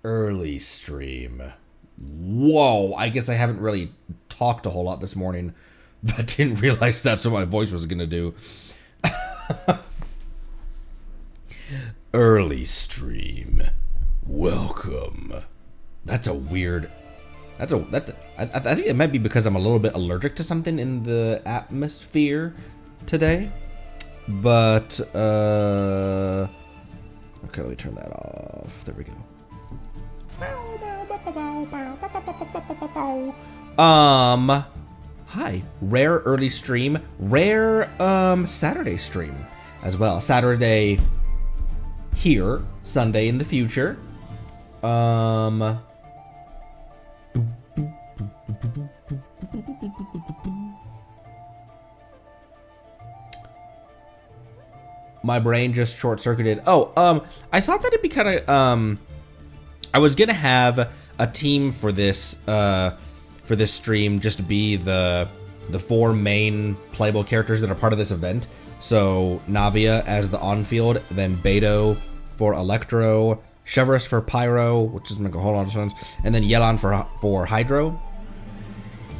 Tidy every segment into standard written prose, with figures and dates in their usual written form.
Early stream. Whoa, I guess I haven't really talked a whole lot this morning, but didn't realize that's what my voice was gonna do. Early stream. Welcome. That's a weird. I think it might be because I'm a little bit allergic to something in the atmosphere today. But okay, let me turn that off. There we go. Hi. Rare early stream. Rare Saturday stream as well. Saturday here, Sunday in the future. My brain just short-circuited. Oh, I thought that it'd be kind of, I was gonna have a team for this stream just be the four main playable characters that are part of this event. So Navia as the on-field, then Beto for Electro, Chevrolet for Pyro, which is gonna go hold on to and then Yelan for Hydro.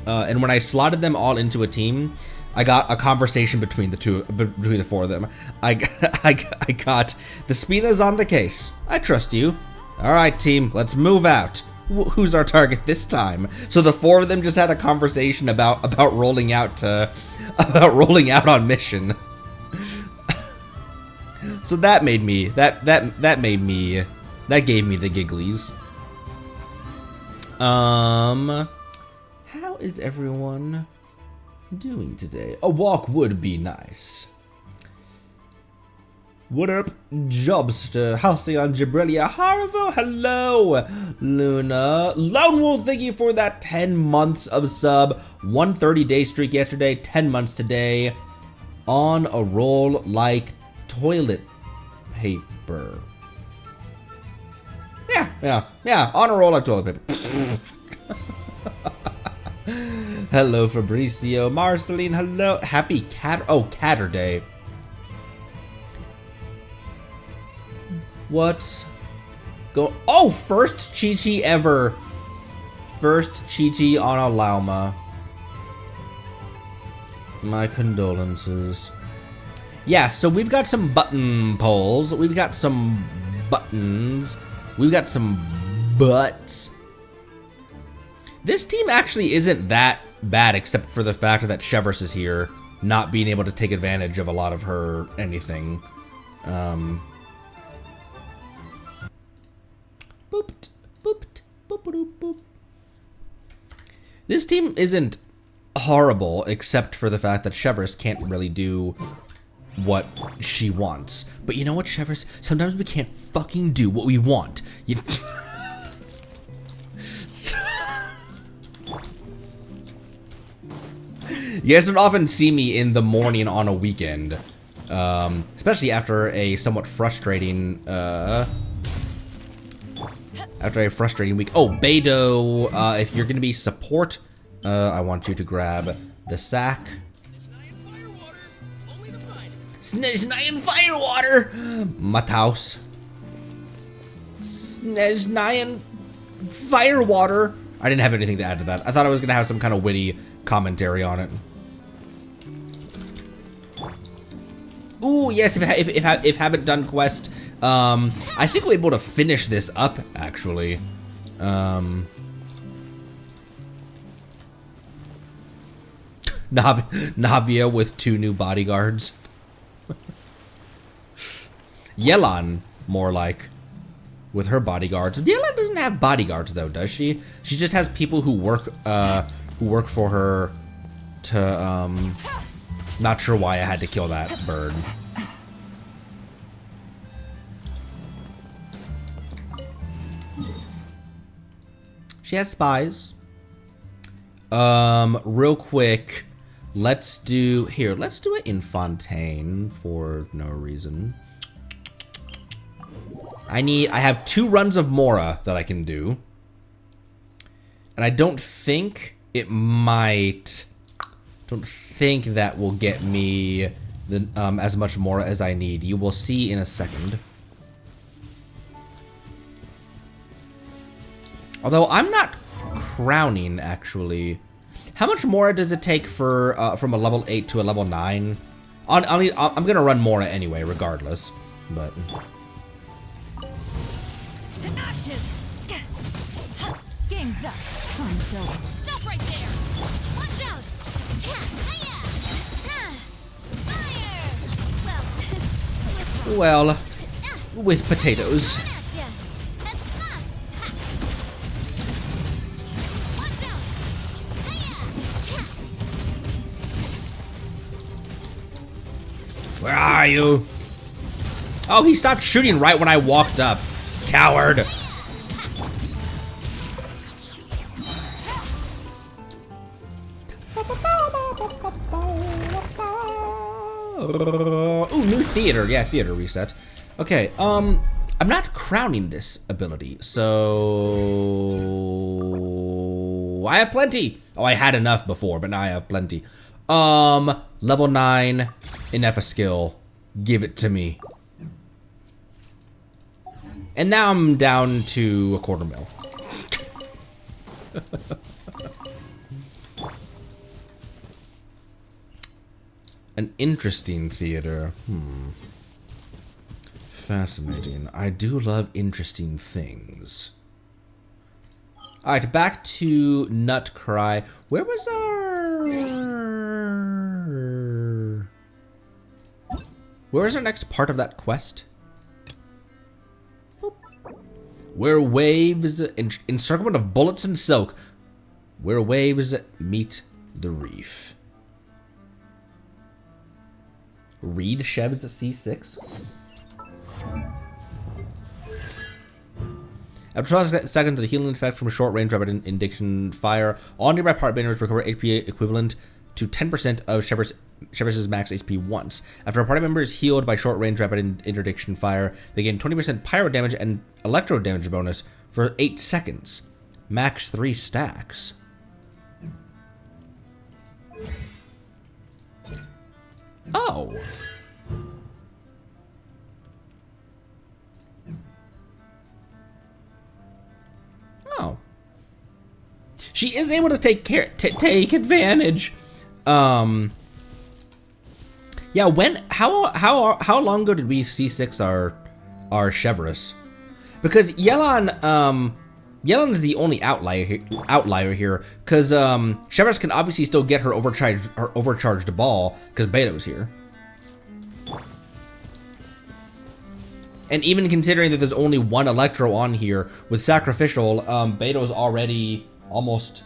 And when I slotted them all into a team, I got a conversation between the four of them. I got the Spina's on the case. I trust you. All right, team, let's move out. Who's our target this time? So the four of them just had a conversation about rolling out on mission. So that gave me the gigglies. How is everyone doing today? A walk would be nice. What up, Jobster? Halcyon Gibrilia Harvo, hello! Luna. Lone Wolf, thank you for that 10 months of sub. 130-day streak yesterday, 10 months today. On a roll like toilet paper. Yeah, on a roll like toilet paper. Hello, Fabricio. Marceline, hello. Happy Catter Day. What's go? Oh, first Chi-Chi ever. First Chi-Chi on a llama. My condolences. Yeah, so we've got some button polls. We've got some buttons. We've got some butts. This team actually isn't that bad, except for the fact that Chevrolet is here, not being able to take advantage of a lot of her anything. Booped, booped, boop, boop, boop. This team isn't horrible, except for the fact that Chevrolet can't really do what she wants. But you know what, Chevrolet? Sometimes we can't fucking do what we want. You guys don't often see me in the morning on a weekend, especially after a somewhat frustrating, week. Oh, Beto, if you're gonna be support, I want you to grab the sack. Snezhnayan Firewater! Mataus. Snezhnayan Firewater. I didn't have anything to add to that. I thought I was gonna have some kind of witty commentary on it. Ooh, yes, if haven't done quest, I think we're able to finish this up, actually. Navia with 2 new bodyguards. Yelan, more like, with her bodyguards. Yelan doesn't have bodyguards though, does she? She just has people who work for her to, not sure why I had to kill that bird. She has spies. Real quick, let's do it in Fontaine for no reason. I have 2 runs of Mora that I can do. And I don't think that will get me as much Mora as I need. You will see in a second. Although I'm not crowning, actually. How much Mora does it take for from a level 8 to a level 9? I'm gonna run Mora anyway, regardless. But to ashes. Game's up. Stop right there. Watch out. Fire. well, with potatoes. Where are you? Oh, he stopped shooting right when I walked up. Coward. Ooh, new theater. Yeah, theater reset. Okay, I'm not crowning this ability, so I have plenty. Oh, I had enough before, but now I have plenty. Level 9 Inefa skill. Give it to me. And now I'm down to a quarter mil. An interesting theater. Fascinating. I do love interesting things. Alright, back to Nutcry. Where was our next part of that quest? Where waves, encirclement of bullets and silk. Where waves meet the reef. Reed Chev's C6. After 12 seconds, the healing effect from a short-range rapid indiction fire, all nearby party members recover HP equivalent to 10% of Chever's max HP once. After a party member is healed by short-range rapid interdiction fire, they gain 20% pyro damage and electro damage bonus for 8 seconds. Max 3 stacks. Oh. Oh. She is able to take advantage. Yeah, how long ago did we C6 our Chevreuse? Because Yelan's the only outlier here, because Chevreuse can obviously still get her overcharged ball because Beto's here. And even considering that there's only one Electro on here with Sacrificial, Beto's already almost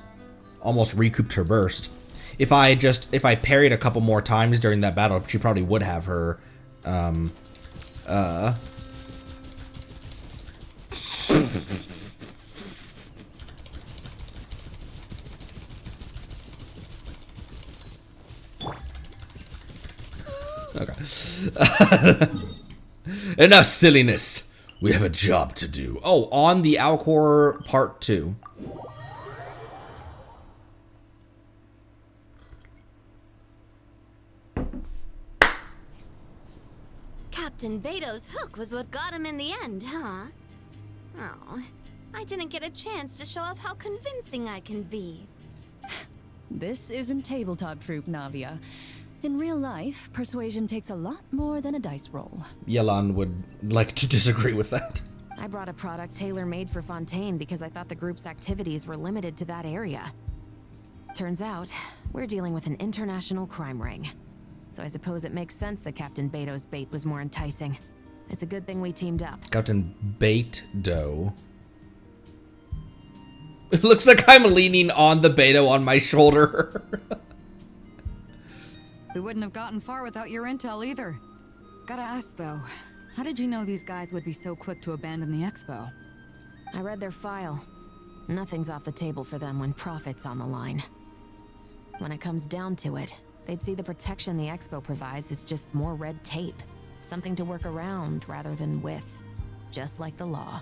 recouped her burst. If I parried a couple more times during that battle, she probably would have her Okay. Enough silliness. We have a job to do. Oh, on the Alcor Part 2. Captain Beto's hook was what got him in the end, huh? Oh, I didn't get a chance to show off how convincing I can be. This isn't tabletop troop, Navia. In real life, persuasion takes a lot more than a dice roll. Yelan would like to disagree with that. I brought a product tailor-made for Fontaine because I thought the group's activities were limited to that area. Turns out, we're dealing with an international crime ring. So I suppose it makes sense that Captain Beto's bait was more enticing. It's a good thing we teamed up. Captain Beto. It looks like I'm leaning on the Beto on my shoulder. We wouldn't have gotten far without your intel either. Gotta ask though, how did you know these guys would be so quick to abandon the expo? I read their file. Nothing's off the table for them when profit's on the line. When it comes down to it, they'd see the protection the expo provides as just more red tape. Something to work around rather than with. Just like the law.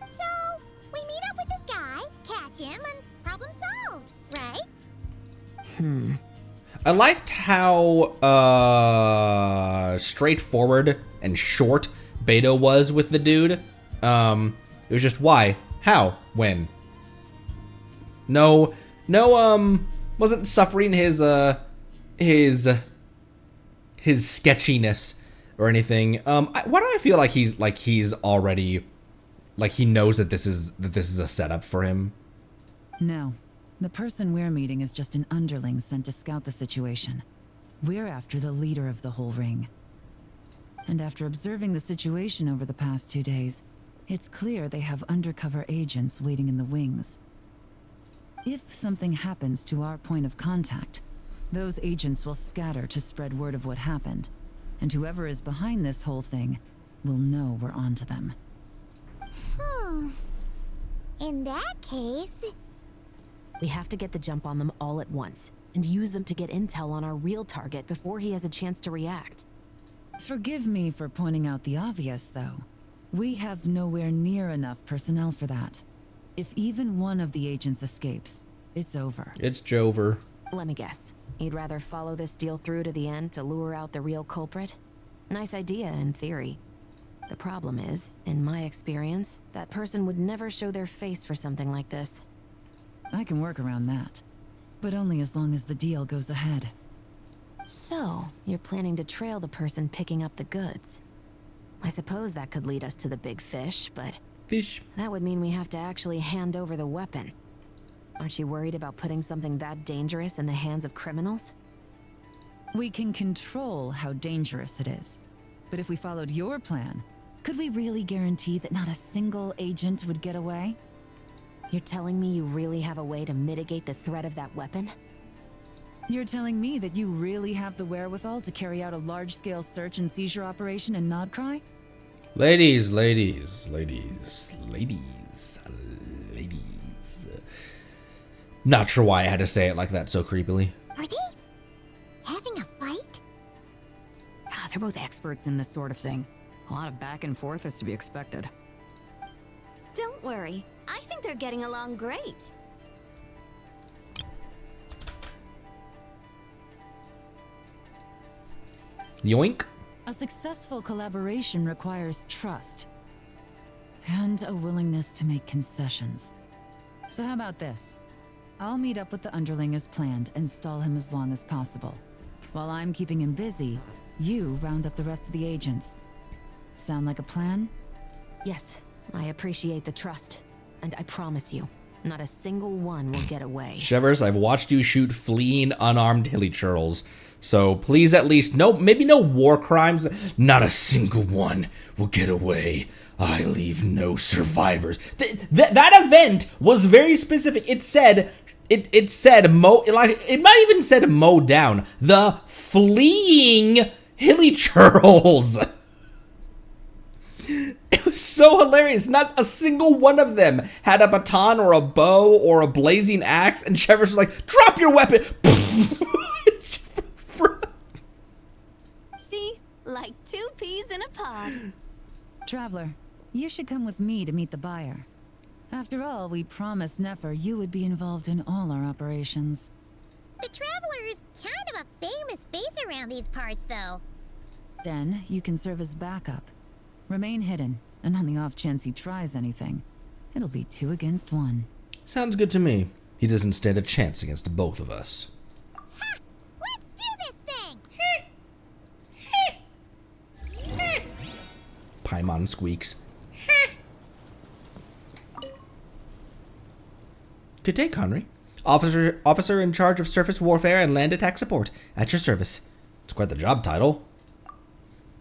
So, we meet up with this guy, catch him, and problem solved, right? I liked how straightforward and short Beto was with the dude. It was just why, how, when, No, wasn't suffering his sketchiness or anything. Why do I feel like he's already, like he knows that this is a setup for him? No. The person we're meeting is just an underling sent to scout the situation. We're after the leader of the whole ring. And after observing the situation over the past 2 days, it's clear they have undercover agents waiting in the wings. If something happens to our point of contact, those agents will scatter to spread word of what happened, and whoever is behind this whole thing will know we're onto them. In that case... We have to get the jump on them all at once, and use them to get intel on our real target before he has a chance to react. Forgive me for pointing out the obvious, though. We have nowhere near enough personnel for that. If even one of the agents escapes, it's over. It's Jover. Let me guess. You'd rather follow this deal through to the end to lure out the real culprit? Nice idea, in theory. The problem is, in my experience, that person would never show their face for something like this. I can work around that, but only as long as the deal goes ahead. So, you're planning to trail the person picking up the goods. I suppose that could lead us to the big fish, but... Fish. That would mean we have to actually hand over the weapon. Aren't you worried about putting something that dangerous in the hands of criminals? We can control how dangerous it is. But if we followed your plan, could we really guarantee that not a single agent would get away? You're telling me you really have a way to mitigate the threat of that weapon? You're telling me that you really have the wherewithal to carry out a large-scale search and seizure operation in Nodcry? Ladies. Not sure why I had to say it like that so creepily. Are they having a fight? They're both experts in this sort of thing. A lot of back and forth is to be expected. Don't worry. I think they're getting along great. Yoink. A successful collaboration requires trust. And a willingness to make concessions. So how about this? I'll meet up with the underling as planned and stall him as long as possible. While I'm keeping him busy, you round up the rest of the agents. Sound like a plan? Yes, I appreciate the trust. And I promise you, not a single one will get away. Shivers, I've watched you shoot fleeing, unarmed hilly churls. So please at least, maybe no war crimes. Not a single one will get away. I leave no survivors. That event was very specific. It said, it might even said mow down the fleeing hilly churls. It was so hilarious. Not a single one of them had a baton or a bow or a blazing axe, and Shivers was like, drop your weapon. See? Like 2 peas in a pod. Traveler, you should come with me to meet the buyer. After all, we promised Nefer you would be involved in all our operations. The Traveler is kind of a famous face around these parts, though. Then you can serve as backup. Remain hidden, and on the off chance he tries anything, it'll be 2 against 1. Sounds good to me. He doesn't stand a chance against both of us. Ha! Let's do this thing! Paimon squeaks. Good day, Conry. Officer in charge of surface warfare and land attack support. At your service. It's quite the job title.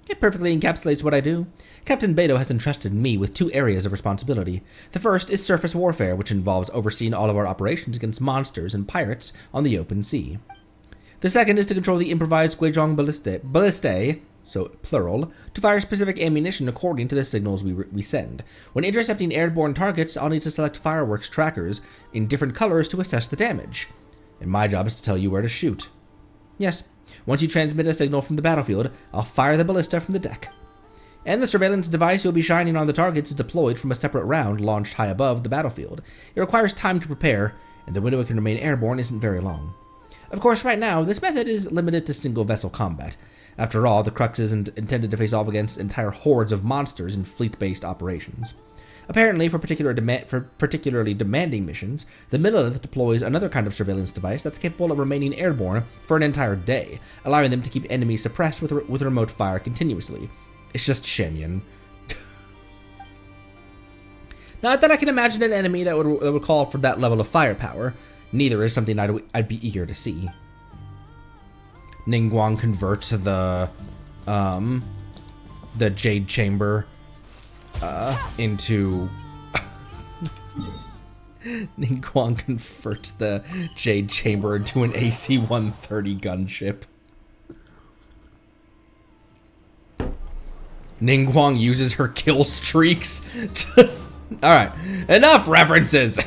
It perfectly encapsulates what I do. Captain Beto has entrusted me with 2 areas of responsibility. The first is surface warfare, which involves overseeing all of our operations against monsters and pirates on the open sea. The second is to control the improvised Guizhong ballistae, so plural, to fire specific ammunition according to the signals we send. When intercepting airborne targets, I'll need to select fireworks trackers in different colors to assess the damage. And my job is to tell you where to shoot. Yes, once you transmit a signal from the battlefield, I'll fire the ballista from the deck. And the surveillance device you'll be shining on the targets is deployed from a separate round launched high above the battlefield. It requires time to prepare, and the window it can remain airborne isn't very long. Of course, right now, this method is limited to single-vessel combat. After all, the Crux isn't intended to face off against entire hordes of monsters in fleet-based operations. Apparently, for particularly demanding missions, the Millith deploys another kind of surveillance device that's capable of remaining airborne for an entire day, allowing them to keep enemies suppressed with remote fire continuously. It's just Shenyan. Not that I can imagine an enemy that would call for that level of firepower. Neither is something I'd be eager to see. Ningguang converts the Jade Chamber into Ningguang converts the Jade Chamber into an AC-130 gunship. Ningguang uses her kill streaks to... Alright, enough references!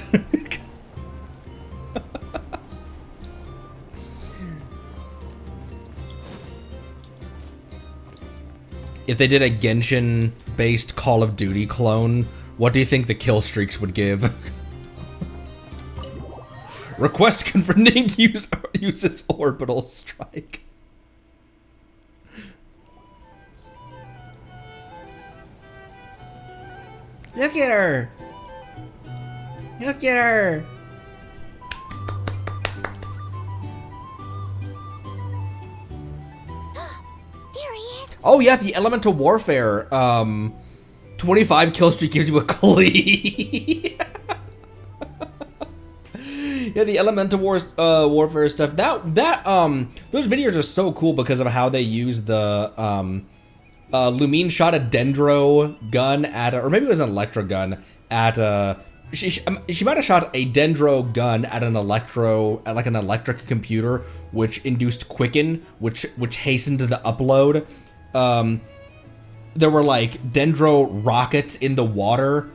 If they did a Genshin-based Call of Duty clone, what do you think the kill streaks would give? Request confirming uses orbital strike. Look at her! Look at her! Oh yeah, the elemental warfare. 25 kill streak gives you a Klee. Yeah, the elemental warfare stuff. Those videos are so cool because of how they use the Lumine shot a Dendro gun at or maybe it was an Electro gun at she might have shot a Dendro gun at an like an electric computer, which induced Quicken, which hastened the upload. There were like Dendro rockets in the water,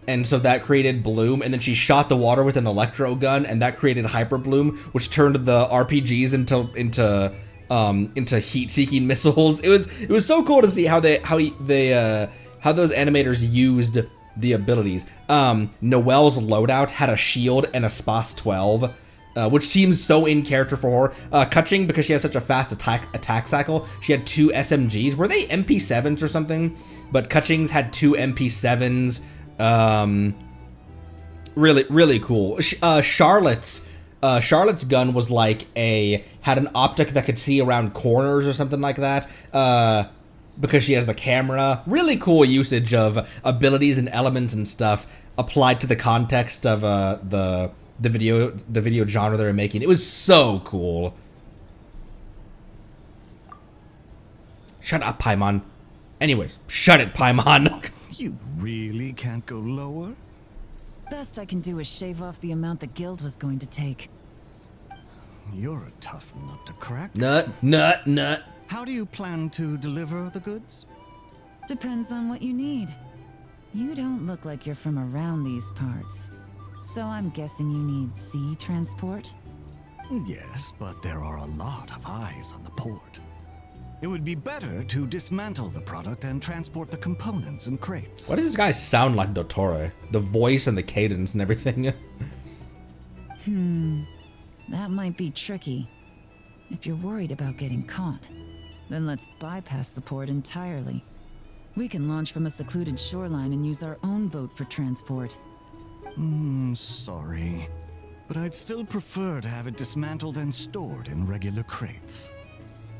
and so that created bloom, and then she shot the water with an electro gun, and that created hyper bloom, which turned the RPGs into heat-seeking missiles. It was so cool to see how those animators used the abilities. Noelle's loadout had a shield and a Spas 12. Which seems so in character for her. Kutching, because she has such a fast attack cycle, she had 2 SMGs. Were they MP7s or something? But Kutching's had 2 MP7s. Really cool. Charlotte's gun was like had an optic that could see around corners or something like that. Because she has the camera. Really cool usage of abilities and elements and stuff applied to the context of the video genre they were making. It was so cool. Shut up, Paimon. Anyways, shut it, Paimon. You really can't go lower? Best I can do is shave off the amount the guild was going to take. You're a tough nut to crack. Nut. How do you plan to deliver the goods? Depends on what you need. You don't look like you're from around these parts. So I'm guessing you need sea transport? Yes, but there are a lot of eyes on the port. It would be better to dismantle the product and transport the components in crates. Why does this guy sound like Dottore? The voice and the cadence and everything. That might be tricky. If you're worried about getting caught, then let's bypass the port entirely. We can launch from a secluded shoreline and use our own boat for transport. Sorry, but I'd still prefer to have it dismantled and stored in regular crates.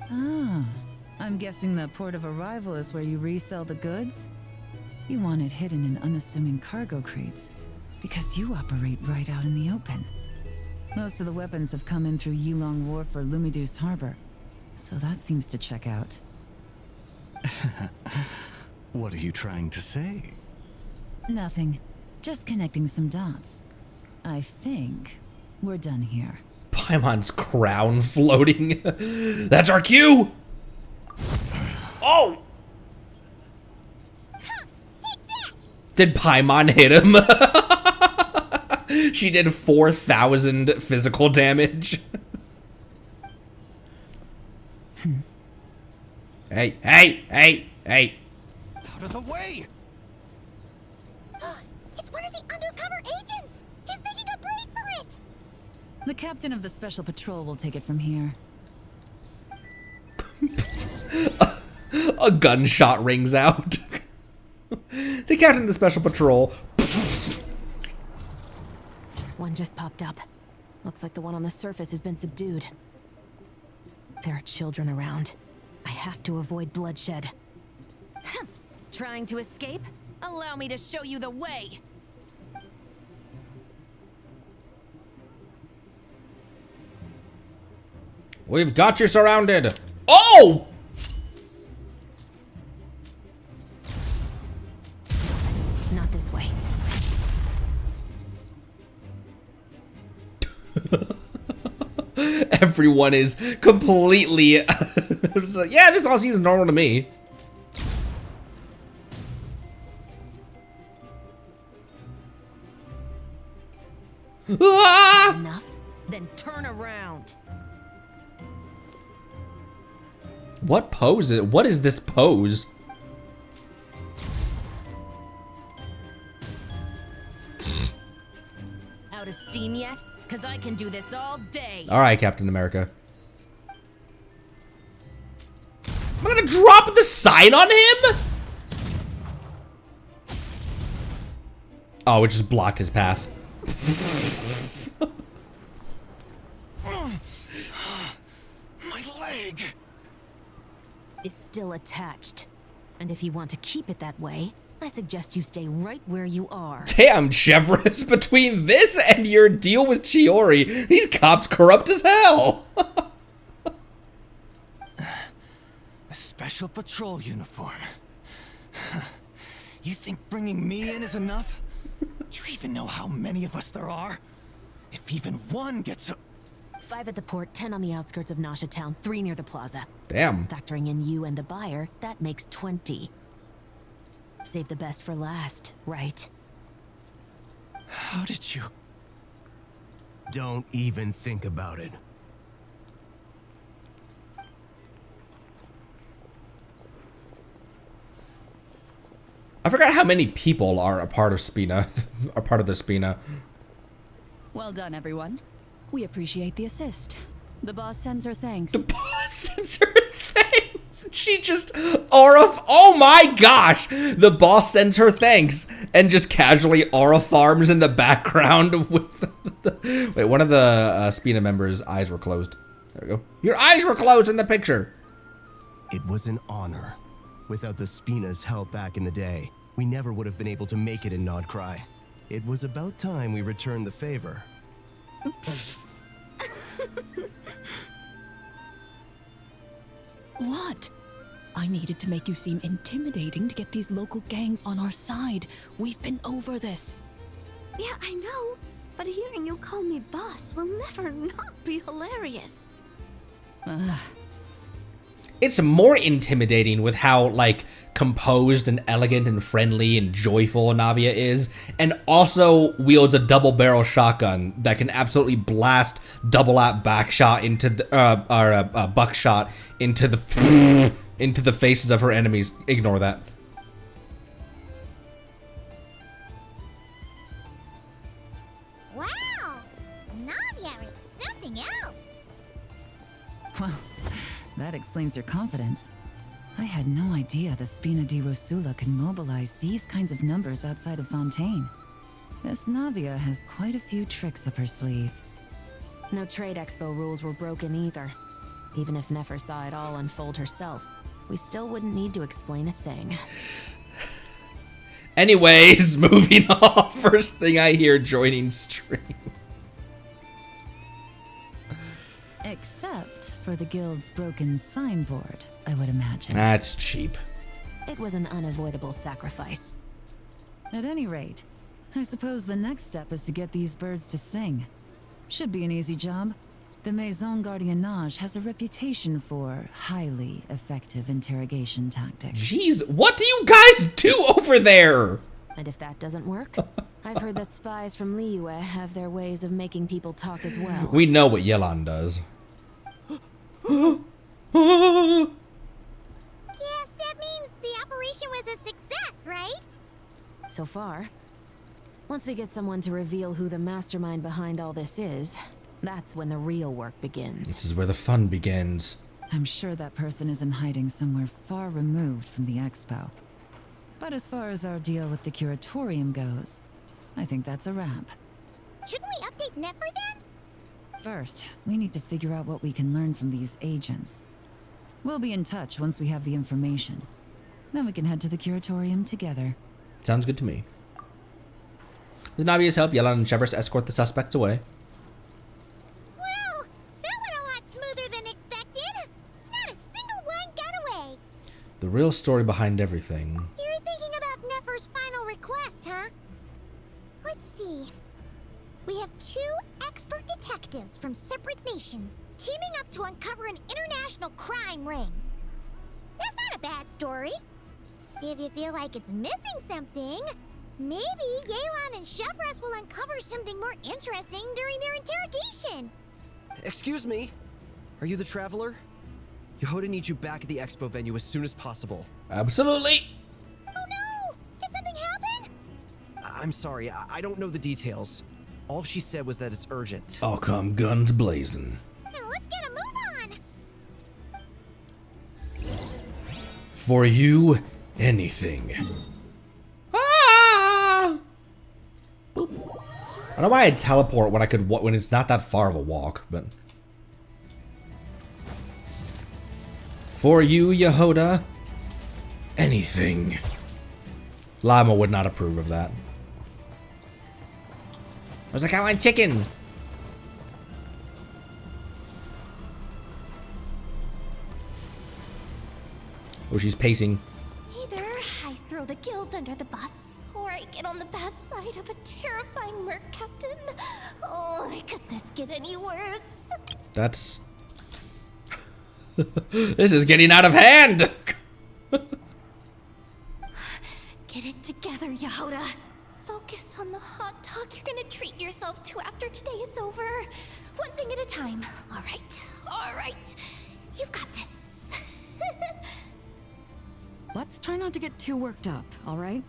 Ah, I'm guessing the port of arrival is where you resell the goods? You want it hidden in unassuming cargo crates, because you operate right out in the open. Most of the weapons have come in through Yilong Wharf or Lumiduce Harbor, so that seems to check out. What are you trying to say? Nothing. Just connecting some dots. I think we're done here. Paimon's crown floating. That's our cue! Oh! Did Paimon hit him? She did 4,000 physical damage. Hey! Out of the way! It's one of the undercover agents! He's making a break for it! The captain of the special patrol will take it from here. A gunshot rings out. The captain of the special patrol. One just popped up. Looks like the one on the surface has been subdued. There are children around. I have to avoid bloodshed. Trying to escape? Allow me to show you the way! We've got you surrounded. Oh! Not this way. Everyone is completely like, yeah, this all seems normal to me. Ah! Enough? Then turn around. What pose is, what is this pose? Out of steam yet? Cause I can do this all day. All right, Captain America. Am I gonna drop the sign on him? Oh, it just blocked his path. My leg! Is still attached. And if you want to keep it that way, I suggest you stay right where you are. Damn, Chevrolet, between this and your deal with Chiori, these cops corrupt as hell. A special patrol uniform. You think bringing me in is enough? Do you even know how many of us there are? If even one gets a... 5 at the port, 10 on the outskirts of Nasha town, 3 near the plaza. Damn. Factoring in you and the buyer, that makes 20. Save the best for last, right? How did you... Don't even think about it. I forgot how many people are a part of Spina, are part of the Spina. Well done, everyone. We appreciate the assist. The boss sends her thanks. The boss sends her thanks. She just aura. Oh my gosh! The boss sends her thanks and just casually aura farms in the background with the. Wait, one of the Spina members' eyes were closed. There we go. Your eyes were closed in the picture. It was an honor. Without the Spina's help back in the day, we never would have been able to make it in Nodcry. It was about time we returned the favor. What? I needed to make you seem intimidating to get these local gangs on our side. We've been over this. Yeah, I know. But hearing you call me boss will never not be hilarious. It's more intimidating with how, like, composed and elegant and friendly and joyful Navia is, and also wields a double-barrel shotgun that can absolutely blast double-ap backshot into the, buckshot into the into the faces of her enemies. Ignore that. Wow! Navia is something else. Well, that explains your confidence. I had no idea the Spina de Rosula could mobilize these kinds of numbers outside of Fontaine. This Navia has quite a few tricks up her sleeve. No trade expo rules were broken either. Even if Nefer saw it all unfold herself, we still wouldn't need to explain a thing. Anyways, moving on. First thing I hear joining stream. Except for the guild's broken signboard, I would imagine. That's cheap. It was an unavoidable sacrifice. At any rate, I suppose the next step is to get these birds to sing. Should be an easy job. The Maison Gardiennage has a reputation for highly effective interrogation tactics. Jeez, what do you guys do over there? And if that doesn't work, I've heard that spies from Liyue have their ways of making people talk as well. We know what Yelan does. Yes, that means the operation was a success, right? So far. Once we get someone to reveal who the mastermind behind all this is, that's when the real work begins. This is where the fun begins. I'm sure that person is in hiding somewhere far removed from the expo. But as far as our deal with the curatorium goes, I think that's a wrap. Shouldn't we update Nefer then? First, we need to figure out what we can learn from these agents. We'll be in touch once we have the information. Then we can head to the curatorium together. Sounds good to me. With Navia's help, Yelan and Chevers escort the suspects away. Well, that went a lot smoother than expected. Not a single one got away. The real story behind everything. You're thinking about Nefer's final request, huh? Let's see. We have 2 expert detectives from separate nations teaming up to uncover an international crime ring. That's not a bad story. If you feel like it's missing something, maybe Yelan and Chevres will uncover something more interesting during their interrogation. Excuse me? Are you the traveler? Yehoda needs you back at the expo venue as soon as possible. Absolutely. Oh no! Did something happen? I'm sorry, I don't know the details. All she said was that it's urgent. I'll come guns blazing. Then let's get a move on! For you, anything. Ah! Boop. I don't know why I'd teleport when I could when it's not that far of a walk, but for you, Yehoda, anything. Llama would not approve of that. I was like, I want chicken. Oh, she's pacing. Either I throw the guild under the bus, or I get on the bad side of a terrifying merc captain. Oh, could this get any worse? That's... This is getting out of hand! Get it together, Yehoda. Focus on the hot dog you're gonna treat yourself to after today is over. One thing at a time. All right. You've got this. Let's try not to get too worked up, all right?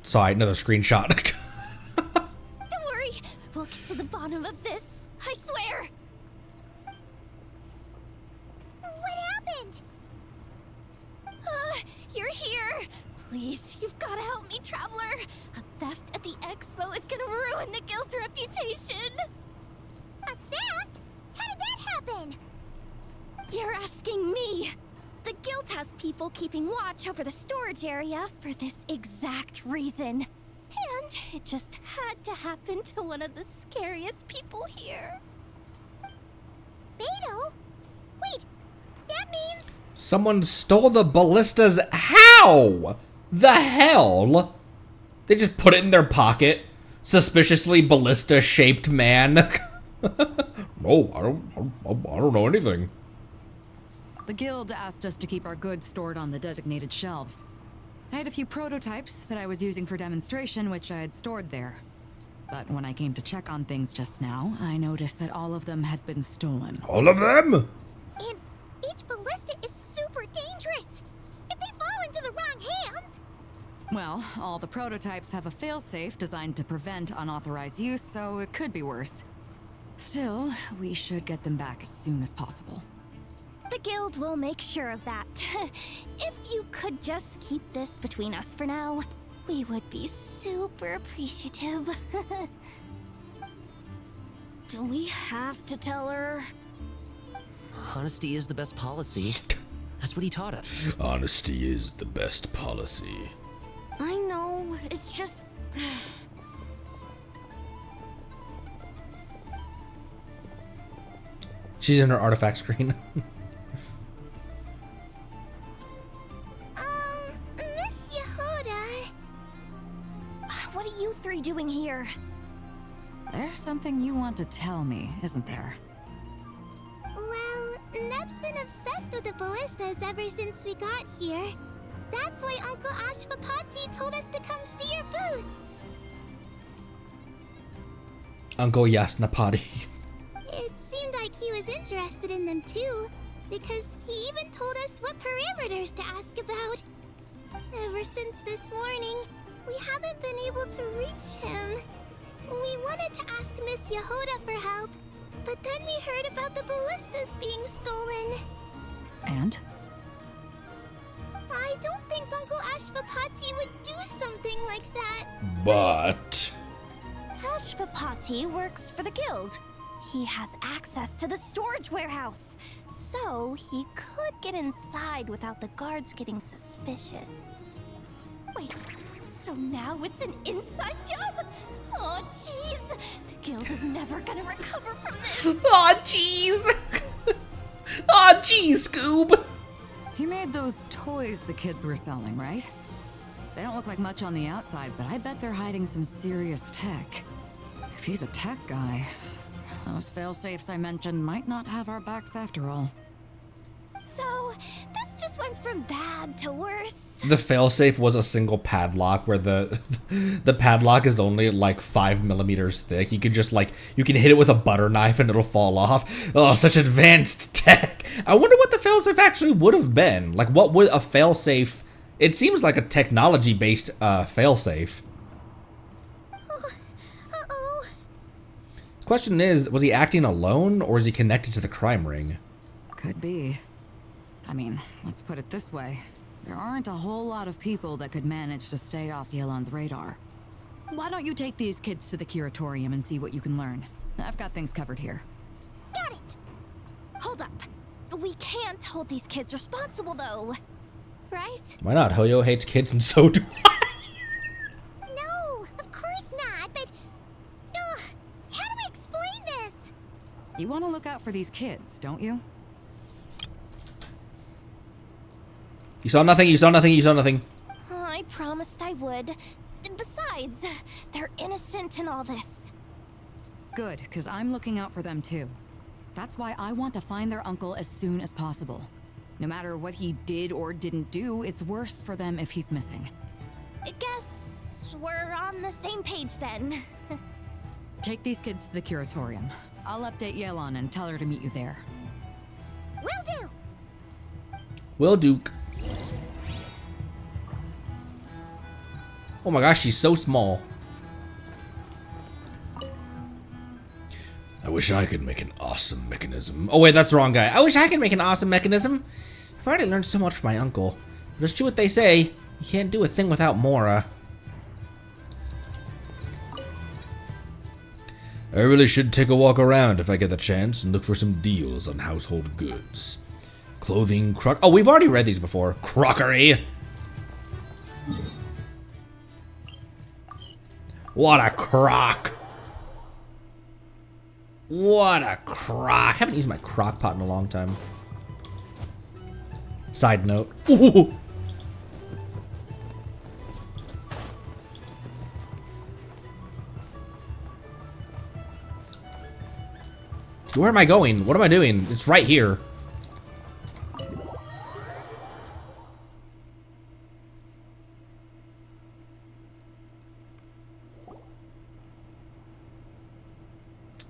Sorry, another screenshot. Don't worry. We'll get to the bottom of this. I swear. What happened? You're here. Please, you've got to help me, Traveler. A theft at the expo is gonna ruin the guild's reputation. A theft? How did that happen? You're asking me. The guild has people keeping watch over the storage area for this exact reason. And it just had to happen to one of the scariest people here. Beto? Wait, that means... Someone stole the ballistas. How? The hell? They just put it in their pocket. Suspiciously ballista-shaped man. No, I don't know anything. The guild asked us to keep our goods stored on the designated shelves. I had a few prototypes that I was using for demonstration, which I had stored there. But when I came to check on things just now, I noticed that all of them had been stolen. All of them? And each ballista is super dangerous. If they fall into the wrong hands... Well, all the prototypes have a failsafe designed to prevent unauthorized use, so it could be worse. Still, we should get them back as soon as possible. The guild will make sure of that. If you could just keep this between us for now, we would be super appreciative. Do we have to tell her? Honesty is the best policy. That's what he taught us. Honesty is the best policy. I know, it's just... She's in her artifact screen. Miss Yehoda... What are you three doing here? There's something you want to tell me, isn't there? Well, Neb's been obsessed with the ballistas ever since we got here. That's why Uncle Ashvapati told us to come see your booth. Uncle Yasnapati. It seemed like he was interested in them too, because he even told us what parameters to ask about. Ever since this morning, we haven't been able to reach him. We wanted to ask Miss Yehoda for help, but then we heard about the ballistas being stolen. And? I don't think Uncle Ashvapati would do something like that. But Ashvapati works for the guild. He has access to the storage warehouse, so he could get inside without the guards getting suspicious. Wait, so now it's an inside job? Oh, jeez. The guild is never gonna recover from this. Aw, jeez. Aw, jeez, Scoob. He made those toys the kids were selling, right? They don't look like much on the outside, but I bet they're hiding some serious tech. If he's a tech guy, those fail-safes I mentioned might not have our backs after all. So, this just went from bad to worse. The failsafe was a single padlock where the padlock is only like 5 millimeters thick. You could just like, you can hit it with a butter knife and it'll fall off. Oh, such advanced tech. I wonder what the failsafe actually would have been. Like, what would a failsafe? It seems like a technology-based failsafe. Uh-oh. Question is, was he acting alone or is he connected to the crime ring? Could be. I mean, let's put it this way. There aren't a whole lot of people that could manage to stay off Yelan's radar. Why don't you take these kids to the curatorium and see what you can learn? I've got things covered here. Got it. Hold up. We can't hold these kids responsible, though. Right? Why not? Hoyo hates kids and so do I. No, of course not, but... how do we explain this? You want to look out for these kids, don't you? You saw nothing, you saw nothing, you saw nothing. I promised I would. Besides, they're innocent in all this. Good, because I'm looking out for them too. That's why I want to find their uncle as soon as possible. No matter what he did or didn't do, it's worse for them if he's missing. I guess we're on the same page then. Take these kids to the curatorium. I'll update Yelan and tell her to meet you there. Will do. Will Duke. Oh my gosh, she's so small. I wish I could make an awesome mechanism. Oh wait, that's the wrong guy. I wish I could make an awesome mechanism. I've already learned so much from my uncle. But it's true what they say. You can't do a thing without Mora. I really should take a walk around if I get the chance and look for some deals on household goods. Clothing, oh, we've already read these before. Crockery. What a crock. What a crock. I haven't used my crock pot in a long time. Side note. Ooh. Where am I going? What am I doing? It's right here.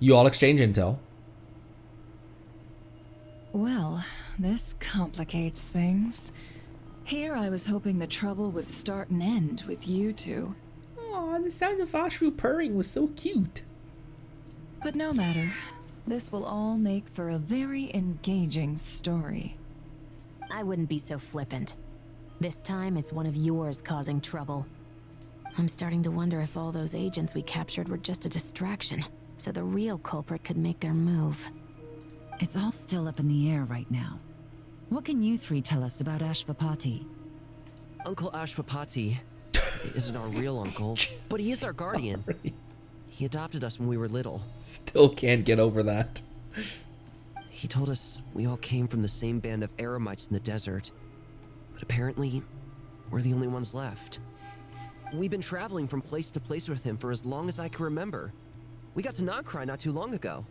You all exchange intel. Well, this complicates things. Here I was hoping the trouble would start and end with you two. Aw, the sound of Ashru purring was so cute. But no matter. This will all make for a very engaging story. I wouldn't be so flippant. This time, it's one of yours causing trouble. I'm starting to wonder if all those agents we captured were just a distraction, so the real culprit could make their move. It's all still up in the air right now. What can you three tell us about Ashvapati? Uncle Ashvapati isn't our real uncle, but he is our guardian. He adopted us when we were little. Still can't get over that. He told us we all came from the same band of eremites in the desert. But apparently, we're the only ones left. We've been traveling from place to place with him for as long as I can remember. We got to Nagcry not too long ago.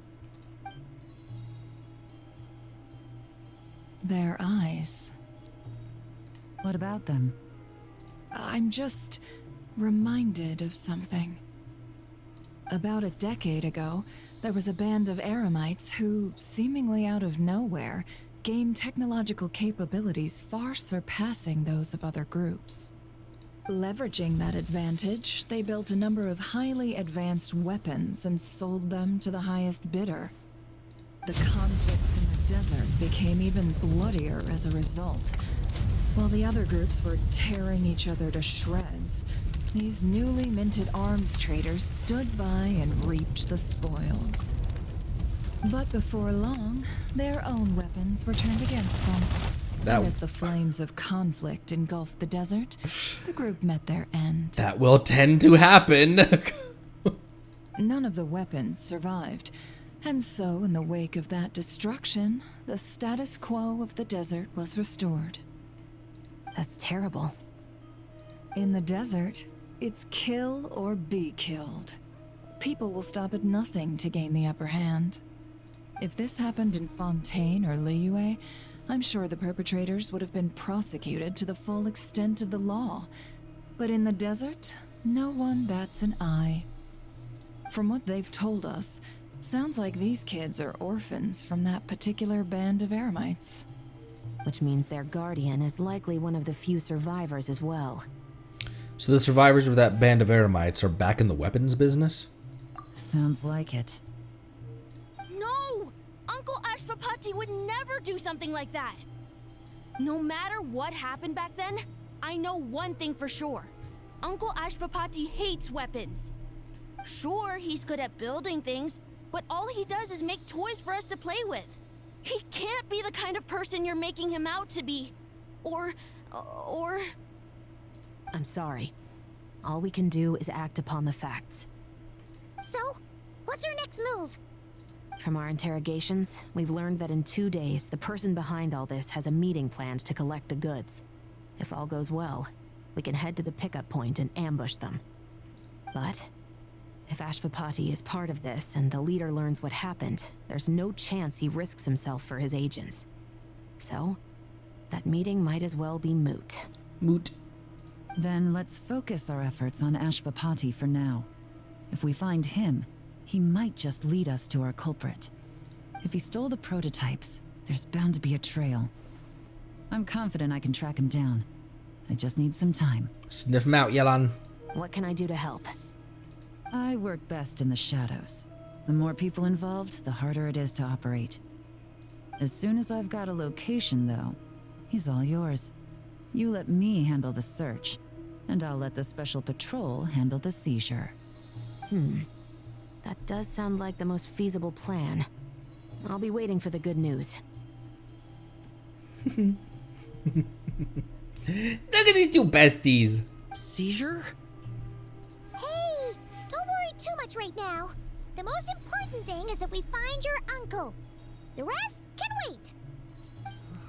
Their eyes. What about them? I'm just reminded of something. About a decade ago, there was a band of eremites who, seemingly out of nowhere, gained technological capabilities far surpassing those of other groups. Leveraging that advantage, they built a number of highly advanced weapons and sold them to the highest bidder. The conflicts in the desert became even bloodier as a result. While the other groups were tearing each other to shreds, these newly minted arms traders stood by and reaped the spoils. But before long, their own weapons were turned against them. And as the flames of conflict engulfed the desert, the group met their end. That will tend to happen. None of the weapons survived, and so in the wake of that destruction, the status quo of the desert was restored. That's terrible. In the desert, it's kill or be killed. People will stop at nothing to gain the upper hand. If this happened in Fontaine or Liyue, I'm sure the perpetrators would have been prosecuted to the full extent of the law. But in the desert, no one bats an eye. From what they've told us, sounds like these kids are orphans from that particular band of eremites. Which means their guardian is likely one of the few survivors as well. So the survivors of that band of eremites are back in the weapons business? Sounds like it. No! Uncle Ashvapati would never do something like that! No matter what happened back then, I know one thing for sure. Uncle Ashvapati hates weapons. Sure, he's good at building things, but all he does is make toys for us to play with. He can't be the kind of person you're making him out to be. Or... I'm sorry. All we can do is act upon the facts. So, what's our next move? From our interrogations, we've learned that in 2 days, the person behind all this has a meeting planned to collect the goods. If all goes well, we can head to the pickup point and ambush them. But if Ashvapati is part of this and the leader learns what happened, there's no chance he risks himself for his agents. So, that meeting might as well be moot. Moot. Then let's focus our efforts on Ashvapati for now. If we find him, he might just lead us to our culprit. If he stole the prototypes, there's bound to be a trail. I'm confident I can track him down. I just need some time. Sniff him out, Yelan. What can I do to help? I work best in the shadows. The more people involved, the harder it is to operate. As soon as I've got a location, though, he's all yours. You let me handle the search, and I'll let the special patrol handle the seizure. That does sound like the most feasible plan. I'll be waiting for the good news. Look at these two besties. Seizure? Hey, don't worry too much right now. The most important thing is that we find your uncle. The rest can wait.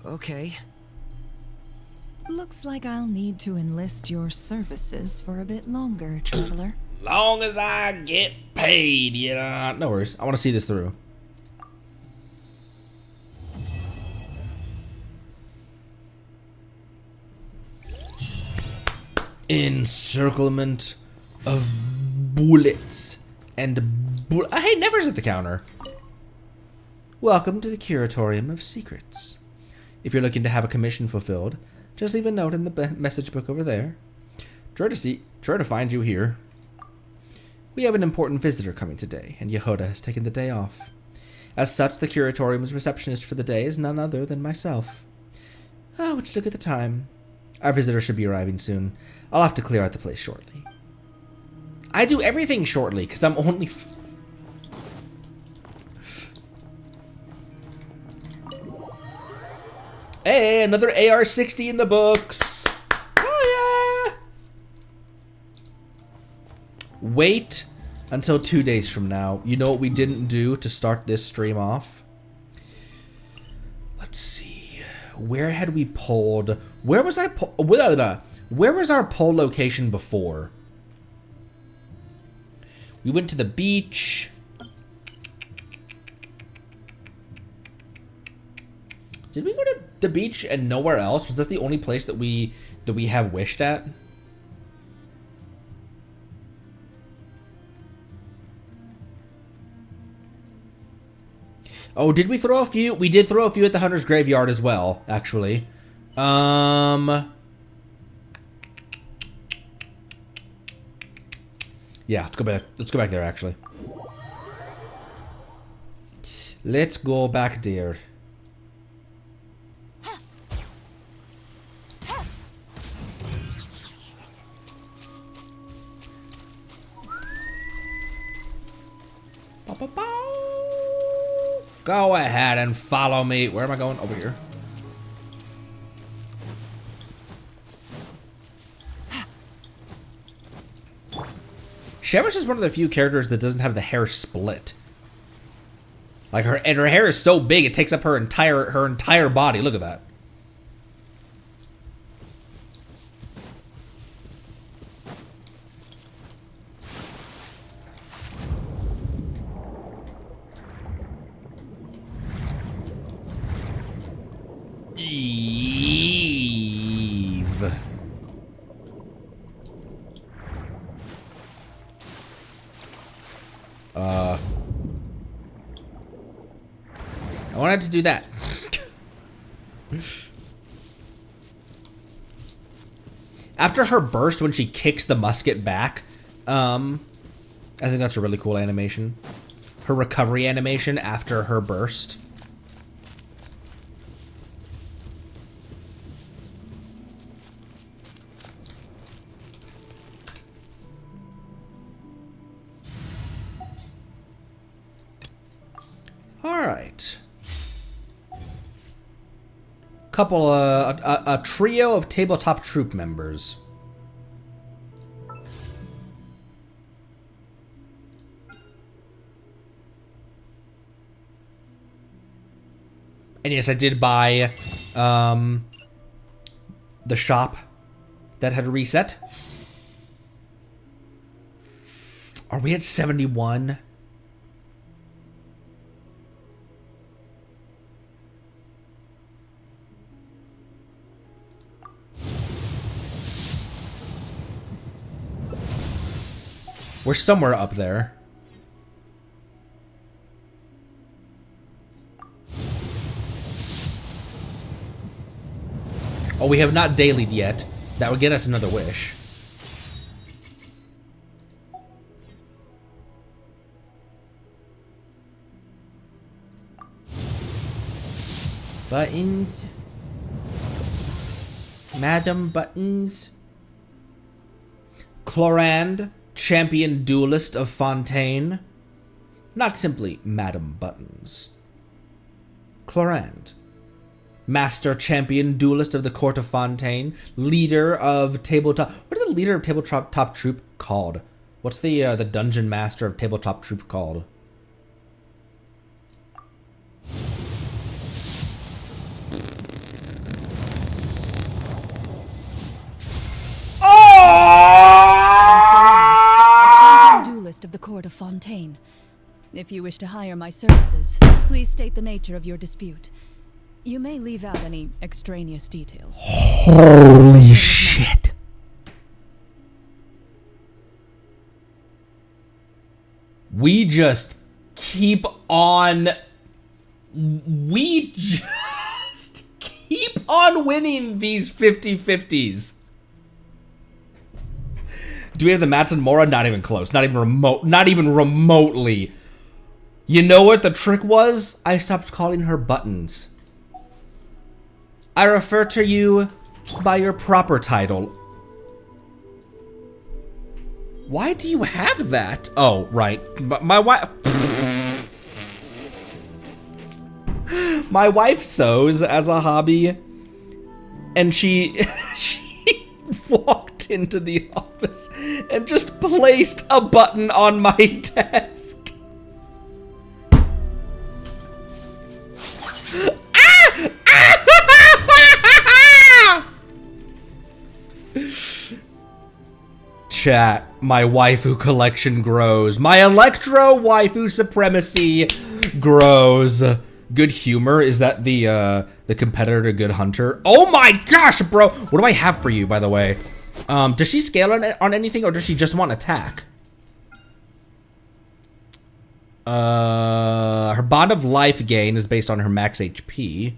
Okay. Looks like I'll need to enlist your services for a bit longer, traveler. Long as I get paid, you know. No worries. I want to see this through. Encirclement of bullets and hey, Never's at the counter. Welcome to the Curatorium of Secrets. If you're looking to have a commission fulfilled, just leave a note in the message book over there. Try to find you here. We have an important visitor coming today, and Yehuda has taken the day off. As such, the Curatorium's receptionist for the day is none other than myself. Oh, would you look at the time? Our visitor should be arriving soon. I'll have to clear out the place shortly. I do everything shortly, because I'm only... Hey, another AR-60 in the books. Oh, yeah. Wait until 2 days from now. You know what we didn't do to start this stream off? Let's see. Where had we pulled? Where was where was our poll location before? We went to the beach. Did we go to the beach and nowhere else? Was that the only place that we have wished at? Oh, did we throw a few? We did throw a few at the Hunter's Graveyard as well, actually. Yeah, let's go back. Let's go back there, actually. Let's go back there. Go ahead and follow me. Where am I going? Over here. Sheriff is one of the few characters that doesn't have the hair split. Like her hair is so big it takes up her entire body. Look at that. Eve. I wanted to do that. After her burst when she kicks the musket back, I think that's a really cool animation. Her recovery animation after her burst. Alright. A trio of tabletop troop members. And yes, I did buy the shop that had reset. Are we at 71? We're somewhere up there. Oh, we have not dailied yet. That would get us another wish. Buttons. Madam Buttons. Clorinde, champion duelist of Fontaine. Not simply Madam Buttons. Clorinde, master champion duelist of the court of Fontaine, leader of tabletop. What is the leader of tabletop troop called? What's the dungeon master of tabletop troop called? Duelist of the court of Fontaine. If you wish to hire my services, please state the nature of your dispute. You may leave out any extraneous details. Holy shit. We just keep on... We just keep on winning these 50-50s. Do we have the mats and Mora? Not even close. Not even remote. Not even remotely. You know what the trick was? I stopped calling her Buttons. I refer to you by your proper title. Why do you have that? Oh, right. My wife... My wife sews as a hobby. And she walked into the office and just placed a button on my desk. Chat, my waifu collection grows. My electro waifu supremacy grows. Good humor, is that the competitor to Good Hunter? Oh my gosh, bro! What do I have for you, by the way? Does she scale on anything, or does she just want attack? Her bond of life gain is based on her max HP.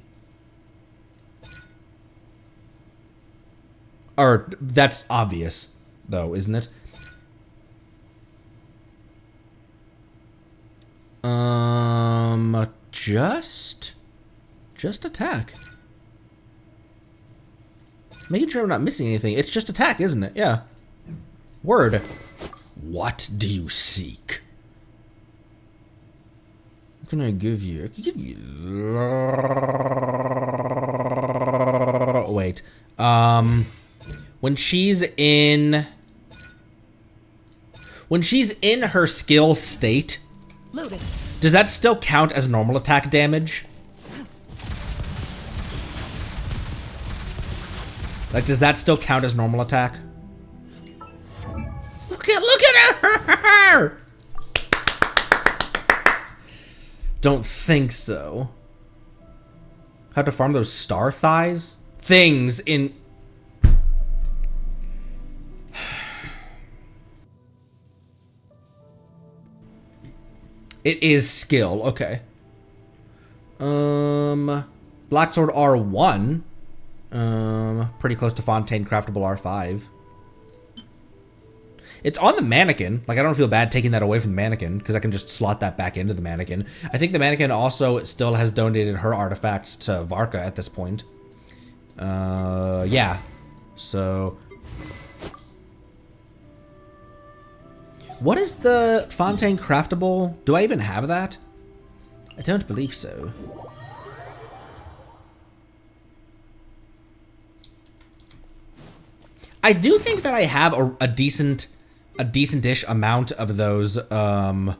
Or, that's obvious, though, isn't it? Just attack. Making sure I'm not missing anything. It's just attack, isn't it? Yeah. Word. What do you seek? What can I give you? I can give you... Wait. When she's in her skill state, Loaded. does that still count as normal attack damage? Like, does that still count as normal attack? Look at her! Don't think so. Have to farm those star thighs? Things in... It is skill, okay. Black Sword R1. Pretty close to Fontaine Craftable R5. It's on the mannequin. Like, I don't feel bad taking that away from the mannequin, because I can just slot that back into the mannequin. I think the mannequin also still has donated her artifacts to Varka at this point. Yeah. So... What is the Fontaine Craftable? Do I even have that? I don't believe so. I do think that I have a decent-ish amount of those. I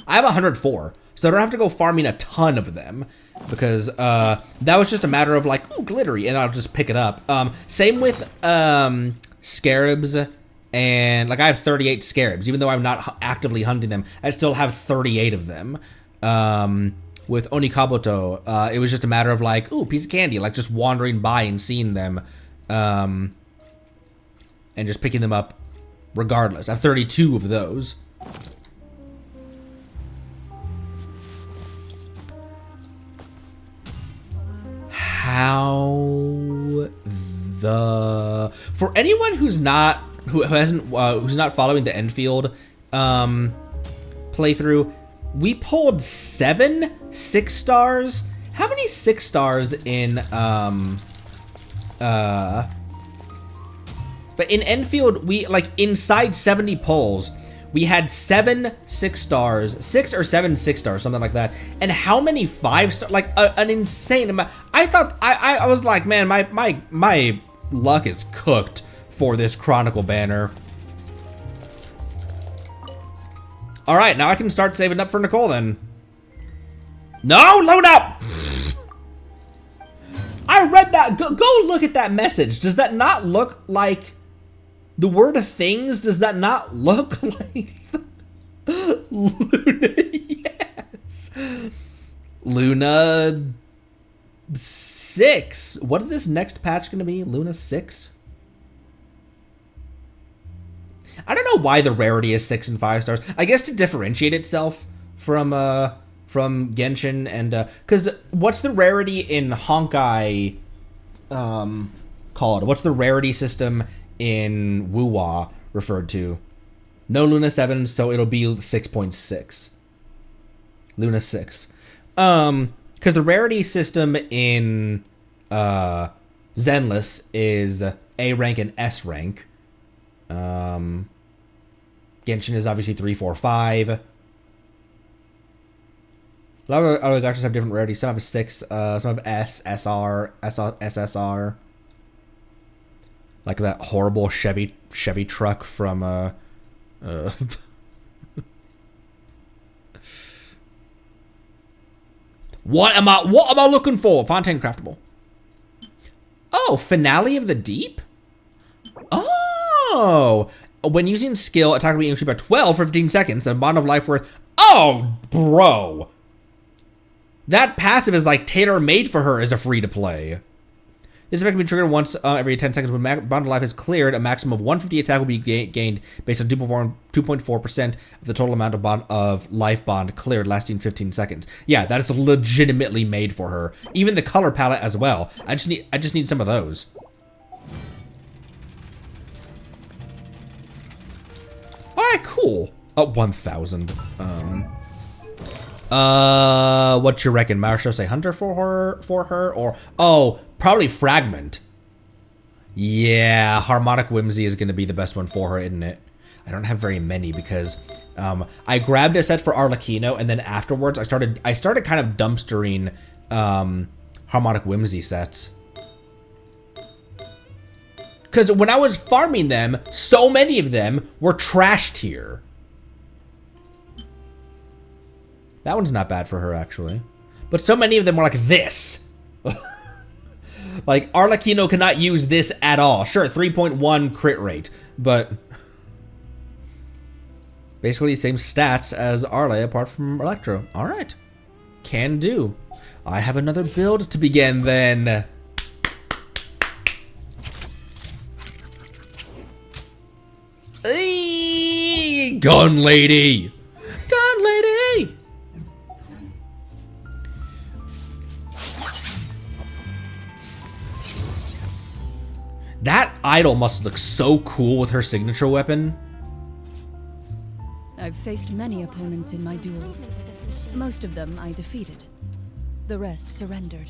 have 104, so I don't have to go farming a ton of them, because that was just a matter of like, ooh, glittery, and I'll just pick it up. Same with scarabs, and like I have 38 scarabs, even though I'm not actively hunting them, I still have 38 of them. With Onikabuto, it was just a matter of like, ooh, piece of candy, like just wandering by and seeing them. And just picking them up regardless. I have 32 of those. How the... For anyone who's not following the Enfield playthrough, we pulled 7 6-stars. How many 6-stars in But in Enfield, we, like, inside 70 pulls, we had 7 6-stars, 6 or 7 6-stars, something like that. And how many 5-star, like, an insane amount. I thought, I was like, man, my luck is cooked for this Chronicle banner. All right, now I can start saving up for Nicole then. No, load up! I read that, go look at that message. Does that not look like... The word of things, does that not look like Luna? Yes. Luna 6. What is this next patch going to be? Luna 6? I don't know why the rarity is 6 and 5 stars. I guess to differentiate itself from Genshin and because what's the rarity in Honkai called? What's the rarity system in Wuwa referred to? No Luna 7, so it'll be 6.6. Luna 6. Because the rarity system in Zenless is A rank and S rank. Genshin is obviously 3, 4, 5. A lot of other gachas have different rarities. Some have 6, some have S, SR, SSR. Like that horrible Chevy truck from What am I looking for? Fontaine Craftable. Oh, Finale of the Deep? Oh, when using skill, attack will be increased by 12 for 15 seconds, and bond of life worth. Oh, bro. That passive is like tailor-made for her as a free-to-play. This effect will be triggered once every 10 seconds. When bond of life is cleared, a maximum of 150 attack will be gained based on 2.4% of the total amount of life bond cleared, lasting 15 seconds. Yeah, that is legitimately made for her. Even the color palette as well. I just need some of those. All right, cool. Oh, 1,000. What you reckon? Marsha say Hunter for her, or oh, probably Fragment. Yeah, Harmonic Whimsy is gonna be the best one for her, isn't it? I don't have very many because I grabbed a set for Arlecchino, and then afterwards I started kind of dumpstering Harmonic Whimsy sets. Because when I was farming them, so many of them were trash tier. That one's not bad for her, actually. But so many of them were like this. Like, Arlecchino cannot use this at all. Sure, 3.1 crit rate, but basically same stats as Arle apart from Electro. All right, can do. I have another build to begin then. Hey, gun lady! Gun lady! That idol must look so cool with her signature weapon. I've faced many opponents in my duels. Most of them I defeated. The rest surrendered.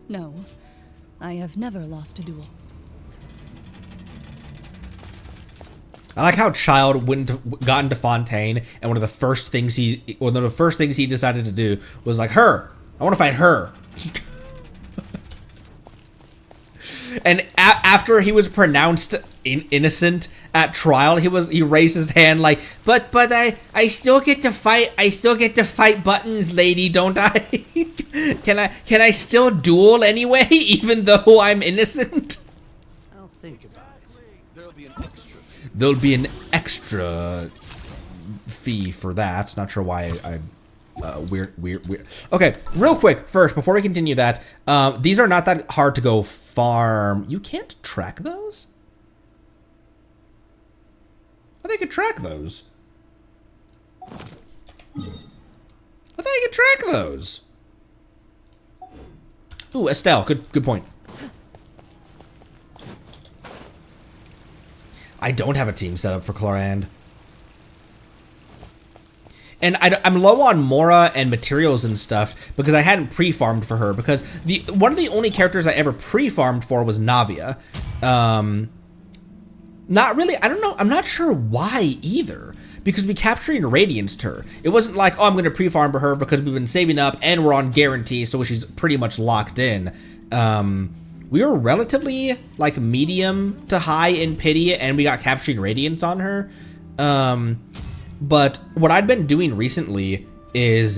No, I have never lost a duel. I like how Child got into Fontaine, and one of the first things he decided to do was like, her. I want to fight her. And after he was pronounced innocent at trial, he raised his hand like, but I still get to fight Buttons, lady, don't I? Can I still duel anyway, even though I'm innocent? I'll think about it. There'll be an extra fee for that. Not sure why I weird. Okay, real quick first, before we continue that, these are not that hard to go farm. You can't track those? I think I could track those. Ooh, Estelle, good point. I don't have a team set up for Clorinde. And I'm low on Mora and materials and stuff because I hadn't pre-farmed for her, because one of the only characters I ever pre-farmed for was Navia. Not really, I don't know, I'm not sure why either, because we captured and radianced her. It wasn't like, oh, I'm going to pre-farm for her because we've been saving up and we're on guarantee, so she's pretty much locked in. We were relatively like medium to high in pity, and we got capturing radiance on her. But what I've been doing recently is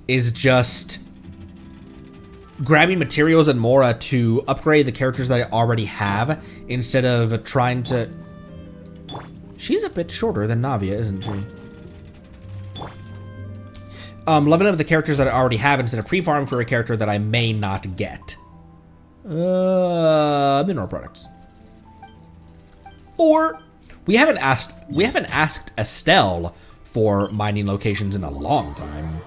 just grabbing materials and Mora to upgrade the characters that I already have instead of trying to. She's a bit shorter than Navia, isn't she? Leveling up the characters that I already have instead of pre-farming for a character that I may not get. Mineral products. Or we haven't asked Estelle for mining locations in a long time.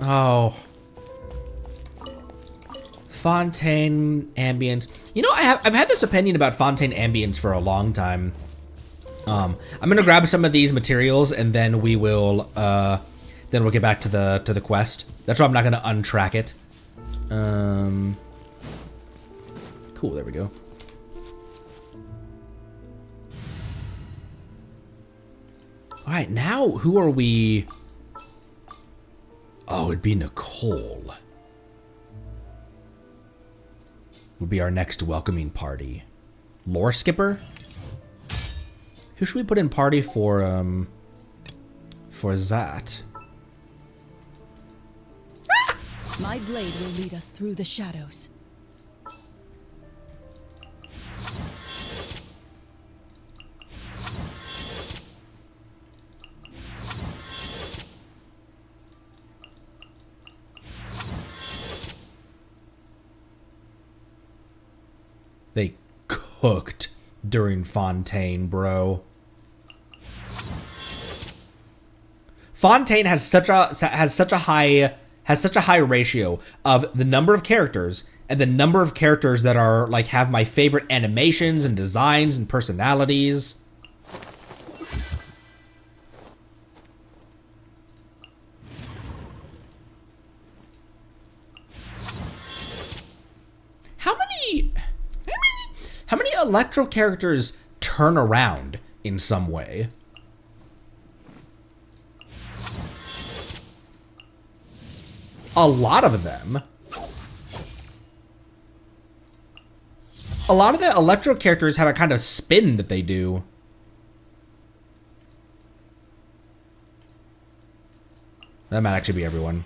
Oh. Fontaine ambience. You know, I've had this opinion about Fontaine ambience for a long time. I'm gonna grab some of these materials and then we will then we'll get back to the quest. That's why I'm not gonna untrack it. Cool, there we go. Alright, now who are we? Oh, it'd be Nicole. Would be our next welcoming party. Lore skipper? Who should we put in party for that? My blade will lead us through the shadows. They cooked during Fontaine, bro. Fontaine has such a high ratio of the number of characters and the number of characters that are like have my favorite animations and designs and personalities. Electro characters turn around in some way? A lot of them. A lot of the Electro characters have a kind of spin that they do. That might actually be everyone.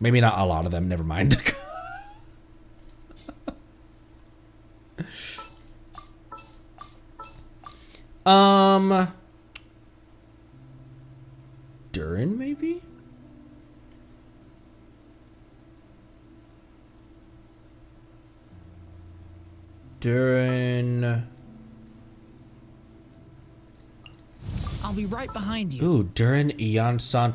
Maybe not a lot of them, never mind. Durin, maybe? Durin. I'll be right behind you. Ooh, Durin, Ian-san.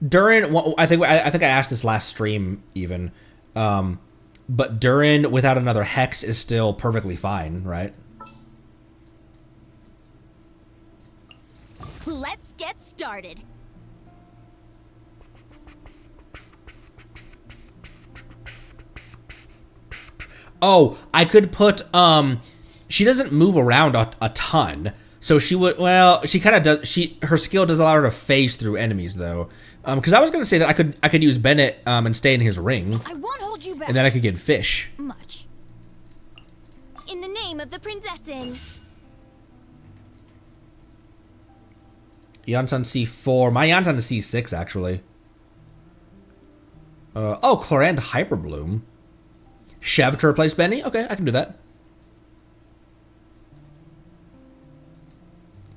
Durin, well, I think I asked this last stream even. But Durin without another hex is still perfectly fine, right? Let's get started. Oh, I could put, she doesn't move around a ton. So she would, well, she kind of does, her skill does allow her to phase through enemies though. Because I was going to say that I could use Bennett, and stay in his ring. I won't hold you back. And then I could get fish. Much. In the name of the princesin. Yansan C4. My Yansan is C6 actually. Oh, Clorinde Hyperbloom. Chev to replace Benny? Okay, I can do that.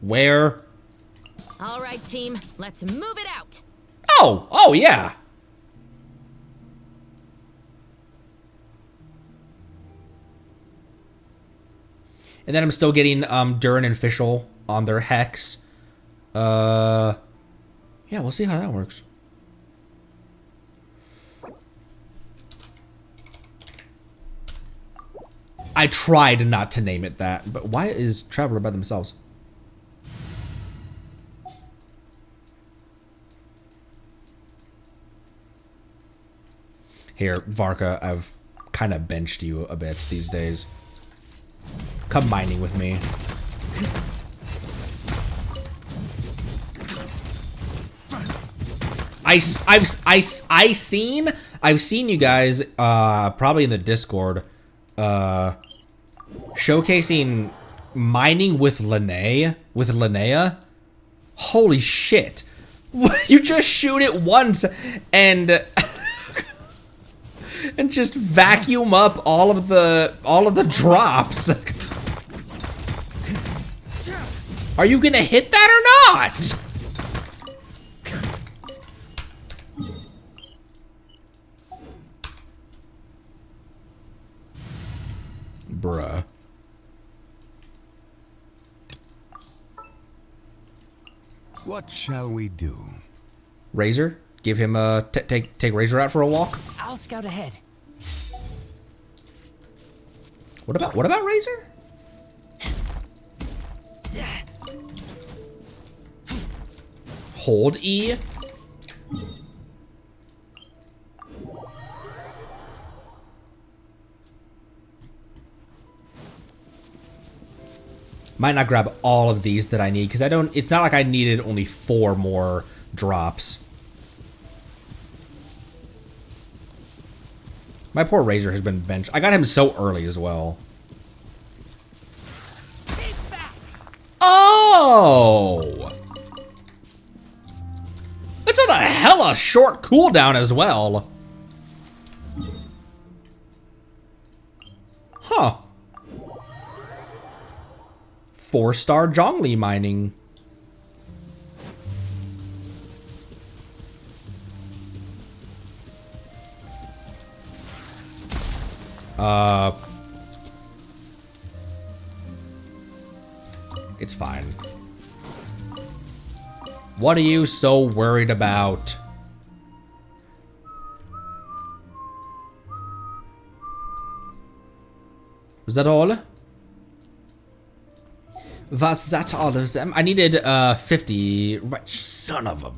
Where? All right, team, let's move it out. Oh yeah. And then I'm still getting Durin and Fischl on their hex. Yeah, we'll see how that works. I tried not to name it that, but why is Traveler by themselves? Here, Varka, I've kind of benched you a bit these days. Come mining with me. I've seen you guys probably in the Discord showcasing mining with Linnea. Holy shit. You just shoot it once and and just vacuum up all of the drops. Are you gonna hit that or not? Bruh. What shall we do? Razor? Give him a take Razor out for a walk? I'll scout ahead. What about Razor? Hold E. Might not grab all of these that I need because it's not like I needed only 4 more drops. My poor Razor has been benched. I got him so early as well. Oh! It's on a hella short cooldown as well. Huh. 4-star Zhongli mining. It's fine. What are you so worried about? Was that all? Was that all of them? I needed 50. Right, son of a.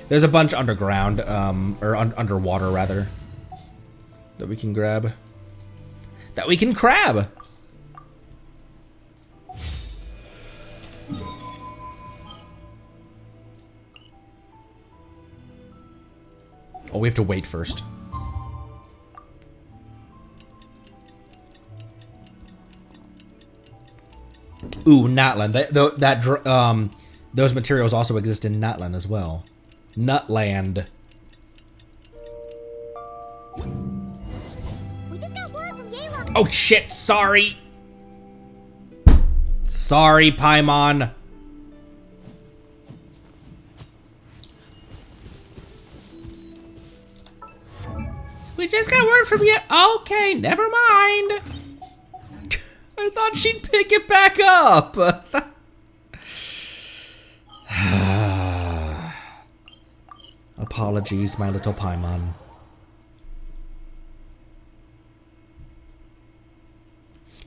There's a bunch underground, or underwater rather, that we can grab. that we can crab. Oh, we have to wait first. Ooh, Natlan. Those materials also exist in Natlan as well. Nutland. We just got word from Yayla. Oh shit! Sorry. Sorry, Paimon. We just got word from you. Okay, never mind. I thought she'd pick it back up. Apologies, my little Paimon.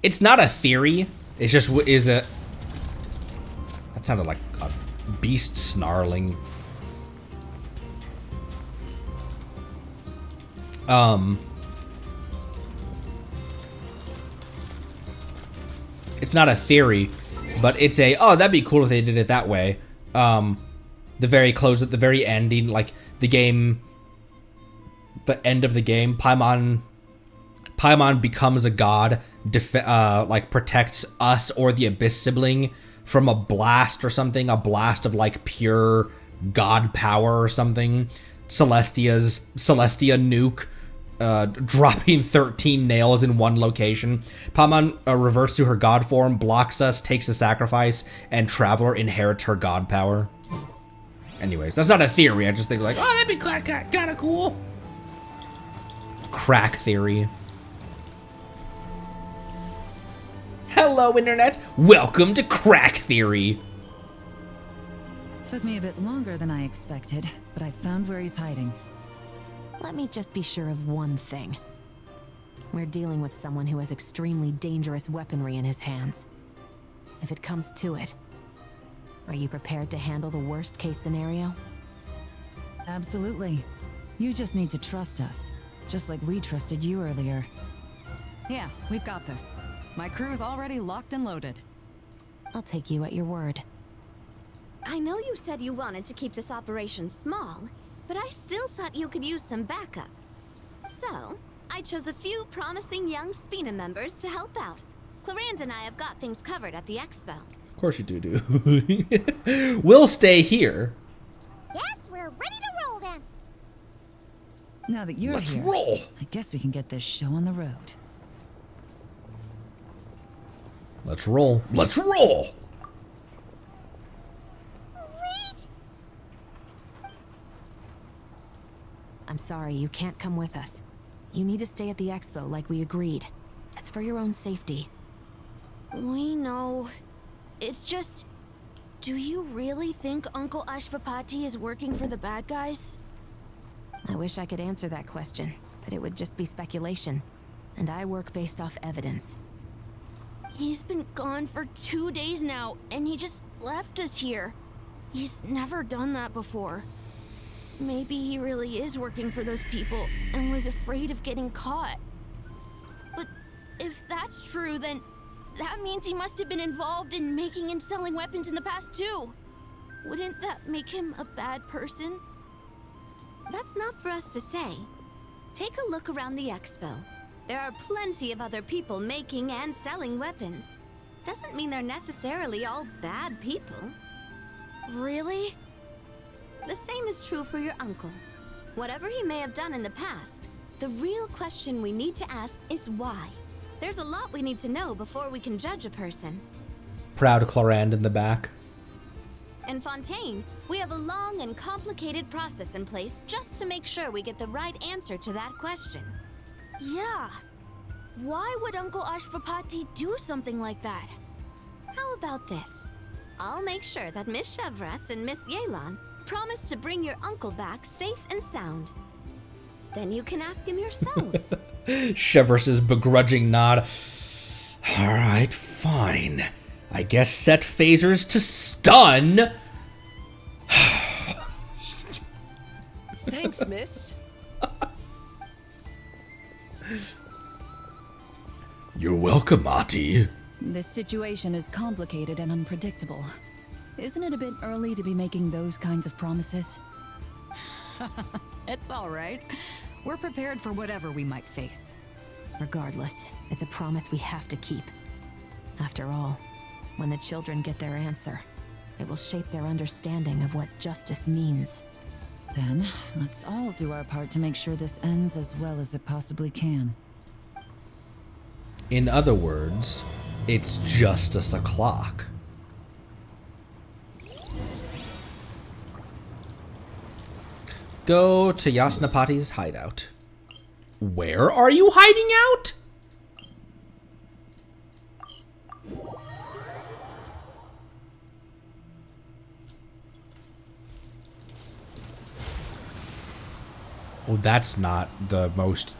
It's not a theory. It's just that sounded like a beast snarling. It's not a theory, but it's a, oh, that'd be cool if they did it that way. The very close at the very ending, like the game, the end of the game, Paimon becomes a god, like protects us or the Abyss sibling from a blast or something, a blast of like pure god power or something. Celestia nuke, dropping 13 nails in one location. Paimon reverts to her god form, blocks us, takes a sacrifice, and Traveler inherits her god power. Anyways, that's not a theory. I just think like, oh, that'd be kind of cool. Crack theory. Hello, Internet. Welcome to Crack Theory. Took me a bit longer than I expected, but I found where he's hiding. Let me just be sure of one thing. We're dealing with someone who has extremely dangerous weaponry in his hands. If it comes to it, are you prepared to handle the worst case scenario? Absolutely. You just need to trust us, just like we trusted you earlier. Yeah, we've got this. My crew's already locked and loaded. I'll take you at your word. I know you said you wanted to keep this operation small, but I still thought you could use some backup. So, I chose a few promising young Spina members to help out. Clorinde and I have got things covered at the expo. Of course you do. We'll stay here. Yes, we're ready to roll then. Now that you're Let's here, roll. I guess we can get this show on the road. Let's roll. Let's roll. Wait. I'm sorry, you can't come with us. You need to stay at the expo like we agreed. It's for your own safety. We know. It's just... Do you really think Uncle Ashvapati is working for the bad guys? I wish I could answer that question, but it would just be speculation. And I work based off evidence. He's been gone for 2 days now, and he just left us here. He's never done that before. Maybe he really is working for those people and was afraid of getting caught. But if that's true, then that means he must have been involved in making and selling weapons in the past too. Wouldn't that make him a bad person? That's not for us to say. Take a look around the expo. There are plenty of other people making and selling weapons. Doesn't mean they're necessarily all bad people. Really? The same is true for your uncle. Whatever he may have done in the past, the real question we need to ask is why. There's a lot we need to know before we can judge a person. Proud Clorinde in the back. In Fontaine, we have a long and complicated process in place just to make sure we get the right answer to that question. Yeah. Why would Uncle Ashvapati do something like that? How about this? I'll make sure that Miss Chevras and Miss Yelan promise to bring your uncle back safe and sound. Then you can ask him yourselves. Chevres's begrudging nod. All right, fine. I guess set phasers to stun. Thanks, miss. You're welcome, Ahti. This situation is complicated and unpredictable. Isn't it a bit early to be making those kinds of promises? It's all right. We're prepared for whatever we might face. Regardless, it's a promise we have to keep. After all, when the children get their answer, it will shape their understanding of what justice means. Then, let's all do our part to make sure this ends as well as it possibly can. In other words, it's justice o'clock. Go to Yasnapati's hideout. Where are you hiding out? Oh, that's not the most...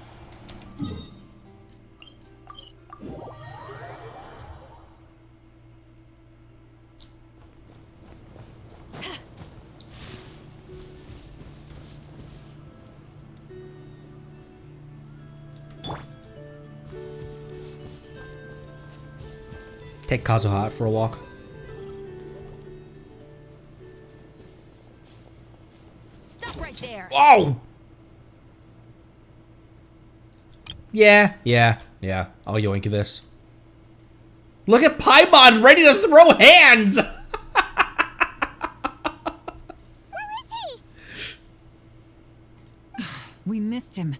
Take Kazuha out for a walk. Stop right there! Oh! Yeah. I'll yoink this. Look at Paimon ready to throw hands! Where is he? We missed him.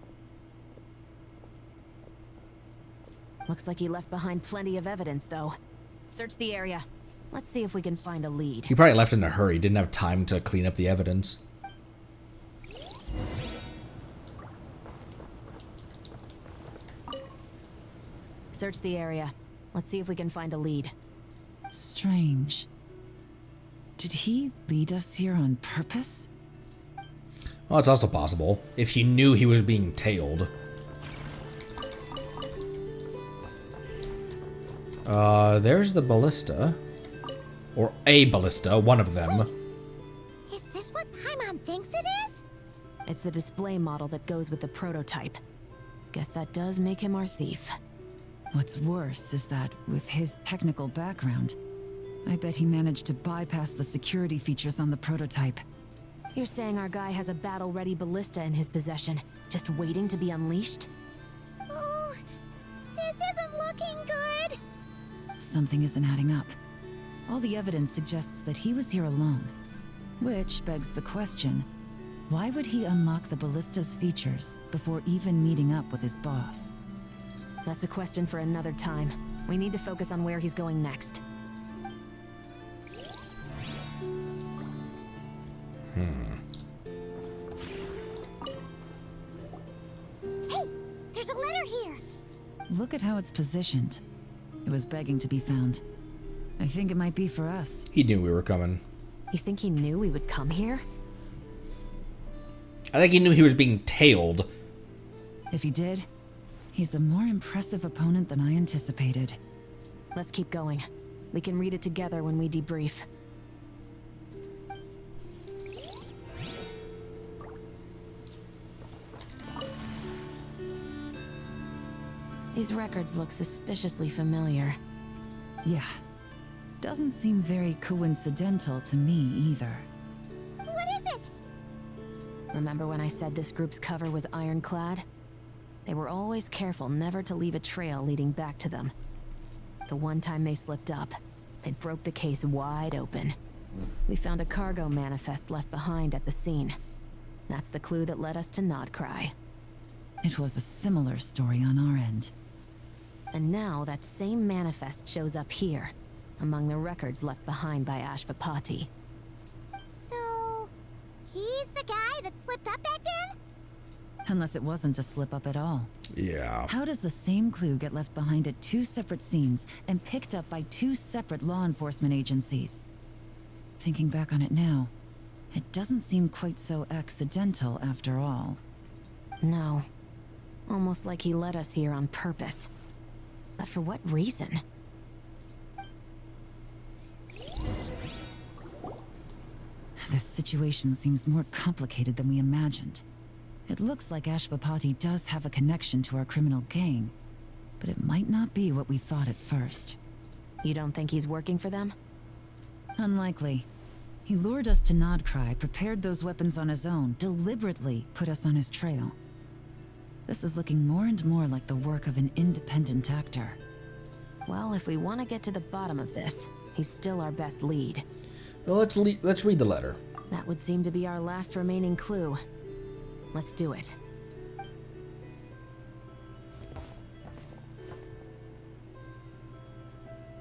Looks like he left behind plenty of evidence, though. Search the area. Let's see if we can find a lead. He probably left in a hurry, didn't have time to clean up the evidence. Search the area. Let's see if we can find a lead. Strange. Did he lead us here on purpose? Well, it's also possible, if he knew he was being tailed. There's the ballista. Or a ballista, one of them. Is this what Paimon thinks it is? It's the display model that goes with the prototype. Guess that does make him our thief. What's worse is that, with his technical background, I bet he managed to bypass the security features on the prototype. You're saying our guy has a battle-ready ballista in his possession, just waiting to be unleashed? Oh, this isn't looking good. Something isn't adding up. All the evidence suggests that he was here alone. Which begs the question, why would he unlock the ballista's features before even meeting up with his boss? That's a question for another time. We need to focus on where he's going next. Hey, there's a letter here. Look at how it's positioned. It was begging to be found. I think it might be for us. He knew we were coming. You think he knew we would come here? I think he knew he was being tailed. If he did, he's a more impressive opponent than I anticipated. Let's keep going. We can read it together when we debrief. These records look suspiciously familiar. Yeah. Doesn't seem very coincidental to me either. What is it? Remember when I said this group's cover was ironclad? They were always careful never to leave a trail leading back to them. The one time they slipped up, it broke the case wide open. We found a cargo manifest left behind at the scene. That's the clue that led us to Nodcry. It was a similar story on our end. And now that same manifest shows up here, among the records left behind by Ashvapati. So, he's the guy that slipped up back then? Unless it wasn't a slip-up at all. Yeah. How does the same clue get left behind at two separate scenes and picked up by two separate law enforcement agencies? Thinking back on it now, it doesn't seem quite so accidental after all. No. Almost like he led us here on purpose. But for what reason? This situation seems more complicated than we imagined. It looks like Ashvapati does have a connection to our criminal gang. but it might not be what we thought at first. You don't think he's working for them? Unlikely. He lured us to Nodcry, prepared those weapons on his own, deliberately put us on his trail. This is looking more and more like the work of an independent actor. Well, if we want to get to the bottom of this, he's still our best lead. Well, let's read the letter. That would seem to be our last remaining clue. Let's do it.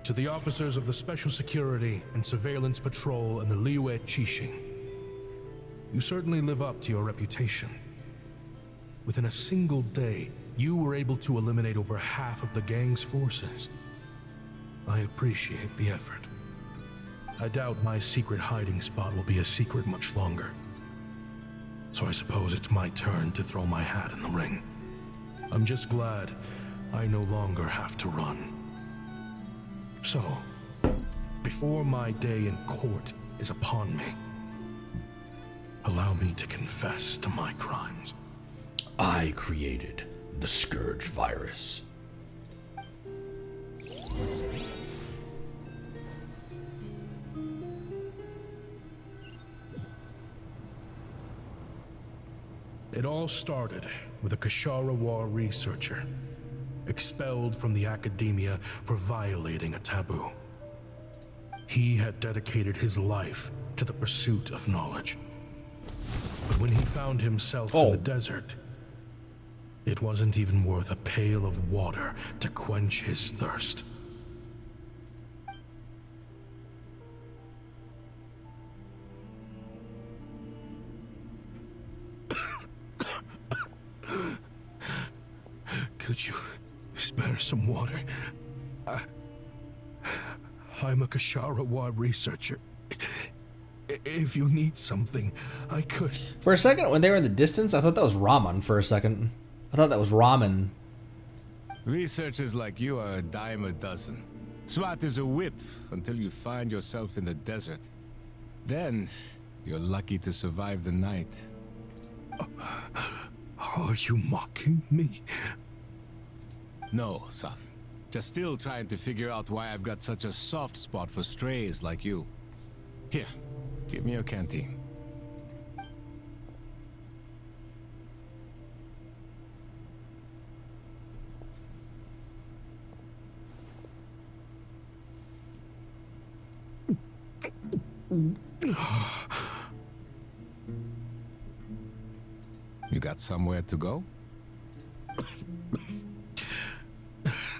To the officers of the Special Security and Surveillance Patrol and the Liyue Qixing, you certainly live up to your reputation. Within a single day, you were able to eliminate over half of the gang's forces. I appreciate the effort. I doubt my secret hiding spot will be a secret much longer. So I suppose it's my turn to throw my hat in the ring. I'm just glad I no longer have to run. So, before my day in court is upon me, allow me to confess to my crimes. I created the Scourge virus. It all started with a Kashara War researcher, expelled from the academia for violating a taboo. He had dedicated his life to the pursuit of knowledge. But when he found himself in the desert, it wasn't even worth a pail of water to quench his thirst. Could you spare some water? I'm a Kashara researcher. If you need something, I could. For a second, when they were in the distance, I thought that was ramen for a second. I thought that was ramen. Researchers like you are a dime a dozen. Smart as a whip until you find yourself in the desert. Then, you're lucky to survive the night. Are you mocking me? No, son. Just still trying to figure out why I've got such a soft spot for strays like you. Here, give me your canteen. You got somewhere to go?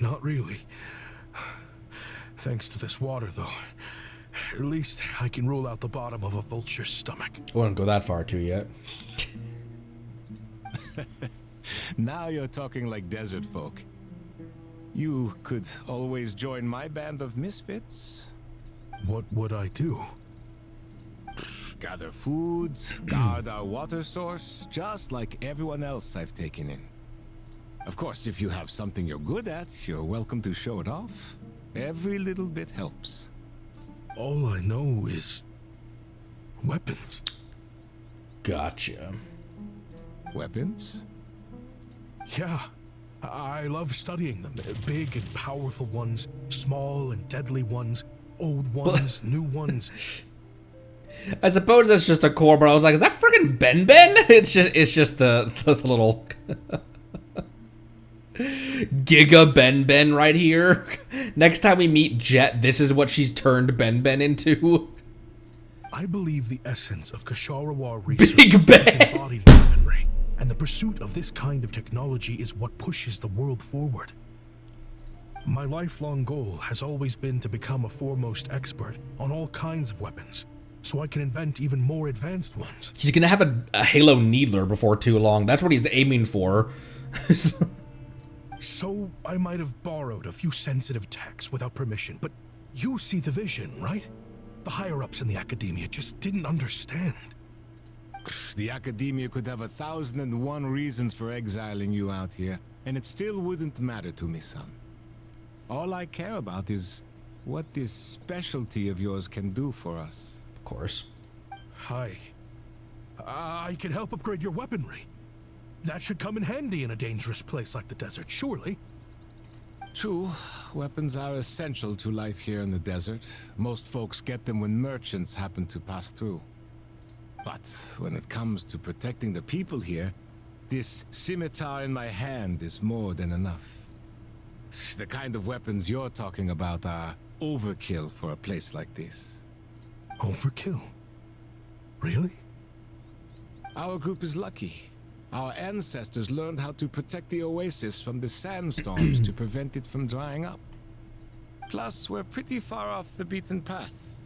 Not really. Thanks to this water, though. At least I can rule out the bottom of a vulture's stomach. I wouldn't go that far too yet. Now you're talking like desert folk. You could always join my band of misfits. What would I do? Gather food, guard our water source, just like everyone else I've taken in. Of course, if you have something you're good at, you're welcome to show it off. Every little bit helps. All I know is weapons. Gotcha. Weapons? Yeah, I love studying them. Big and powerful ones, small and deadly ones, old ones, new ones. I suppose that's just a core, but I was like, is that friggin' Ben Ben? It's just the little Giga Ben Ben right here. Next time we meet Jet, this is what she's turned Ben Ben into. I believe the essence of Kashara research Big Ben is embodied weaponry, and the pursuit of this kind of technology is what pushes the world forward. My lifelong goal has always been to become a foremost expert on all kinds of weapons, so I can invent even more advanced ones. He's gonna have a Halo Needler before too long. That's what he's aiming for. So I might have borrowed a few sensitive techs without permission, but you see the vision, right? The higher-ups in the academia just didn't understand. The academia could have 1,001 reasons for exiling you out here, and it still wouldn't matter to me, son. All I care about is what this specialty of yours can do for us. Of course. Hi. I can help upgrade your weaponry. That should come in handy in a dangerous place like the desert, surely. True, weapons are essential to life here in the desert. Most folks get them when merchants happen to pass through. But when it comes to protecting the people here, this scimitar in my hand is more than enough. The kind of weapons you're talking about are overkill for a place like this. Overkill? Really? Our group is lucky. Our ancestors learned how to protect the oasis from the sandstorms to prevent it from drying up. Plus, we're pretty far off the beaten path.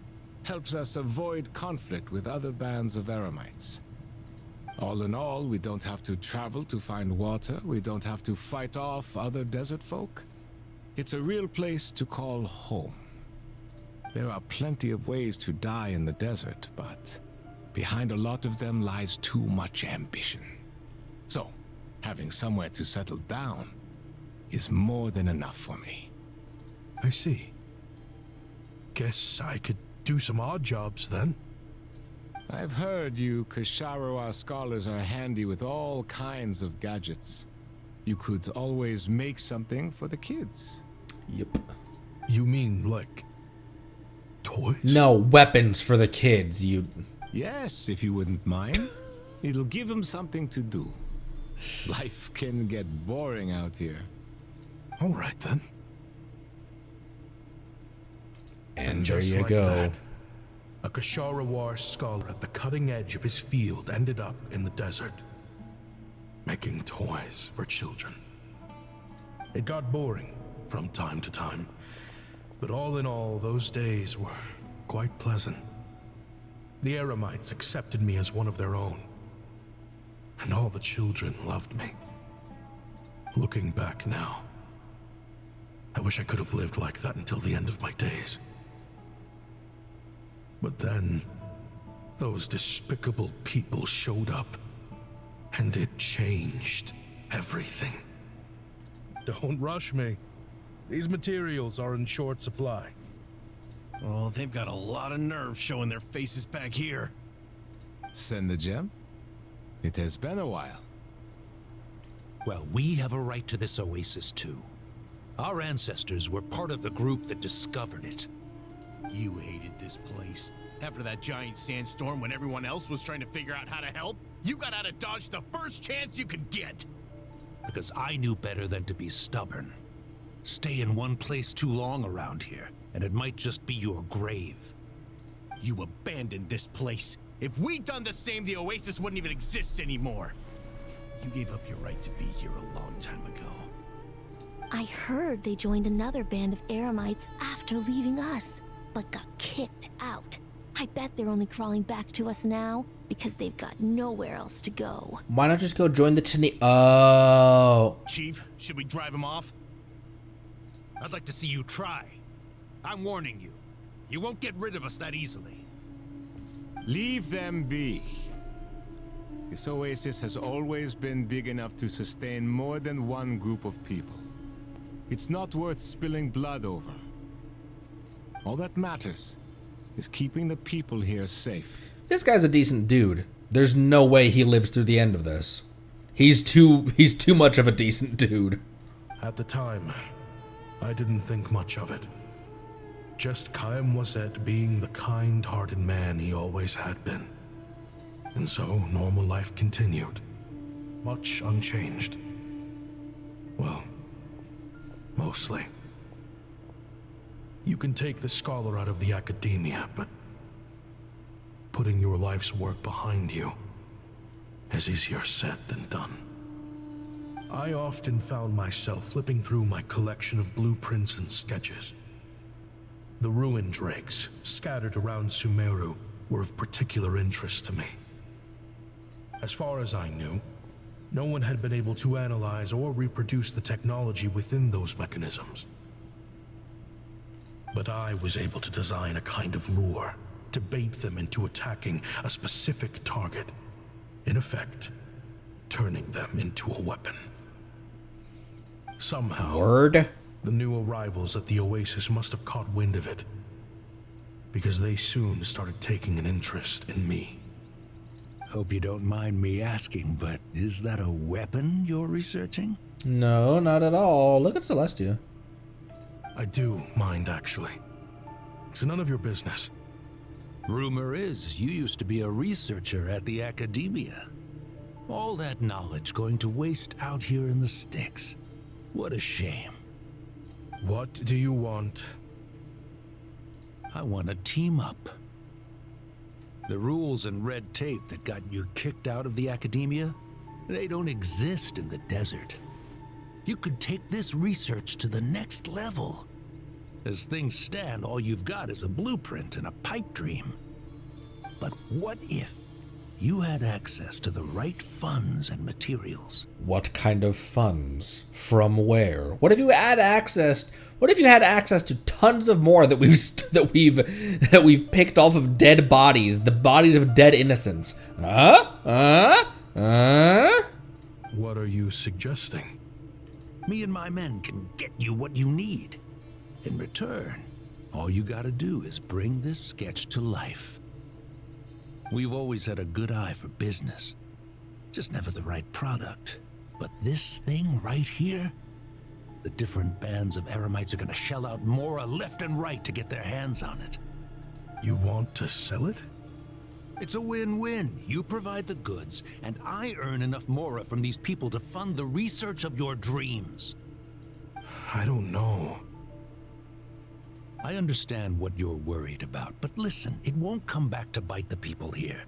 Helps us avoid conflict with other bands of Eremites. All in all, we don't have to travel to find water. We don't have to fight off other desert folk. It's a real place to call home. There are plenty of ways to die in the desert, but behind a lot of them lies too much ambition. So, having somewhere to settle down is more than enough for me. I see. Guess I could do some odd jobs then. I've heard you Ksharowa scholars are handy with all kinds of gadgets. You could always make something for the kids. Yep. You mean, like, toys? No, weapons for the kids, you... Yes, if you wouldn't mind. It'll give them something to do. Life can get boring out here. All right, then. And there just you like go. That, a Ksharowa scholar at the cutting edge of his field ended up in the desert, making toys for children. It got boring from time to time, but all in all, those days were quite pleasant. The Eremites accepted me as one of their own, and all the children loved me. Looking back now, I wish I could have lived like that until the end of my days. But then, those despicable people showed up, and it changed everything. Don't rush me. These materials are in short supply. Oh, they've got a lot of nerve showing their faces back here. Send the gem? It has been a while. Well, we have a right to this oasis too. Our ancestors were part of the group that discovered it. You hated this place. After that giant sandstorm when everyone else was trying to figure out how to help, you got out of Dodge the first chance you could get. Because I knew better than to be stubborn. Stay in one place too long around here, and it might just be your grave. You abandoned this place. If we'd done the same, the oasis wouldn't even exist anymore. You gave up your right to be here a long time ago. I heard they joined another band of Eremites after leaving us, but got kicked out. I bet they're only crawling back to us now because they've got nowhere else to go. Why not just go join the Oh. Chief, should we drive him off? I'd like to see you try. I'm warning you. You won't get rid of us that easily. Leave them be. This oasis has always been big enough to sustain more than one group of people. It's not worth spilling blood over. All that matters is keeping the people here safe. This guy's a decent dude. There's no way he lives through the end of this. He's too much of a decent dude. At the time, I didn't think much of it. Just Chaim Waset being the kind-hearted man he always had been. And so, normal life continued. Much unchanged. Well, mostly. You can take the scholar out of the academia, but putting your life's work behind you is easier said than done. I often found myself flipping through my collection of blueprints and sketches. The ruin drakes scattered around Sumeru were of particular interest to me. As far as I knew, no one had been able to analyze or reproduce the technology within those mechanisms. But I was able to design a kind of lure to bait them into attacking a specific target, in effect, turning them into a weapon. Somehow, the new arrivals at the oasis must have caught wind of it, because they soon started taking an interest in me. Hope you don't mind me asking, but is that a weapon you're researching? No, not at all. Look at Celestia. I do mind, actually. It's none of your business. Rumor is you used to be a researcher at the academia. All that knowledge going to waste out here in the sticks. What a shame. What do you want? I want to team up. The rules and red tape that got you kicked out of the academia, they don't exist in the desert. You could take this research to the next level. As things stand, all you've got is a blueprint and a pipe dream. But what if you had access to the right funds and materials? What kind of funds? From where? What if you had access? What if you had access to tons of more that we've picked off of dead bodies, the bodies of dead innocents? What are you suggesting? Me and my men can get you what you need. In return, all you gotta do is bring this sketch to life. We've always had a good eye for business, just never the right product. But this thing right here, the different bands of Eremites are gonna shell out Mora left and right to get their hands on it. You want to sell it? It's a win-win. You provide the goods, and I earn enough Mora from these people to fund the research of your dreams. I don't know. I understand what you're worried about, but listen, it won't come back to bite the people here.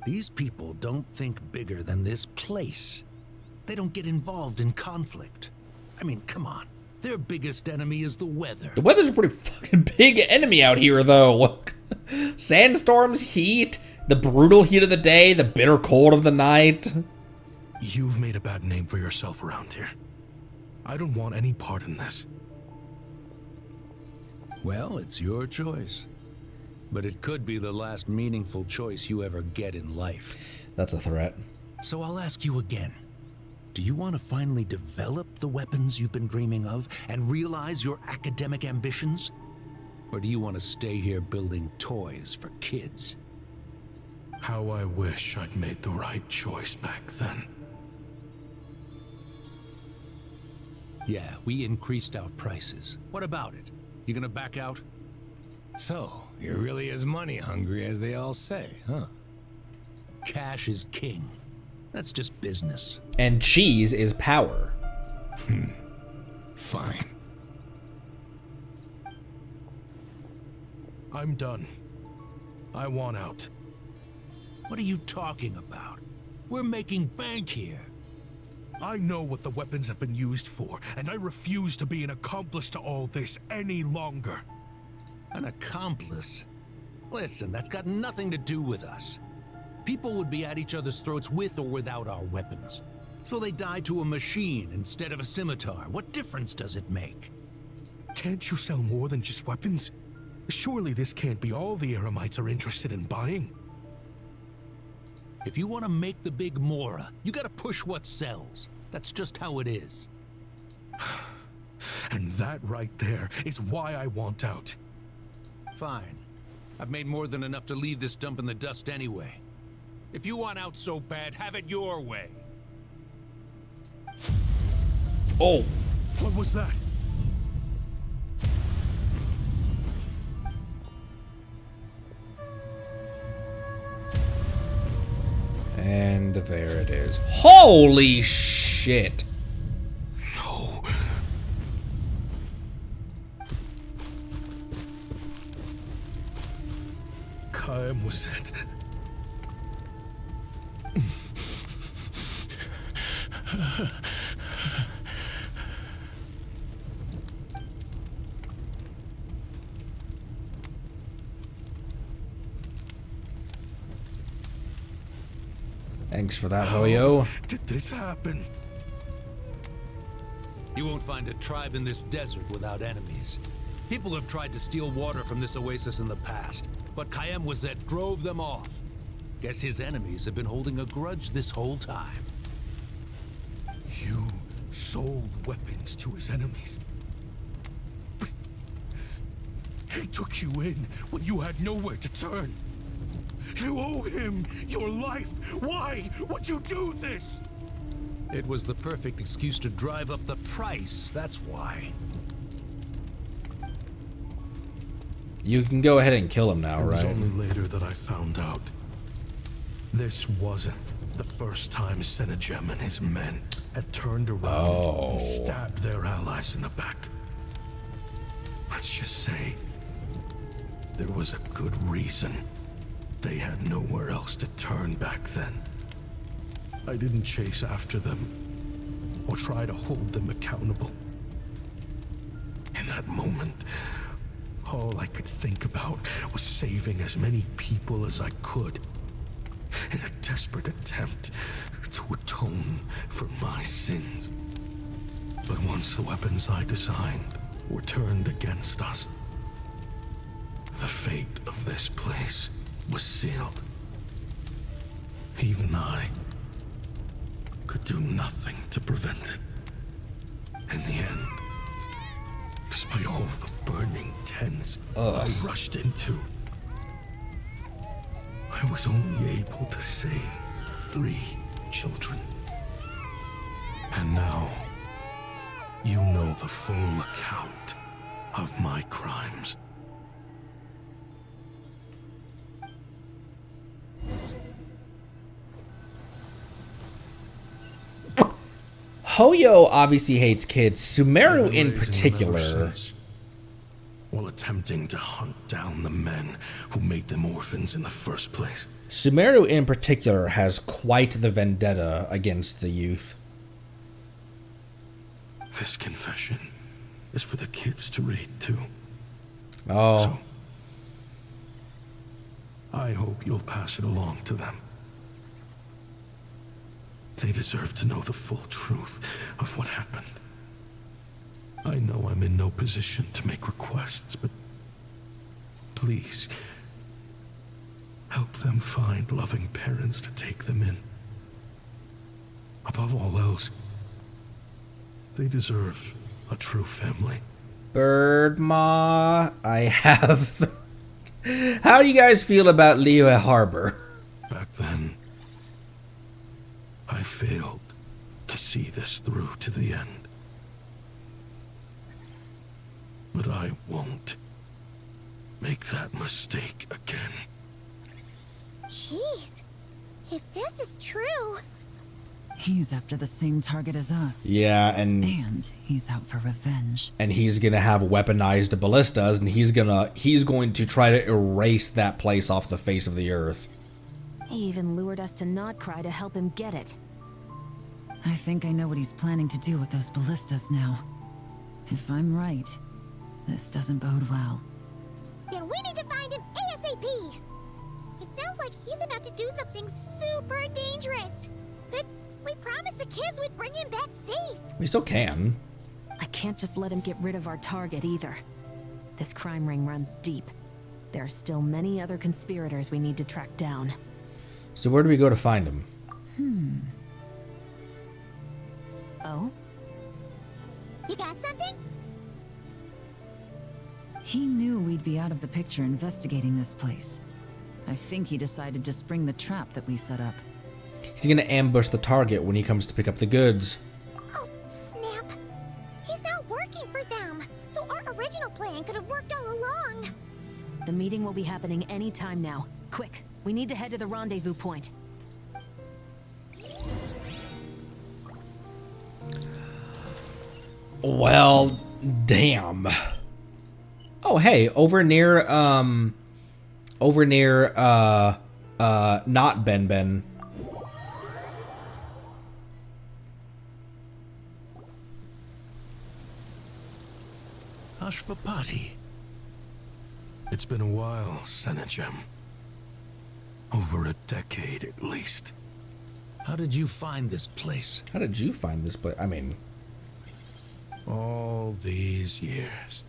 These people don't think bigger than this place. They don't get involved in conflict. I mean, come on. Their biggest enemy is the weather. The weather's a pretty fucking big enemy out here, though. Sandstorms, heat, the brutal heat of the day, the bitter cold of the night. You've made a bad name for yourself around here. I don't want any part in this. Well, it's your choice. But it could be the last meaningful choice you ever get in life. That's a threat. So I'll ask you again. Do you want to finally develop the weapons you've been dreaming of and realize your academic ambitions? Or do you want to stay here building toys for kids? How I wish I'd made the right choice back then. Yeah, we increased our prices. What about it? You gonna back out? So, you're really as money hungry as they all say, huh? Cash is king. That's just business. And cheese is power. Fine. I'm done. I want out. What are you talking about? We're making bank here. I know what the weapons have been used for, and I refuse to be an accomplice to all this any longer. An accomplice? Listen, that's got nothing to do with us. People would be at each other's throats with or without our weapons. So they die to a machine instead of a scimitar. What difference does it make? Can't you sell more than just weapons? Surely this can't be all the Eremites are interested in buying. If you want to make the big Mora, you gotta push what sells. That's just how it is. And that right there is why I want out. Fine. I've made more than enough to leave this dump in the dust anyway. If you want out so bad, have it your way. Oh. What was that? And there it is. Holy shit. No. Kaem was it. Thanks for that, Hoyo. Did this happen? You won't find a tribe in this desert without enemies. People have tried to steal water from this oasis in the past, but Kaem was that drove them off. Guess his enemies have been holding a grudge this whole time. You sold weapons to his enemies. But he took you in when you had nowhere to turn. You owe him your life. Why would you do this? It was the perfect excuse to drive up the price, that's why. You can go ahead and kill him now, It was right? only later that I found out. This wasn't the first time Senegem and his men had turned around and stabbed their allies in the back. Let's just say there was a good reason they had nowhere else to turn back then. I didn't chase after them or try to hold them accountable. In that moment, all I could think about was saving as many people as I could in a desperate attempt to atone for my sins. But once the weapons I designed were turned against us, the fate of this place was sealed. Even I could do nothing to prevent it. In the end, despite all the burning tents I rushed into, I was only able to save 3 children. And now, you know the full account of my crimes. Hoyo obviously hates kids. Sumeru in particular. While attempting to hunt down the men who made them orphans in the first place. Sumeru in particular has quite the vendetta against the youth. This confession is for the kids to read too. Oh. So, I hope you'll pass it along to them. They deserve to know the full truth of what happened. I know I'm in no position to make requests, but please, help them find loving parents to take them in. Above all else, they deserve a true family. Birdma, I have... How do you guys feel about Liyue Harbor? Back then, I failed to see this through to the end. But I won't make that mistake again. Jeez, if this is true... He's after the same target as us. Yeah, and he's out for revenge. And he's gonna have weaponized ballistas, and he's going to try to erase that place off the face of the earth. He even lured us to Nodcry to help him get it. I think I know what he's planning to do with those ballistas now. If I'm right, this doesn't bode well. Then we need to find him ASAP! It sounds like he's about to do something super dangerous. But we promised the kids we'd bring him back safe. We still can. I can't just let him get rid of our target either. This crime ring runs deep. There are still many other conspirators we need to track down. So where do we go to find him? Oh? You got something? He knew we'd be out of the picture investigating this place. I think he decided to spring the trap that we set up. He's gonna ambush the target when he comes to pick up the goods. Oh, snap. He's not working for them. So our original plan could have worked all along. The meeting will be happening any time now. Quick, we need to head to the rendezvous point. Well, damn. Oh, hey, over near, not Ben. Ashvapati. It's been a while, Senegem. Over a decade, at least. How did you find this place? How did you find this place? I mean... All these years.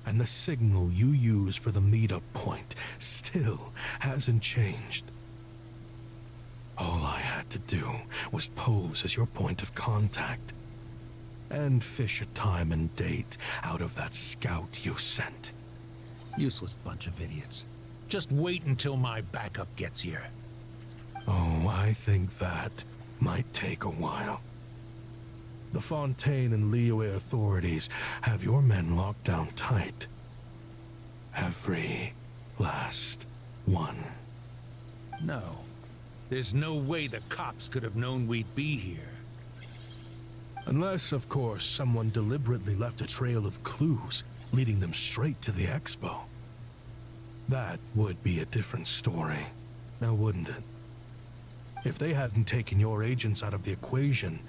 And the signal you use for the meetup point still hasn't changed. All I had to do was pose as your point of contact. And fish a time and date out of that scout you sent. Useless bunch of idiots. Just wait until my backup gets here. Oh, I think that might take a while. The Fontaine and Liyue authorities have your men locked down tight. Every last one. No. There's no way the cops could have known we'd be here. Unless, of course, someone deliberately left a trail of clues, leading them straight to the expo. That would be a different story, now wouldn't it? If they hadn't taken your agents out of the equation,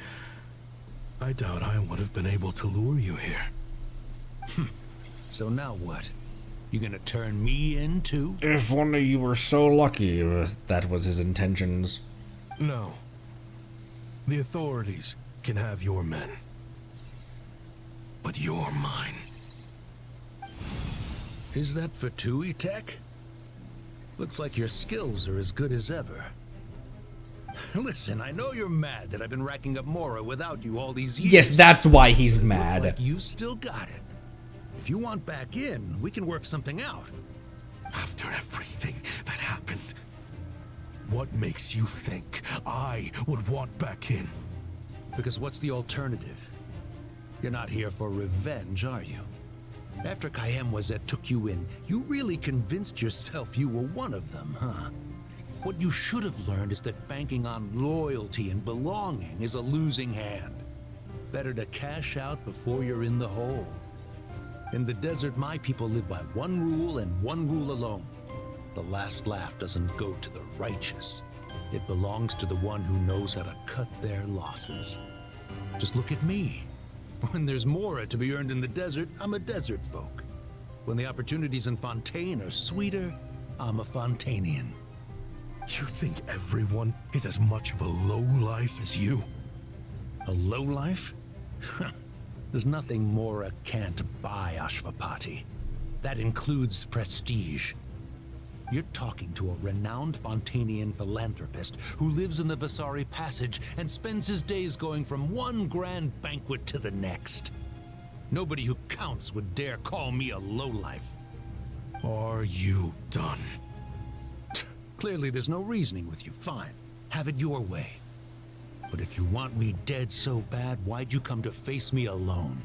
I doubt I would have been able to lure you here. So now what? You gonna turn me in too? If only you were so lucky that was his intentions. No. The authorities can have your men. But you're mine. Is that for TUI tech? Looks like your skills are as good as ever. Listen, I know you're mad that I've been racking up Mora without you all these years. Yes, that's why he's mad. Looks like you still got it. If you want back in, we can work something out. After everything that happened, what makes you think I would want back in? Because what's the alternative? You're not here for revenge, are you? After Kayemwazet took you in, you really convinced yourself you were one of them, huh? What you should have learned is that banking on loyalty and belonging is a losing hand. Better to cash out before you're in the hole. In the desert, my people live by one rule and one rule alone. The last laugh doesn't go to the righteous. It belongs to the one who knows how to cut their losses. Just look at me. When there's Mora to be earned in the desert, I'm a desert folk. When the opportunities in Fontaine are sweeter, I'm a Fontanian. You think everyone is as much of a lowlife as you? A lowlife? There's nothing Mora can't buy, Ashvapati. That includes prestige. You're talking to a renowned Fontanian philanthropist who lives in the Vasari Passage and spends his days going from one grand banquet to the next. Nobody who counts would dare call me a lowlife. Are you done? Clearly there's no reasoning with you. Fine. Have it your way. But if you want me dead so bad, why'd you come to face me alone?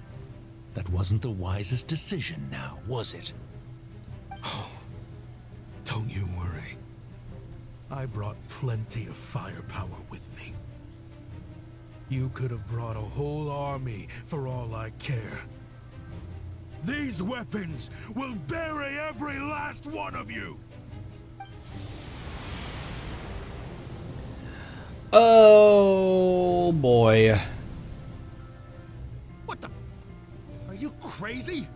That wasn't the wisest decision now, was it? Oh, don't you worry. I brought plenty of firepower with me. You could have brought a whole army for all I care. These weapons will bury every last one of you! Oh boy. What the? Are you crazy?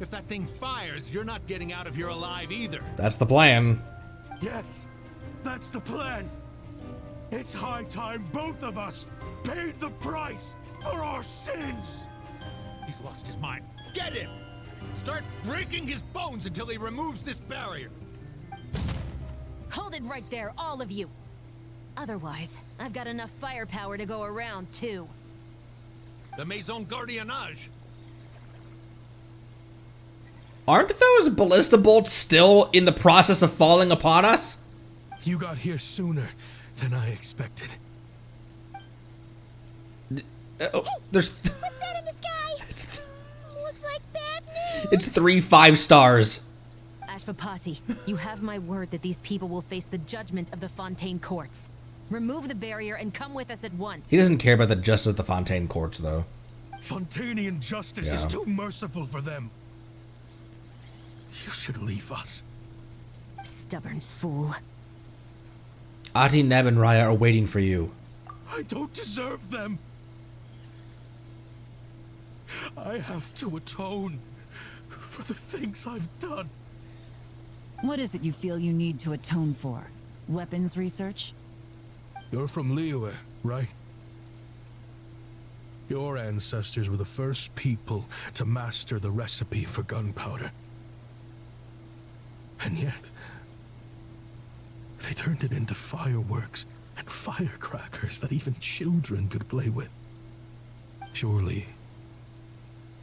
If that thing fires, you're not getting out of here alive either. That's the plan. Yes, that's the plan. It's high time both of us paid the price for our sins. He's lost his mind. Get him! Start breaking his bones until he removes this barrier. Hold it right there, all of you. Otherwise, I've got enough firepower to go around, too. The Maison Gardiennage. Aren't those ballista bolts still in the process of falling upon us? You got here sooner than I expected. There's... What's that in the sky? Looks like bad news. It's 3 5 stars. Ashvapati, you have my word that these people will face the judgment of the Fontaine courts. Remove the barrier and come with us at once. He doesn't care about the justice of the Fontaine courts, though. Fontanian justice is too merciful for them. You should leave us. Stubborn fool. Ati, Neb, and Raya are waiting for you. I don't deserve them. I have to atone for the things I've done. What is it you feel you need to atone for? Weapons research? You're from Liyue, right? Your ancestors were the first people to master the recipe for gunpowder. And yet, they turned it into fireworks and firecrackers that even children could play with. Surely,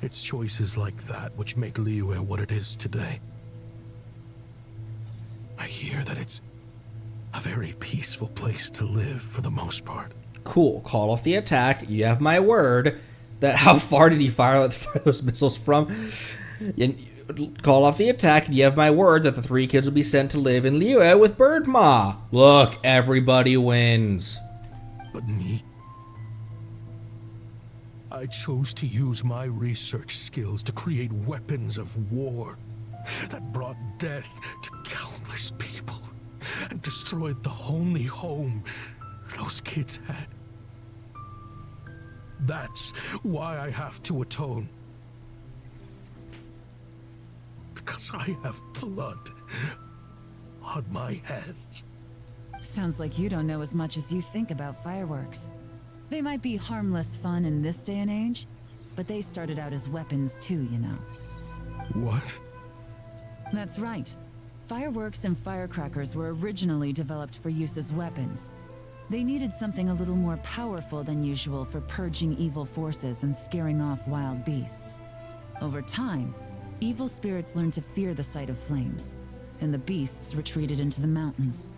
it's choices like that which make Liyue what it is today. I hear that it's a very peaceful place to live for the most part. Cool. Call off the attack. You have my word. That how far did he fire those missiles from? And call off the attack, and you have my word that the 3 kids will be sent to live in Liyue with Birdma. Look, everybody wins. But me? I chose to use my research skills to create weapons of war that brought death to countless people and destroyed the only home those kids had. That's why I have to atone. Because I have blood on my hands. Sounds like you don't know as much as you think about fireworks. They might be harmless fun in this day and age, but they started out as weapons too, you know. What? That's right. Fireworks and firecrackers were originally developed for use as weapons. They needed something a little more powerful than usual for purging evil forces and scaring off wild beasts. Over time, evil spirits learned to fear the sight of flames, and the beasts retreated into the mountains.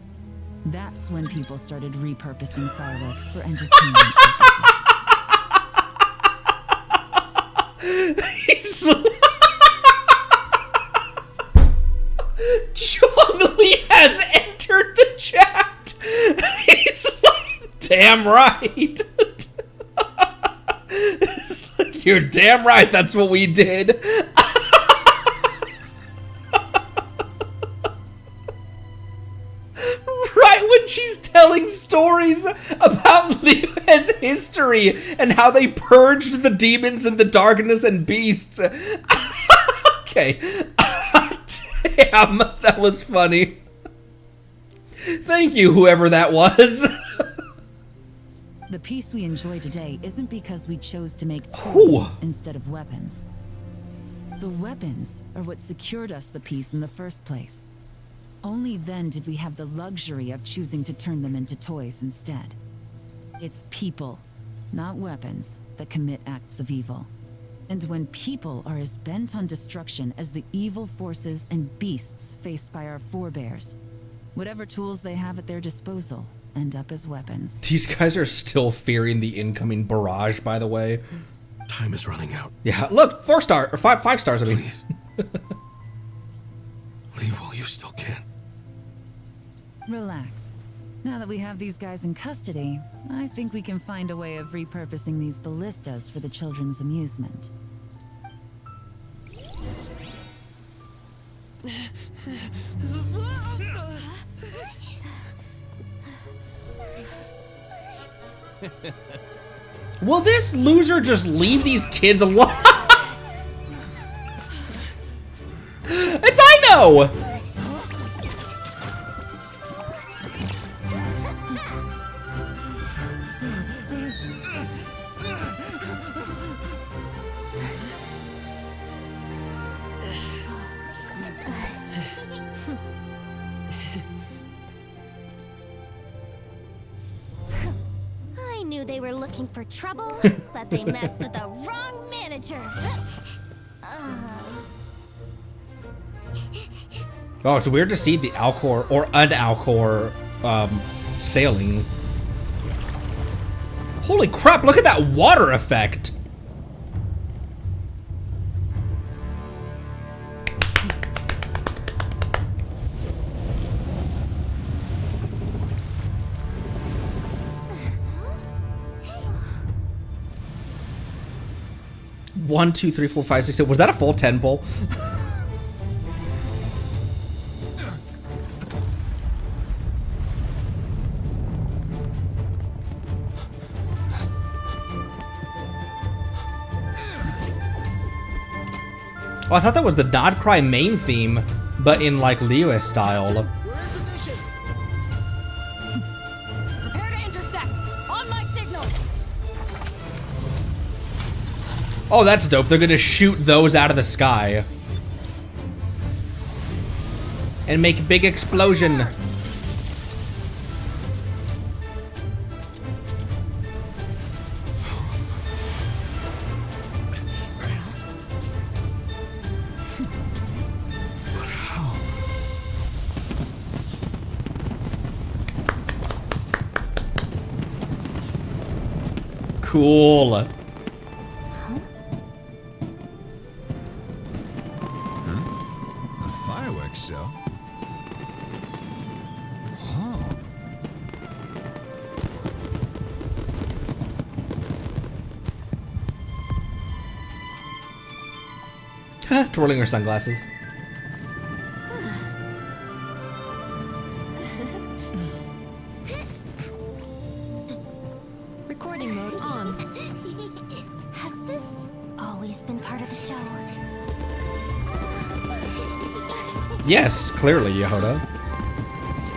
That's when people started repurposing fireworks for entertainment purposes. Chong-Li has entered the chat. He's like, damn right. It's like, you're damn right, that's what we did. Right when she's telling stories about Liyue's history and how they purged the demons and the darkness and beasts. Okay. Damn, that was funny. Thank you, whoever that was. The peace we enjoy today isn't because we chose to make tools instead of weapons. The weapons are what secured us the peace in the first place. Only then did we have the luxury of choosing to turn them into toys instead. It's people, not weapons, that commit acts of evil. And when people are as bent on destruction as the evil forces and beasts faced by our forebears, whatever tools they have at their disposal end up as weapons. These guys are still fearing the incoming barrage, by the way. Time is running out. Yeah, look, 4 star or 5 stars. I mean, please. Leave while you still can. Relax. Now that we have these guys in custody, I think we can find a way of repurposing these ballistas for the children's amusement. Will this loser just leave these kids alone? It's I know! They were looking for trouble, but they messed with the wrong manager. Oh, it's weird to see the Alcor or un-Alcor sailing. Holy crap, look at that water effect. One, two, three, four, five, six, seven. Was that a full 10 pull? Oh, I thought that was the Nod Cry main theme, but in like Liyue style. We're in position. Prepare to intersect. On my signal. Oh, that's dope. They're gonna shoot those out of the sky. And make a big explosion. Cool. Twirling her sunglasses. Recording mode on. Has this always been part of the show? Yes, clearly, Yehoda.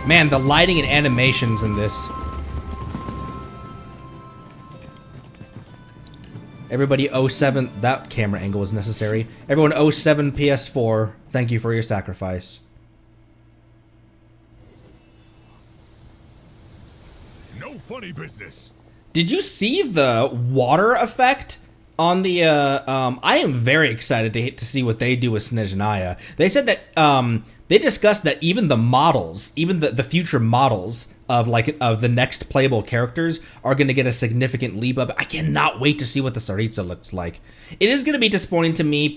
Man, the lighting and animations in this. Everybody 07, that camera angle was necessary. Everyone 07 PS4, thank you for your sacrifice. No funny business. Did you see the water effect on the, I am very excited to see what they do with Snezhnaya. They said that, they discussed that even the models, even the future models of the next playable characters are going to get a significant leap up. I cannot wait to see what the Tsaritsa looks like. It is going to be disappointing to me,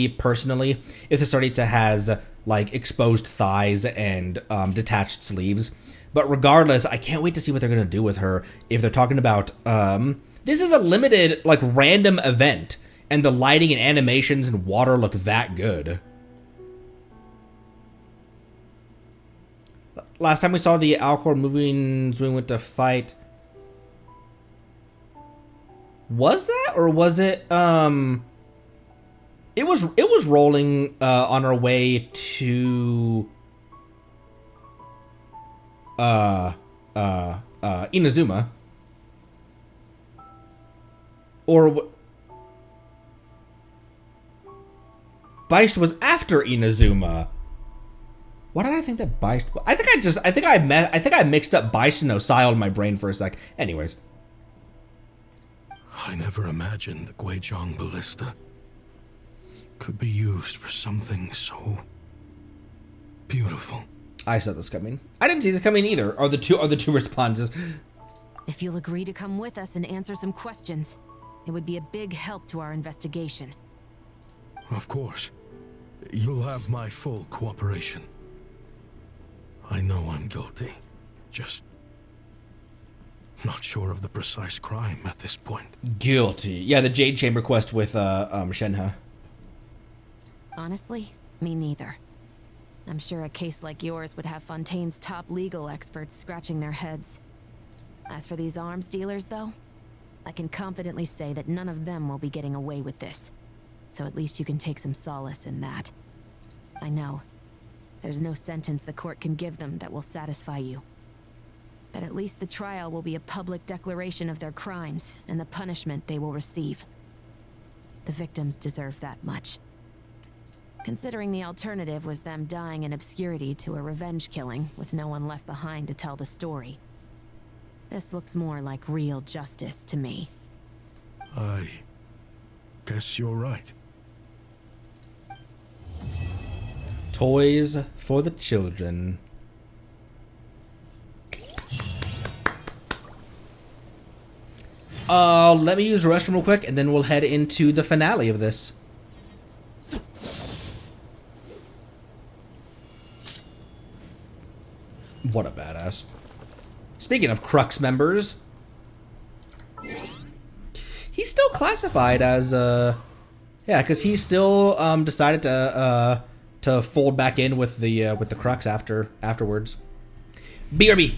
personally, if the Tsaritsa has like exposed thighs and detached sleeves. But regardless, I can't wait to see what they're going to do with her. If they're talking about, this is a limited, like, random event, and the lighting and animations and water look that good. Last time we saw the Alcor moving when we went to fight. Was that, or was it, it was rolling, on our way to, Inazuma. Or Beisht was after Inazuma. Why did I think that Beisht? I think I mixed up Beisht and Osile in my brain for a sec. Anyways, I never imagined the Guizhong ballista could be used for something so beautiful. I saw this coming. I didn't see this coming either. Are the two responses? If you'll agree to come with us and answer some questions, it would be a big help to our investigation. Of course. You'll have my full cooperation. I know I'm guilty. Just not sure of the precise crime at this point. Guilty. Yeah, the Jade Chamber quest with Shenhe. Honestly, me neither. I'm sure a case like yours would have Fontaine's top legal experts scratching their heads. As for these arms dealers, though, I can confidently say that none of them will be getting away with this. So at least you can take some solace in that. I know. There's no sentence the court can give them that will satisfy you. But at least the trial will be a public declaration of their crimes and the punishment they will receive. The victims deserve that much. Considering the alternative was them dying in obscurity to a revenge killing with no one left behind to tell the story. This looks more like real justice to me. I guess you're right. Toys for the children. Let me use the restroom real quick, and then we'll head into the finale of this. What a badass. Speaking of Crux members, he's still classified as, yeah, because he still, decided to fold back in with the Crux afterwards. BRB.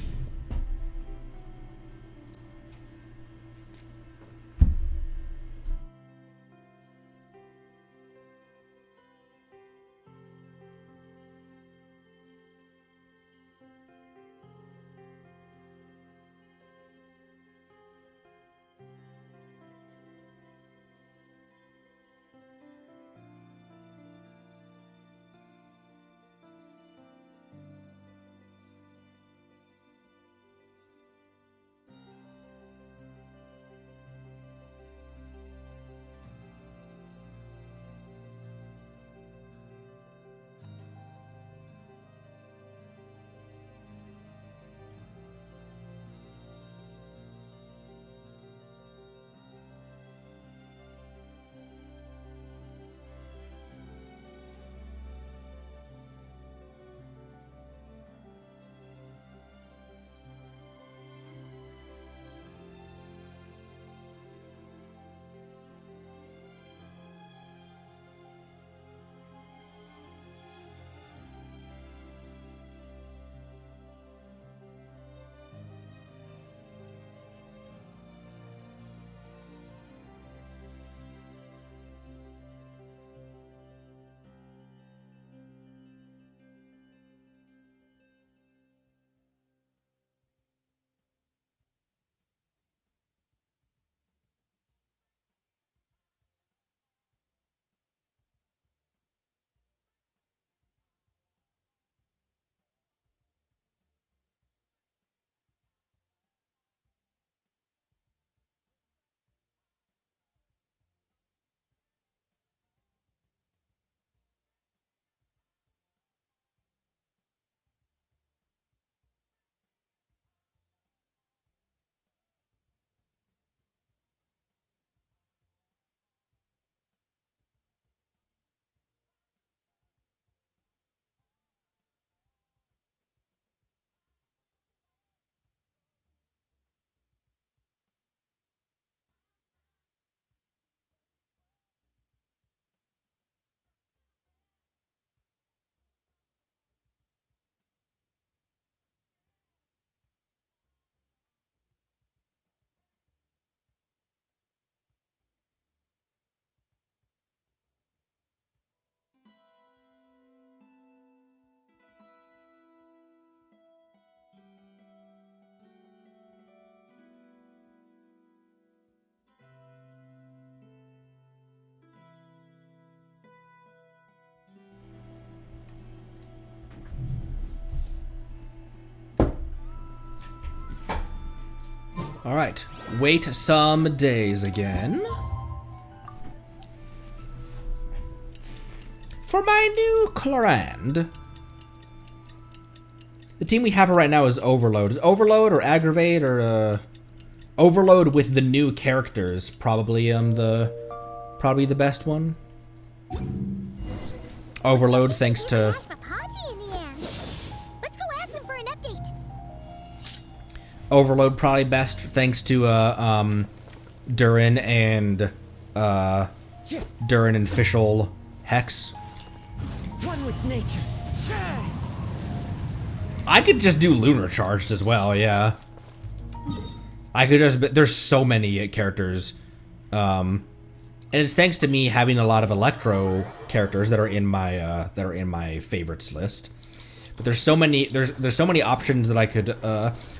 Alright, wait some days again. For my new Clorinde. The team we have right now is Overload. Is Overload or Aggravate or Overload with the new characters probably probably the best one. Overload thanks to Ashvapati in the end. Let's go ask him for an update. Overload probably best thanks to Durin and Fischl Hex. One with nature. I could just do Lunar Charged as well, yeah. I could just, there's so many characters. And it's thanks to me having a lot of Electro characters that are in my favorites list. But there's so many there's so many options that I could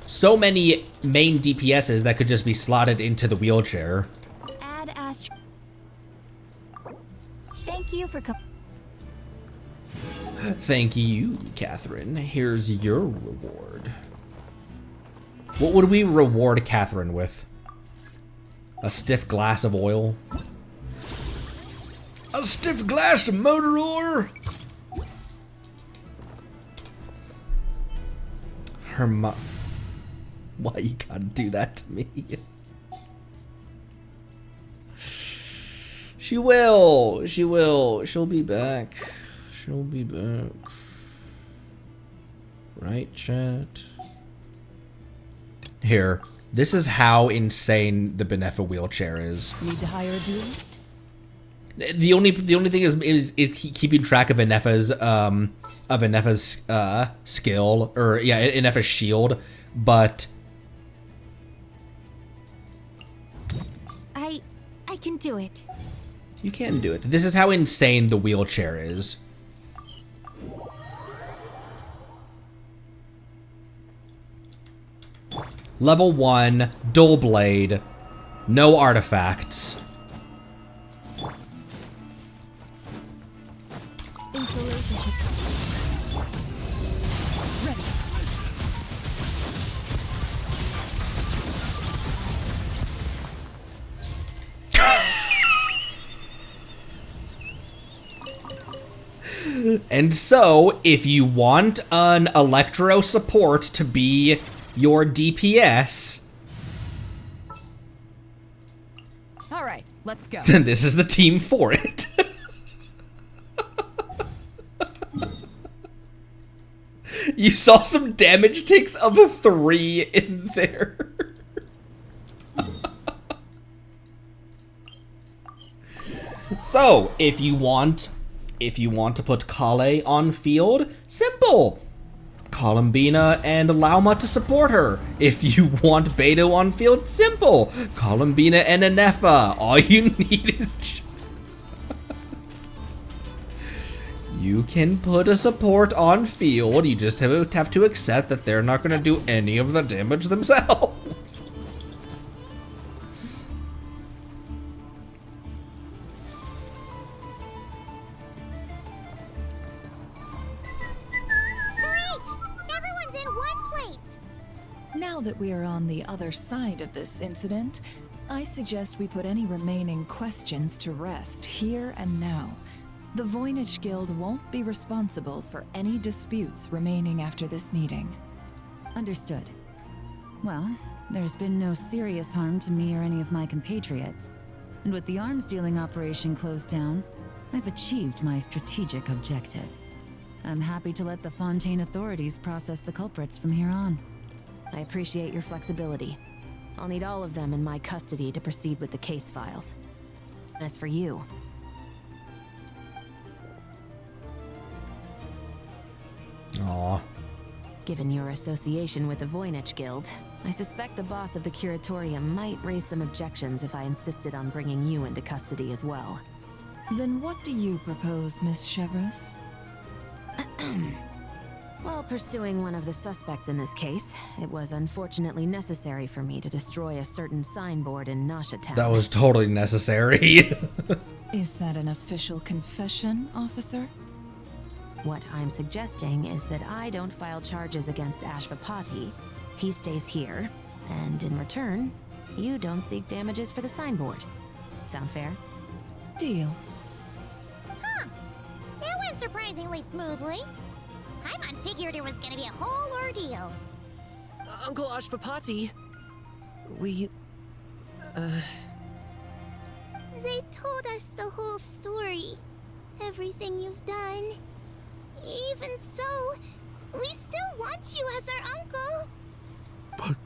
so many main DPSs that could just be slotted into the wheelchair. Add Astro. Thank you for coming. Thank you, Catherine. Here's your reward. What would we reward Catherine with? A stiff glass of oil? A stiff glass of motor oil? Her mom. Why you gotta do that to me? She will. She will. She'll be back. She'll be back. Right, chat? Here. This is how insane the Benefa wheelchair is. Need to hire a duelist? The only thing is keeping track of Enefa's skill, or yeah, Enefa's shield, but I can do it. You can do it. This is how insane the wheelchair is. Level 1, dual blade, no artifacts. Installation chip. Ready. And so, if you want an Electro support to be your DPS, All right, let's go. then this is the team for it. You saw some damage ticks of a 3 in there. So, if you want to put Kale on field, simple. Columbina and Lauma to support her. If you want Beto on field, simple. Columbina and Anefa. All you need is... You can put a support on field. You just have to accept that they're not going to do any of the damage themselves. Now that we are on the other side of this incident, I suggest we put any remaining questions to rest here and now. The Voynich Guild won't be responsible for any disputes remaining after this meeting. Understood. Well, there's been no serious harm to me or any of my compatriots. And with the arms dealing operation closed down, I've achieved my strategic objective. I'm happy to let the Fontaine authorities process the culprits from here on. I appreciate your flexibility. I'll need all of them in my custody to proceed with the case files. As for you... Aww. Given your association with the Voynich Guild, I suspect the boss of the Curatorium might raise some objections if I insisted on bringing you into custody as well. Then what do you propose, Miss Chevreuse? While pursuing one of the suspects in this case, it was unfortunately necessary for me to destroy a certain signboard in Nasha Town. That was totally necessary. Is that an official confession, officer? What I'm suggesting is that I don't file charges against Ashvapati. He stays here, And in return, you don't seek damages for the signboard. Sound fair? Deal. Huh. That went surprisingly smoothly. Paimon figured it was gonna be a whole ordeal. Uncle Ashvapati, we... They told us the whole story. Everything you've done. Even so, we still want you as our uncle. But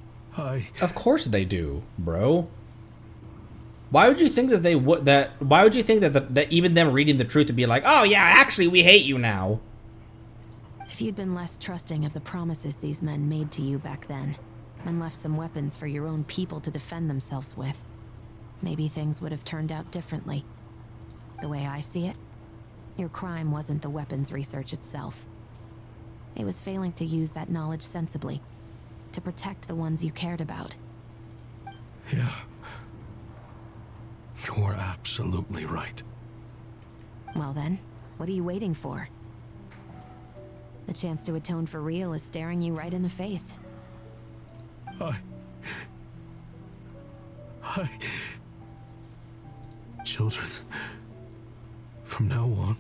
Of course they do, bro. Why would you think that they would why would you think that even them reading the truth would be like, "Oh yeah, actually we hate you now." If you'd been less trusting of the promises these men made to you back then, and left some weapons for your own people to defend themselves with, maybe things would have turned out differently. The way I see it, your crime wasn't the weapons research itself. It was failing to use that knowledge sensibly, to protect the ones you cared about. Yeah. You're absolutely right. Well then, what are you waiting for? The chance to atone for real is staring you right in the face. Children, from now on,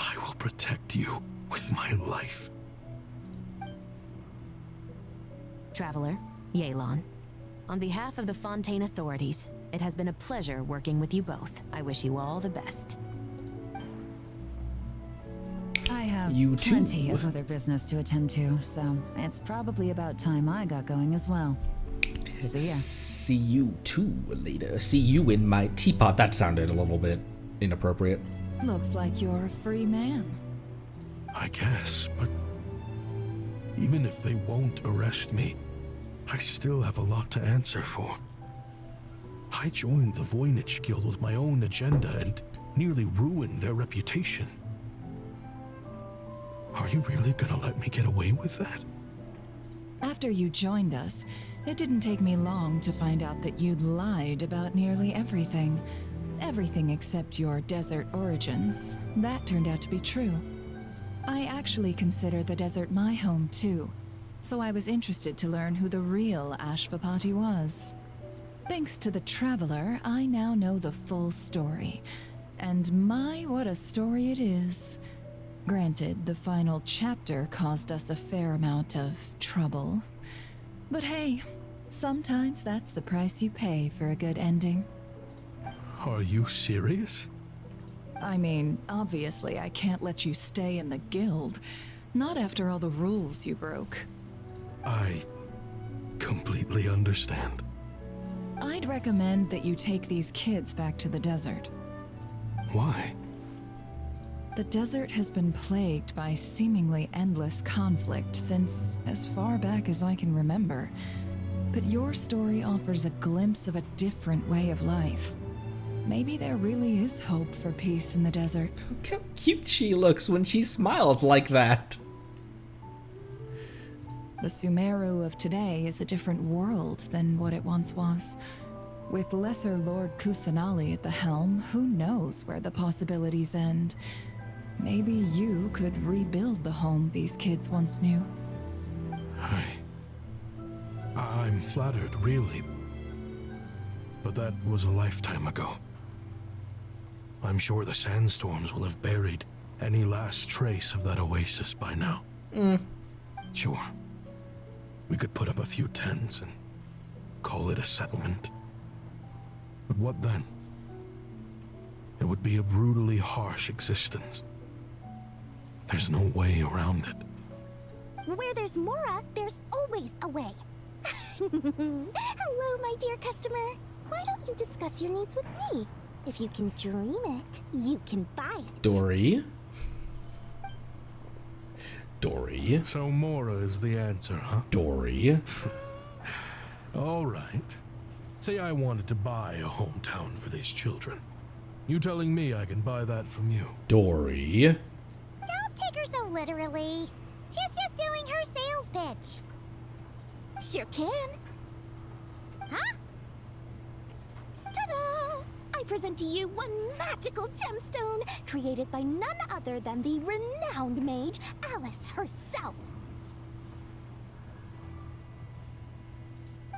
I will protect you with my life. Traveler, Yelan, on behalf of the Fontaine authorities, it has been a pleasure working with you both. I wish you all the best. I have You too. plenty of other business to attend to, so it's probably about time I got going as well. See ya. See you too later. See you in my teapot. That sounded a little bit inappropriate. Looks like you're a free man. I guess, but even if they won't arrest me, I still have a lot to answer for. I joined the Voynich Guild with my own agenda and nearly ruined their reputation. Are you really gonna let me get away with that? After you joined us, it didn't take me long to find out that you'd lied about nearly everything. Everything except your desert origins. That turned out to be true. I actually consider the desert my home too, so I was interested to learn who the real Ashvapati was. Thanks to the Traveler, I now know the full story. And my, what a story it is. Granted, the final chapter caused us a fair amount of trouble. But hey, sometimes that's the price you pay for a good ending. Are you serious? I mean, obviously I can't let you stay in the guild. Not after all the rules you broke. I completely understand. I'd recommend that you take these kids back to the desert. Why? The desert has been plagued by seemingly endless conflict since as far back as I can remember. But your story offers a glimpse of a different way of life. Maybe there really is hope for peace in the desert. Look how cute she looks when she smiles like that. The Sumeru of today is a different world than what it once was. With Lesser Lord Kusanali at the helm, who knows where the possibilities end? Maybe you could rebuild the home these kids once knew. I'm flattered, really. But that was a lifetime ago. I'm sure the sandstorms will have buried any last trace of that oasis by now. Sure. We could put up a few tents and call it a settlement. But what then? It would be a brutally harsh existence. There's no way around it. Where there's Mora, there's always a way. Hello, my dear customer. Why don't you discuss your needs with me? If you can dream it, you can buy it. Dory? So Mora is the answer, huh? Dory? All right. Say I wanted to buy a hometown for these children. You telling me I can buy that from you? Dory? Don't take her so literally. She's just doing her sales pitch. Sure can. Huh? Ta-da! I present to you one magical gemstone created by none other than the renowned mage Alice herself.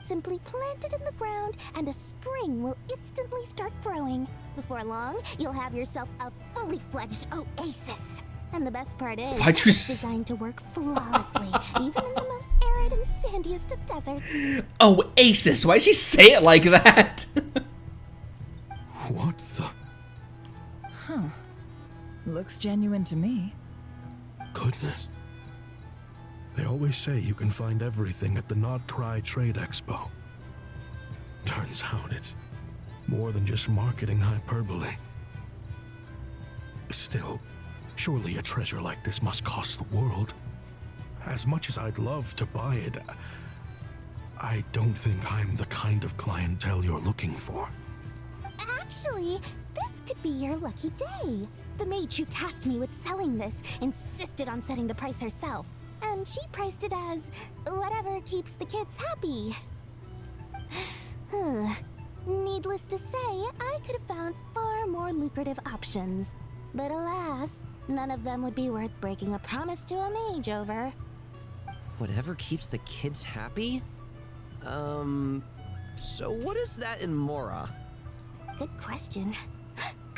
Simply plant it in the ground, and a spring will instantly start growing. Before long, you'll have yourself a fully fledged oasis. And the best part is, it's designed to work flawlessly, even in the most arid and sandiest of deserts. Oasis? Why'd she say it like that? What the? Huh. Looks genuine to me. Goodness. They always say you can find everything at the Not Cry Trade Expo. Turns out it's more than just marketing hyperbole. Still, surely a treasure like this must cost the world. As much as I'd love to buy it, I don't think I'm the kind of clientele you're looking for. Actually, this could be your lucky day. The mage who tasked me with selling this insisted on setting the price herself, and she priced it as whatever keeps the kids happy. Needless to say, I could have found far more lucrative options. But alas, none of them would be worth breaking a promise to a mage over. Whatever keeps the kids happy? So what is that in Mora? Good question.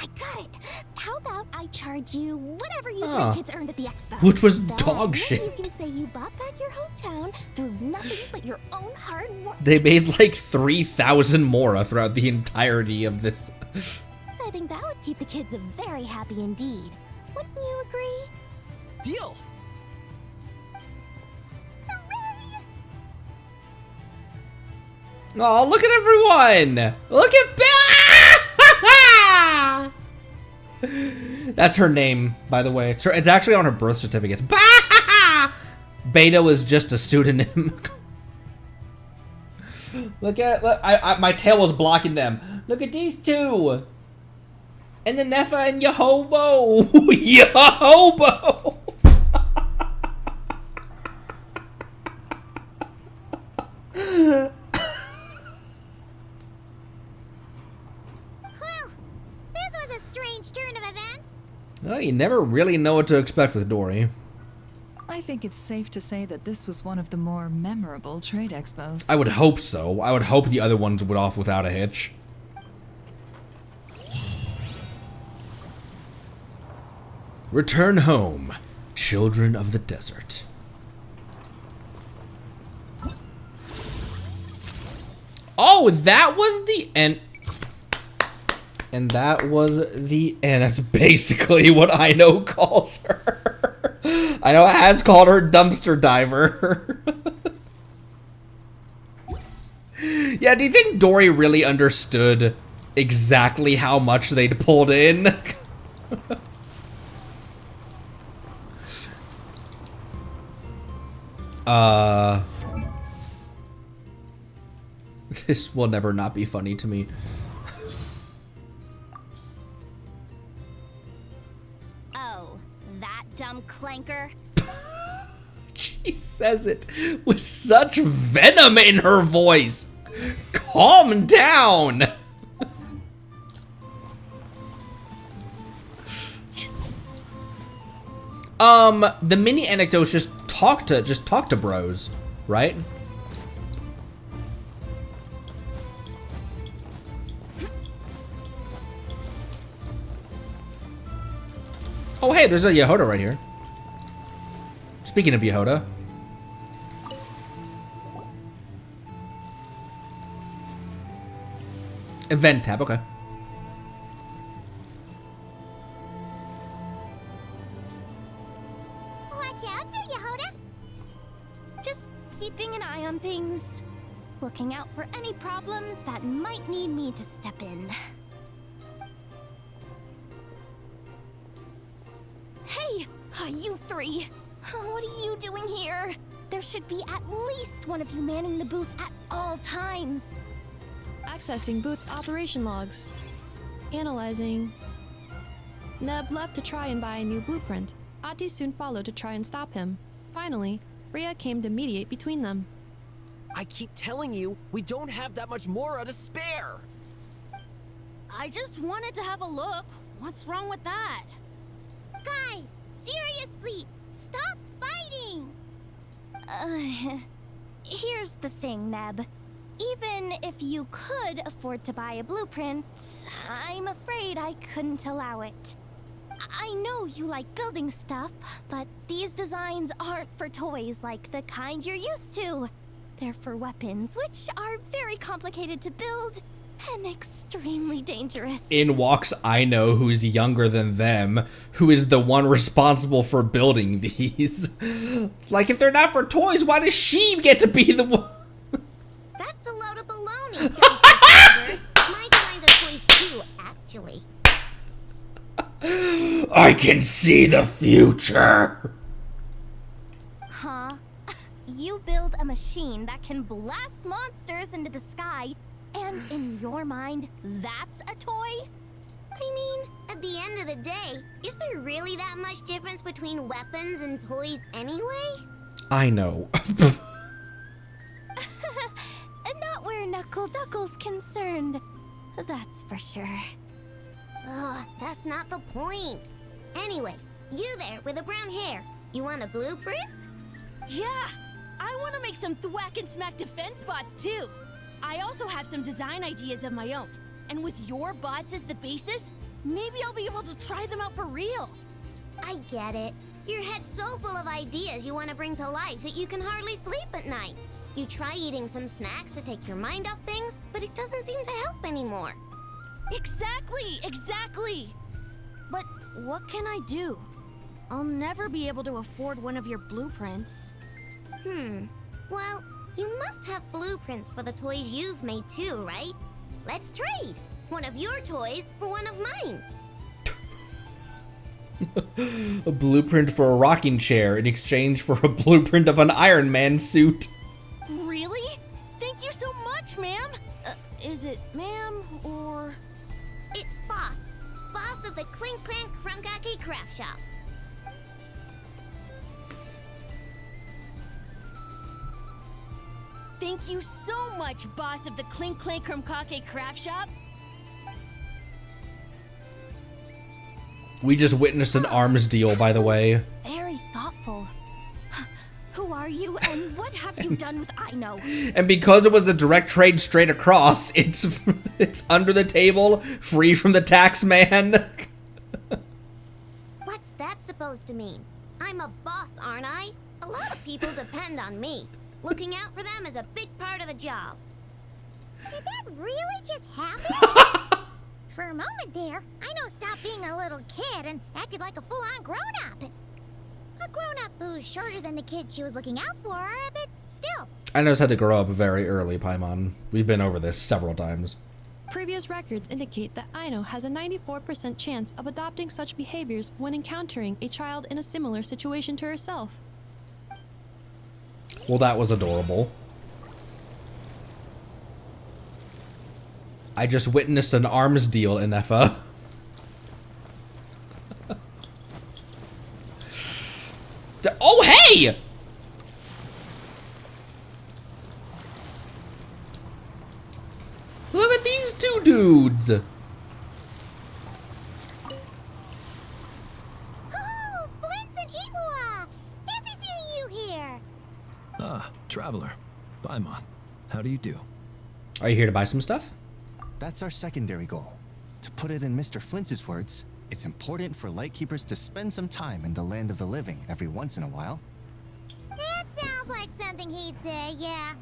I got it! How about I charge you whatever you three kids earned at the expo? Which was Then dog shit. You can say you bought back your hometown through nothing but your own hard work. They made like 3,000 Mora throughout the entirety of this. I think that would keep the kids very happy indeed. Wouldn't you agree? Deal! Hooray! Oh, look at everyone! Look at That's her name, by the way. It's actually on her birth certificate. Beta was just a pseudonym. Look, my tail was blocking them. Look at these two. And the Nefa and Yehobo. Yehobo. Well, you never really know what to expect with Dory. I think it's safe to say that this was one of the more memorable trade expos. I would hope so. I would hope the other ones went off without a hitch. Return home, children of the desert. Oh, that was the end. And that was the end. That's basically what Ino calls her. Ino has called her dumpster diver. Yeah, do you think Dory really understood exactly how much they'd pulled in? This will never not be funny to me. Dumb clanker. She says it with such venom in her voice. Calm down. The mini anecdotes just talk to bros, right? Oh, hey, there's a Yehoda right here. Speaking of Yehoda. Event tab, okay. Watch out there, Yehoda. Just keeping an eye on things. Looking out for any problems that might need me to step in. Hey, you three! What are you doing here? There should be at least one of you manning the booth at all times. Accessing booth operation logs. Analyzing. Neb left to try and buy a new blueprint. Ati soon followed to try and stop him. Finally, Rhea came to mediate between them. I keep telling you, we don't have that much Mora to spare! I just wanted to have a look. What's wrong with that? Guys, seriously, stop fighting! Here's the thing, Neb. Even if you could afford to buy a blueprint, I'm afraid I couldn't allow it. I know you like building stuff, but these designs aren't for toys like the kind you're used to. They're for weapons, which are very complicated to build and extremely dangerous. In walks I know who's younger than them, who is the one responsible for building these. It's like, if they're not for toys, why does she get to be the one? That's a load of baloney. My designs are toys too, actually. I can see the future. Huh? You build a machine that can blast monsters into the sky, and in your mind, that's a toy? I mean, at the end of the day, is there really that much difference between weapons and toys anyway? I know. Not where Knuckle Duckle's concerned. That's for sure. Ugh, that's not the point. Anyway, you there with the brown hair, you want a blueprint? Yeah! I want to make some thwack and smack defense bots too! I also have some design ideas of my own. And with your bots as the basis, maybe I'll be able to try them out for real. I get it. Your head's so full of ideas you want to bring to life that you can hardly sleep at night. You try eating some snacks to take your mind off things, but it doesn't seem to help anymore. Exactly! But what can I do? I'll never be able to afford one of your blueprints. Well, you must have blueprints for the toys you've made too, right? Let's trade. One of your toys for one of mine. A blueprint for a rocking chair in exchange for a blueprint of an Iron Man suit. Really? Thank you so much, ma'am. Is it ma'am or... It's Boss. Boss of the Clink Clank Crunkaki Craft Shop. Thank you so much, boss of the Clink Clank Crunkaki Craft Shop. We just witnessed an arms deal, by the way. Very thoughtful. Who are you and what have you done with I know? And because it was a direct trade straight across, it's under the table, free from the tax man. What's that supposed to mean? I'm a boss, aren't I? A lot of people depend on me. Looking out for them is a big part of the job. Did that really just happen? For a moment there, I know stopped being a little kid and acted like a full-on grown-up. A grown-up who's shorter than the kid she was looking out for, but still. I know had to grow up very early, Paimon. We've been over this several times. Previous records indicate that Aino has a 94% chance of adopting such behaviors when encountering a child in a similar situation to herself. Well, that was adorable. I just witnessed an arms deal in Effa. Oh, hey! Look at these two dudes! Oh, Blintz and Iwa! Fancy seeing you here! Ah, traveler. Paimon, how do you do? Are you here to buy some stuff? That's our secondary goal. To put it in Mr. Flintz's words, it's important for Lightkeepers to spend some time in the land of the living every once in a while. That sounds like something he'd say, yeah.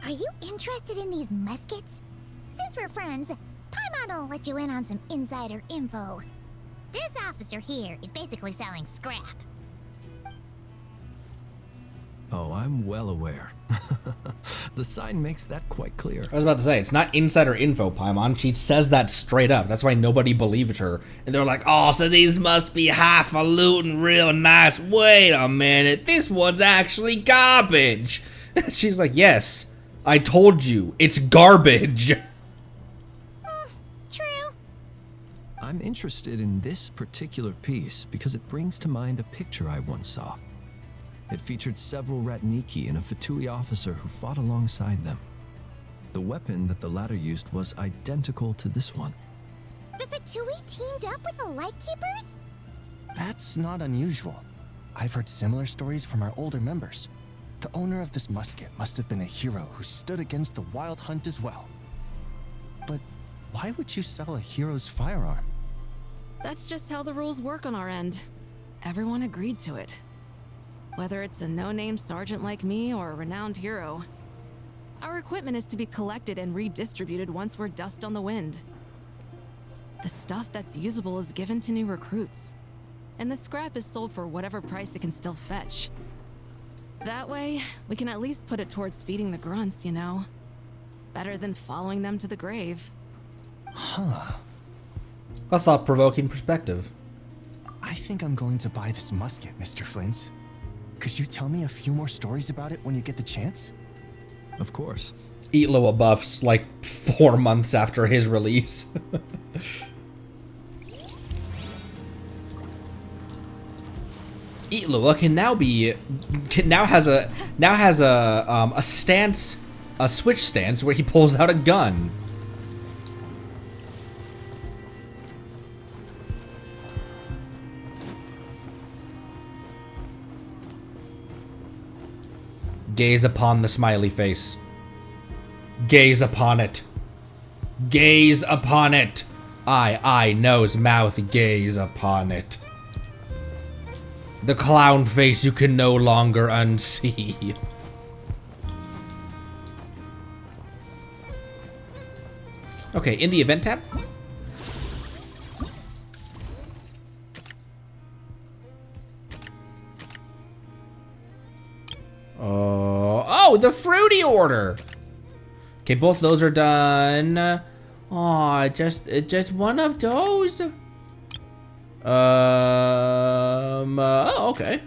Are you interested in these muskets? Since we're friends, Paimon will let you in on some insider info. This officer here is basically selling scrap. Oh, I'm well aware. The sign makes that quite clear. I was about to say, it's not insider info, Paimon. She says that straight up. That's why nobody believed her. And they're like, oh, so these must be highfalutin real nice. Wait a minute, this one's actually garbage. She's like, yes, I told you, it's garbage. True. I'm interested in this particular piece because it brings to mind a picture I once saw. It featured several Ratniki and a Fatui officer who fought alongside them. The weapon that the latter used was identical to this one. The Fatui teamed up with the Lightkeepers? That's not unusual. I've heard similar stories from our older members. The owner of this musket must have been a hero who stood against the wild hunt as well. But why would you sell a hero's firearm? That's just how the rules work on our end. Everyone agreed to it. Whether it's a no-name sergeant like me or a renowned hero, our equipment is to be collected and redistributed once we're dust on the wind. The stuff that's usable is given to new recruits, and the scrap is sold for whatever price it can still fetch. That way, we can at least put it towards feeding the grunts, you know? Better than following them to the grave. Huh. A thought-provoking perspective. I think I'm going to buy this musket, Mr. Flint. Could you tell me a few more stories about it when you get the chance? Of course. Eat Loa buffs like 4 months after his release. Eat Loa has a stance, a switch stance where he pulls out a gun. Gaze upon the smiley face. Gaze upon it. Gaze upon it. Eye, nose, mouth, gaze upon it. The clown face you can no longer unsee. Okay, in the event tab. Oh, the fruity order. Okay, both those are done. Oh, just one of those. Oh, okay.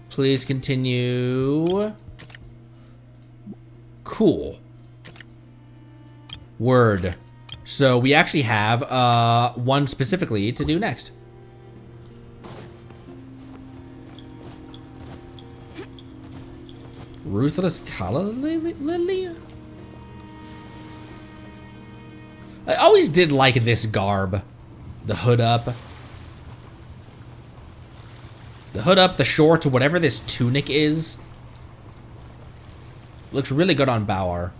Please continue. Cool. Word. So we actually have one specifically to do next. Ruthless Calla Lily? I always did like this garb. The hood up. The hood up, the shorts, whatever this tunic is. Looks really good on Bauer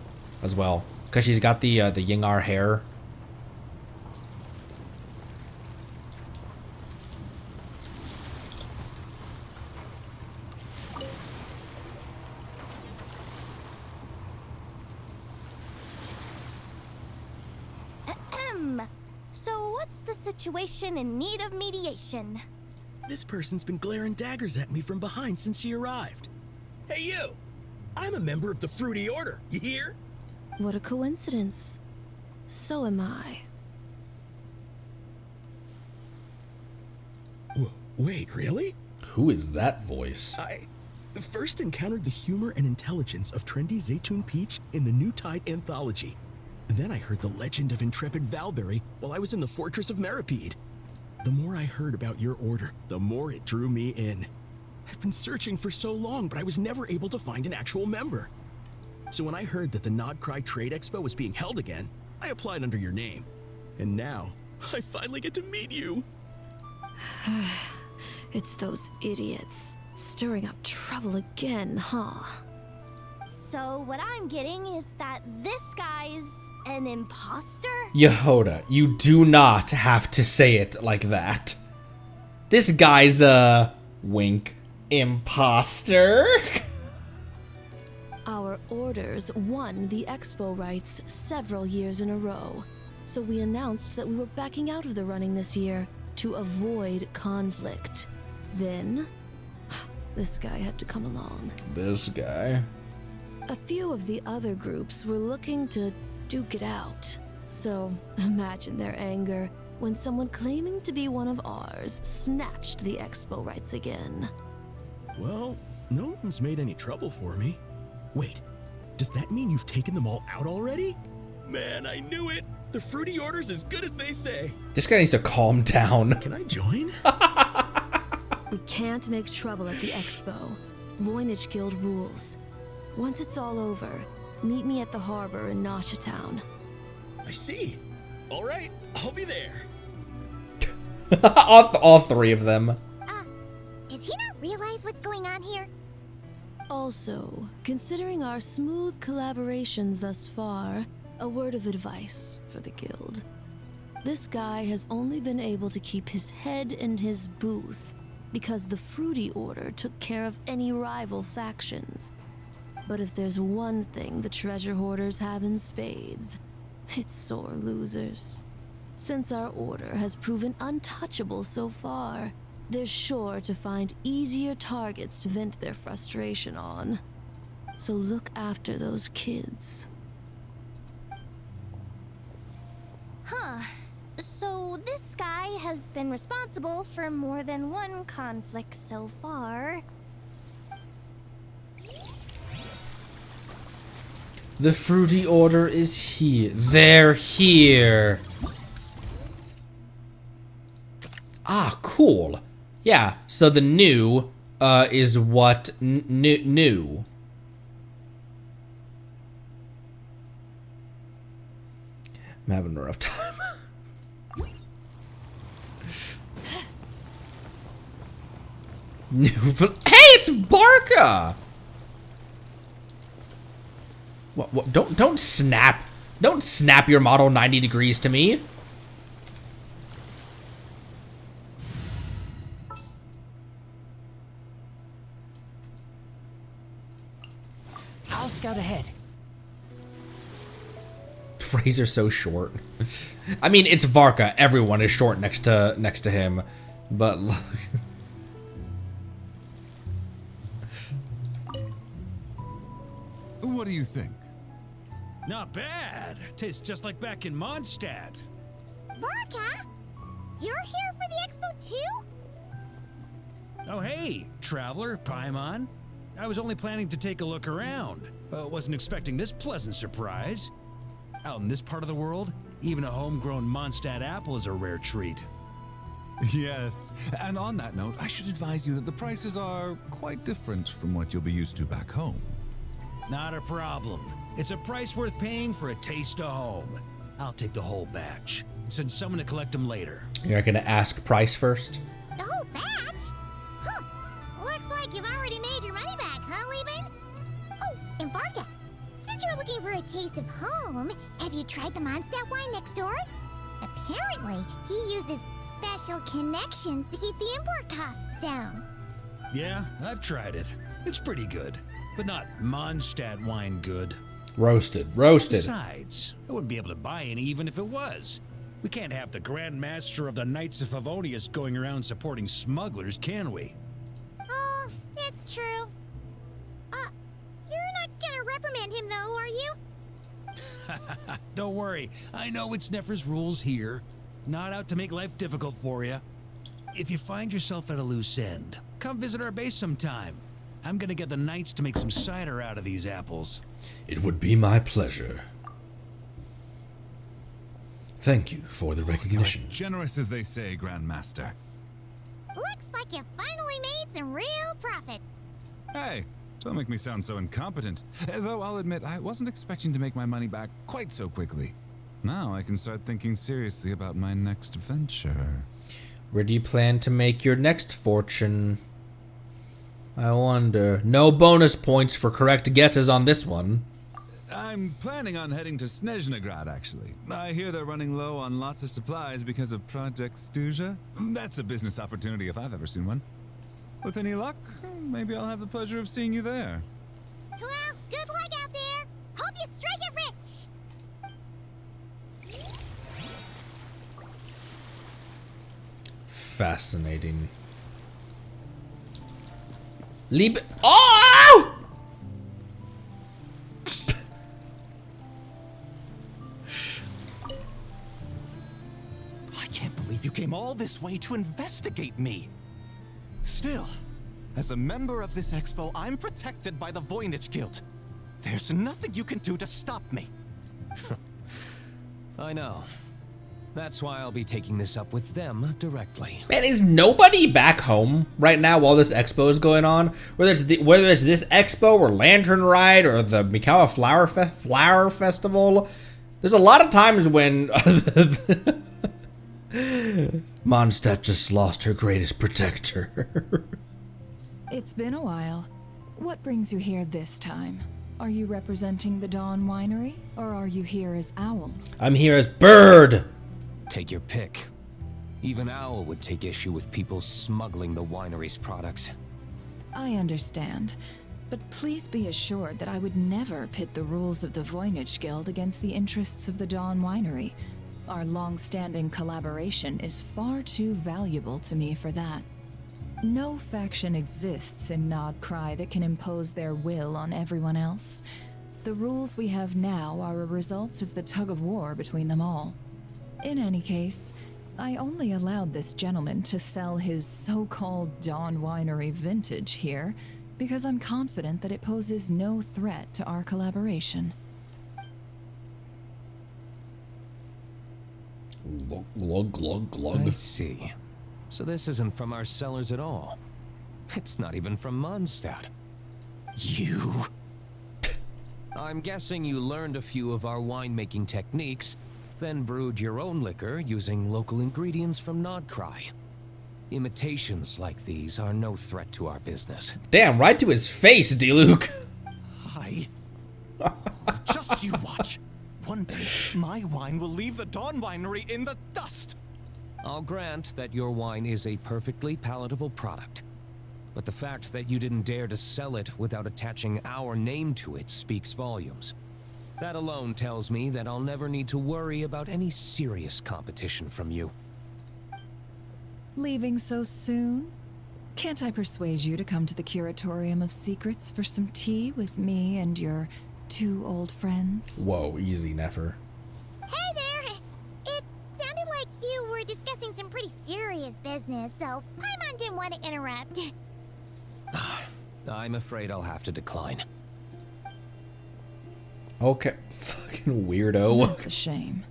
as well. Because she's got the Yingar hair. So what's the situation in need of mediation? This person's been glaring daggers at me from behind since she arrived. Hey you! I'm a member of the Fruity Order, you hear? What a coincidence. So am I. Wait, really? Who is that voice? I first encountered the humor and intelligence of trendy Zaytun Peach in the New Tide anthology. Then I heard the legend of intrepid Valberry while I was in the Fortress of Meripede. The more I heard about your order, the more it drew me in. I've been searching for so long, but I was never able to find an actual member. So when I heard that the Nodcry Trade Expo was being held again, I applied under your name. And now, I finally get to meet you. It's those idiots. Stirring up trouble again, huh? So what I'm getting is that this guy's an imposter? Yehoda, you do not have to say it like that. This guy's a wink imposter. Our orders won the expo rights several years in a row, so we announced that we were backing out of the running this year to avoid conflict. Then, this guy had to come along. This guy. A few of the other groups were looking to duke it out, so imagine their anger when someone claiming to be one of ours snatched the expo rights again. Well, no one's made any trouble for me. Wait, does that mean you've taken them all out already? Man, I knew it! The Fruity Order's as good as they say. This guy needs to calm down. Can I join? We can't make trouble at the expo. Voynich Guild rules. Once it's all over, meet me at the harbor in Nasha Town. I see. All right, I'll be there. all three of them. Is he not realize what's going on here? Also, considering our smooth collaborations thus far, a word of advice for the guild. This guy has only been able to keep his head in his booth because the Fruity Order took care of any rival factions. But if there's one thing the treasure hoarders have in spades, it's sore losers. Since our order has proven untouchable so far, they're sure to find easier targets to vent their frustration on. So look after those kids. Huh. So this guy has been responsible for more than one conflict so far. The Fruity Order is here. They're here. Ah, cool. Yeah, so the new is what new. I'm having a rough time. New. Hey, it's Barca. What? Don't snap. Don't snap your model 90 degrees to me. I'll scout ahead. Razor's so short. I mean, it's Varka. Everyone is short next to him, but look. What do you think? Not bad. Tastes just like back in Mondstadt. Varka? You're here for the expo too? Oh hey, traveler, Paimon. I was only planning to take a look around, but wasn't expecting this pleasant surprise. Out in this part of the world, even a homegrown Mondstadt apple is a rare treat. Yes, and on that note, I should advise you that the prices are quite different from what you'll be used to back home. Not a problem. It's a price worth paying for a taste of home. I'll take the whole batch. Send someone to collect them later. You're gonna ask price first? The whole batch? Huh. Looks like you've already made your money back, huh, Leben? Oh, and Varka, since you're looking for a taste of home, have you tried the Mondstadt wine next door? Apparently, he uses special connections to keep the import costs down. Yeah, I've tried it. It's pretty good, but not Mondstadt wine good. Roasted. Besides, I wouldn't be able to buy any even if it was. We can't have the Grand Master of the Knights of Favonius going around supporting smugglers, can we? Oh, that's true. You're not gonna reprimand him though, are you? Don't worry, I know it's Nefer's rules here. Not out to make life difficult for you. If you find yourself at a loose end, come visit our base sometime. I'm gonna get the Knights to make some cider out of these apples. It would be my pleasure. Thank you for the recognition. As generous as they say, Grand Master. Looks like you finally made some real profit. Hey, don't make me sound so incompetent. Though I'll admit, I wasn't expecting to make my money back quite so quickly. Now I can start thinking seriously about my next venture. Where do you plan to make your next fortune? I wonder. No bonus points for correct guesses on this one. I'm planning on heading to Snezhnegrad, actually. I hear they're running low on lots of supplies because of Project Stuja. That's a business opportunity if I've ever seen one. With any luck, maybe I'll have the pleasure of seeing you there. Well, good luck out there. Hope you strike it rich. Fascinating. Oh! I can't believe you came all this way to investigate me. Still, as a member of this expo, I'm protected by the Voynich Guild. There's nothing you can do to stop me. I know. That's why I'll be taking this up with them directly. Man, is nobody back home right now while this expo is going on? Whether it's this expo or Lantern Ride or the Mikawa Flower Festival, there's a lot of times when Mondstadt just lost her greatest protector. It's been a while. What brings you here this time? Are you representing the Dawn Winery, or are you here as Owl? I'm here as Bird! Take your pick. Even Owl would take issue with people smuggling the winery's products. I understand, but please be assured that I would never pit the rules of the Voynich Guild against the interests of the Dawn Winery. Our long-standing collaboration is far too valuable to me for that. No faction exists in Nodcry that can impose their will on everyone else. The rules we have now are a result of the tug-of-war between them all. In any case, I only allowed this gentleman to sell his so-called Dawn Winery vintage here because I'm confident that it poses no threat to our collaboration. Glug, glug, glug. I see. So this isn't from our cellars at all. It's not even from Mondstadt. You... I'm guessing you learned a few of our winemaking techniques, then brewed your own liquor using local ingredients from Nodcry. Imitations like these are no threat to our business. Damn, right to his face, D-Luke. Just you watch. One day, my wine will leave the Dawn Winery in the dust. I'll grant that your wine is a perfectly palatable product. But the fact that you didn't dare to sell it without attaching our name to it speaks volumes. That alone tells me that I'll never need to worry about any serious competition from you. Leaving so soon? Can't I persuade you to come to the Curatorium of Secrets for some tea with me and your 2 old friends? Whoa, easy, Nefer. Hey there! It sounded like you were discussing some pretty serious business, so Paimon didn't want to interrupt. I'm afraid I'll have to decline. Okay, fucking weirdo. That's a shame.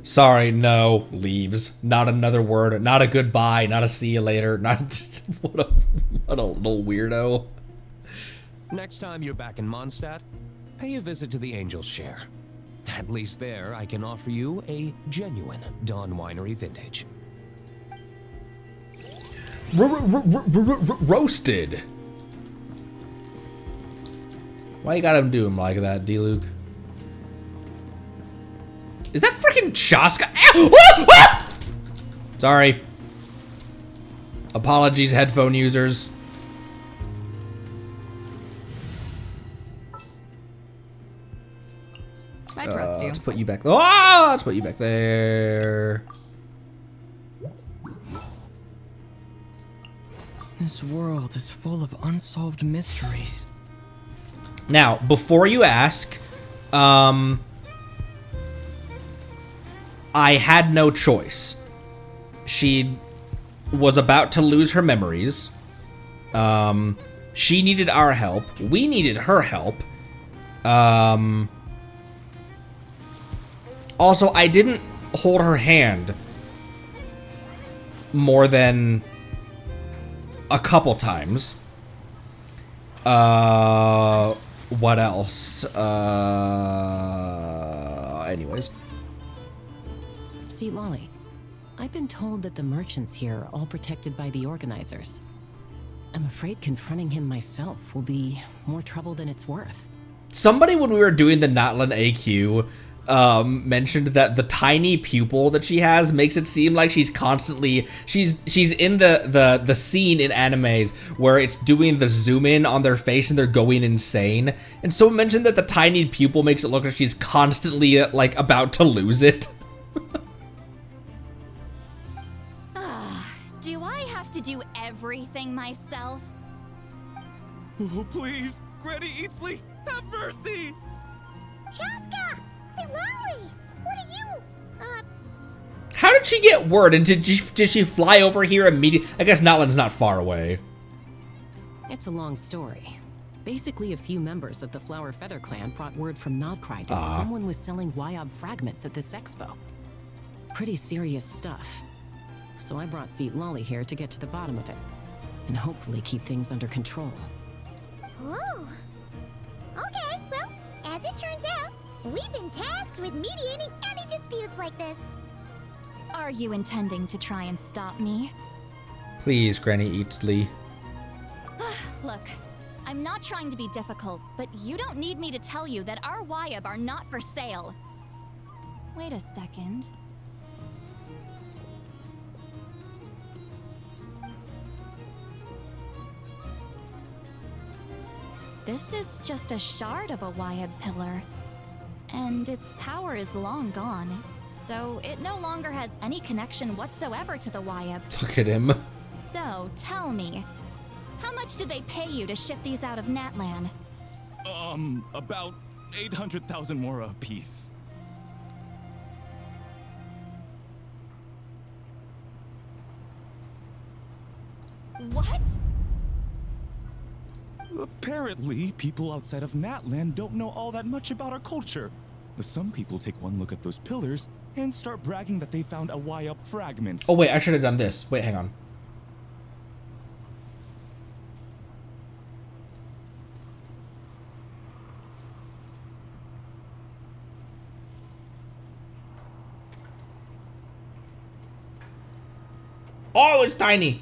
Sorry, no. Leaves. Not another word. Not a goodbye. Not a see you later. Not just, what a little weirdo. Next time you're back in Mondstadt, pay a visit to the Angel's Share. At least there, I can offer you a genuine Dawn Winery vintage. Roasted. Why you gotta do him like that, D-Luke? Is that freaking Chaska? Sorry. Apologies, headphone users. I trust you. Let's put you back. Oh, let's put you back there. This world is full of unsolved mysteries. Now, before you ask, I had no choice. She was about to lose her memories. She needed our help. We needed her help. Also, I didn't hold her hand more than a couple times. What else? Anyways. See, Lolly, I've been told that the merchants here are all protected by the organizers. I'm afraid confronting him myself will be more trouble than it's worth. Somebody, when we were doing the Notland AQ, mentioned that the tiny pupil that she has makes it seem like she's constantly she's in the scene in animes where it's doing the zoom in on their face and they're going insane, and someone mentioned that the tiny pupil makes it look like she's constantly like about to lose it. Do I have to do everything myself? Oh, please, Granny Eatsley, have mercy! Chaska! Say, Lolly! What are you, How did she get word, and did she fly over here immediately? I guess Notland's not far away. It's a long story. Basically, a few members of the Flower Feather clan brought word from Nodcry that someone was selling Wyob fragments at this expo. Pretty serious stuff. So I brought Seat Lolly here to get to the bottom of it, and hopefully keep things under control. Oh. Okay, well, as it turns out, we've been tasked with mediating any disputes like this. Are you intending to try and stop me? Please, Granny Eatsley. Look, I'm not trying to be difficult, but you don't need me to tell you that our Wayab are not for sale. Wait a second. This is just a shard of a Wayab pillar, and its power is long gone, so it no longer has any connection whatsoever to the Wayab. Look at him. So, tell me, how much did they pay you to ship these out of Natlan? About 800,000 Mora apiece. What? Apparently, people outside of Natlan don't know all that much about our culture. Some people take one look at those pillars and start bragging that they found a Wayab fragment. Oh wait, I should have done this. Wait, hang on. Oh, it's tiny.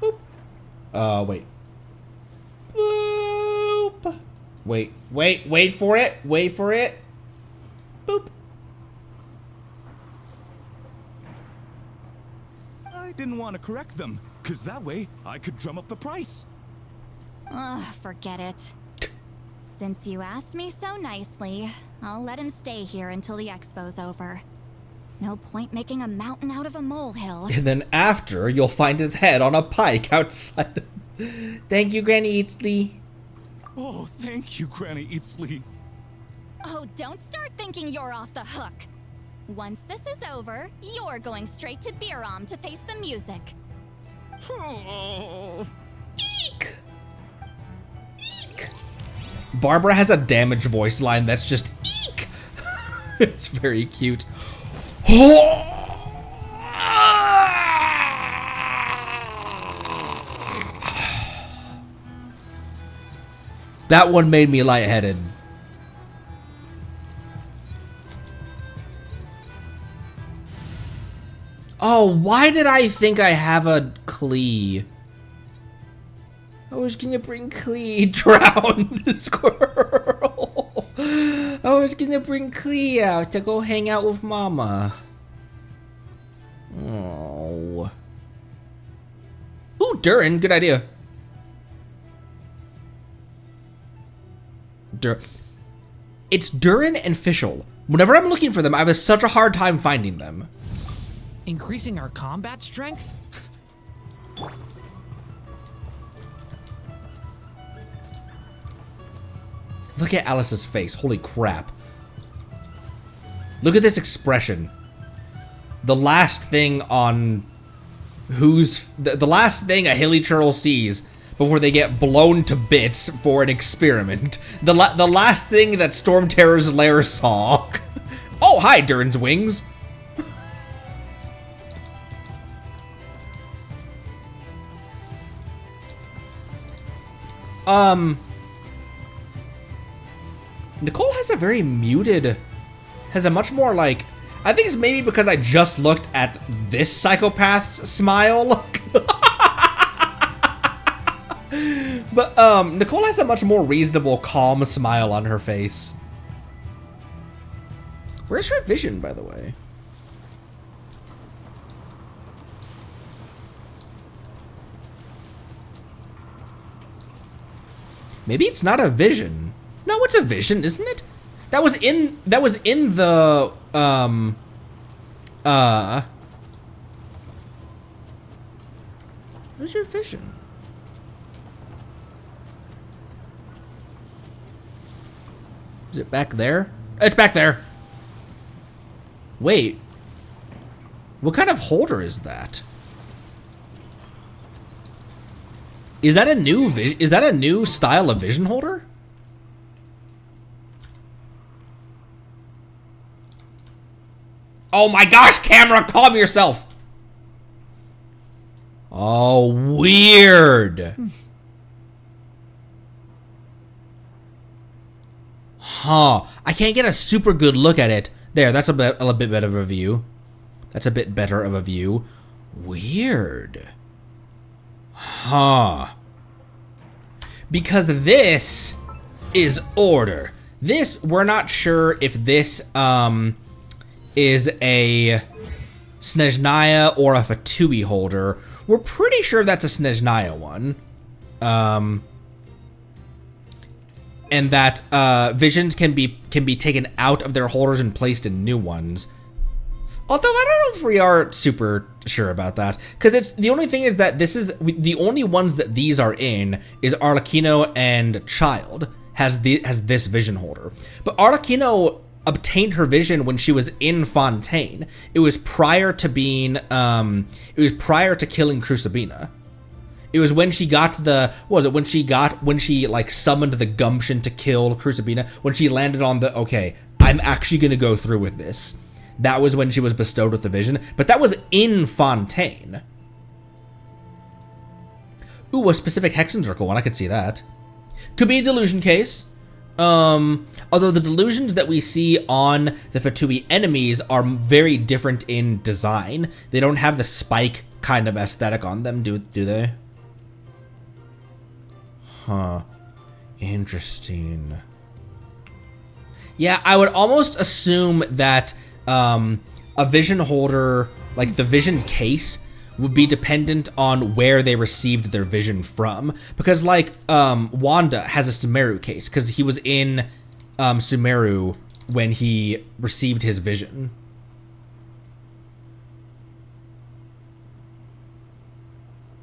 Boop. Wait. Boop. Wait for it. Wait for it. Boop. I didn't want to correct them, because that way I could drum up the price. Ugh, forget it. Since you asked me so nicely, I'll let him stay here until the expo's over. No point making a mountain out of a molehill. And then after, you'll find his head on a pike outside. Thank you, Granny Eatsley. Oh, thank you, Granny Eatsley. Oh, don't start thinking you're off the hook. Once this is over, you're going straight to Biram to face the music. Eek! Eek! Barbara has a damaged voice line that's just eek! It's very cute. That one made me lightheaded. Oh, why did I think I have a Klee? I was gonna bring Klee. Drown the squirrel. I was gonna bring Klee out to go hang out with Mama. Oh. Ooh, Durin, good idea. It's Durin and Fischl. Whenever I'm looking for them, I have such a hard time finding them. Increasing our combat strength? Look at Alice's face. Holy crap. Look at this expression. The last thing on who's the last thing a hilly churl sees before they get blown to bits for an experiment. The last thing that Storm Terror's lair saw. Oh, hi, Durin's wings. Nicole has a very muted, has a much more like, I think it's maybe because I just looked at this psychopath's smile. But Nicole has a much more reasonable, calm smile on her face. Where's her vision, by the way? Maybe it's not a vision. No, it's a vision, isn't it? That was in the where's your vision? Is it back there? It's back there. Wait. What kind of holder is that? Is that a new style of vision holder? Oh my gosh, camera, calm yourself. Oh, weird. Huh. I can't get a super good look at it. There, that's a bit better of a view. That's a bit better of a view. Weird. Huh. because this is order. This, we're not sure if this is a Snezhnaya or a Fatui holder. We're pretty sure that's a Snezhnaya one. And that visions can be taken out of their holders and placed in new ones. Although I don't know if we are super sure about that, because it's the only thing is that this is the only ones that these are in is Arlecchino and Child has this vision holder. But Arlecchino obtained her vision when she was in Fontaine. It was prior to being it was prior to killing Crucibina. It was when she got the when she like summoned the gumption to kill Crucibina, when she landed on the okay, I'm actually gonna go through with this. That was when she was bestowed with the vision, but that was in Fontaine. Ooh, a specific Hexen Circle one, I could see that. Could be a delusion case. Although the delusions that we see on the Fatui enemies are very different in design. They don't have the spike kind of aesthetic on them, do they? Huh. Interesting. Yeah, I would almost assume that a vision holder, like the vision case, would be dependent on where they received their vision from. Because like Wanda has a Sumeru case, because he was in Sumeru when he received his vision.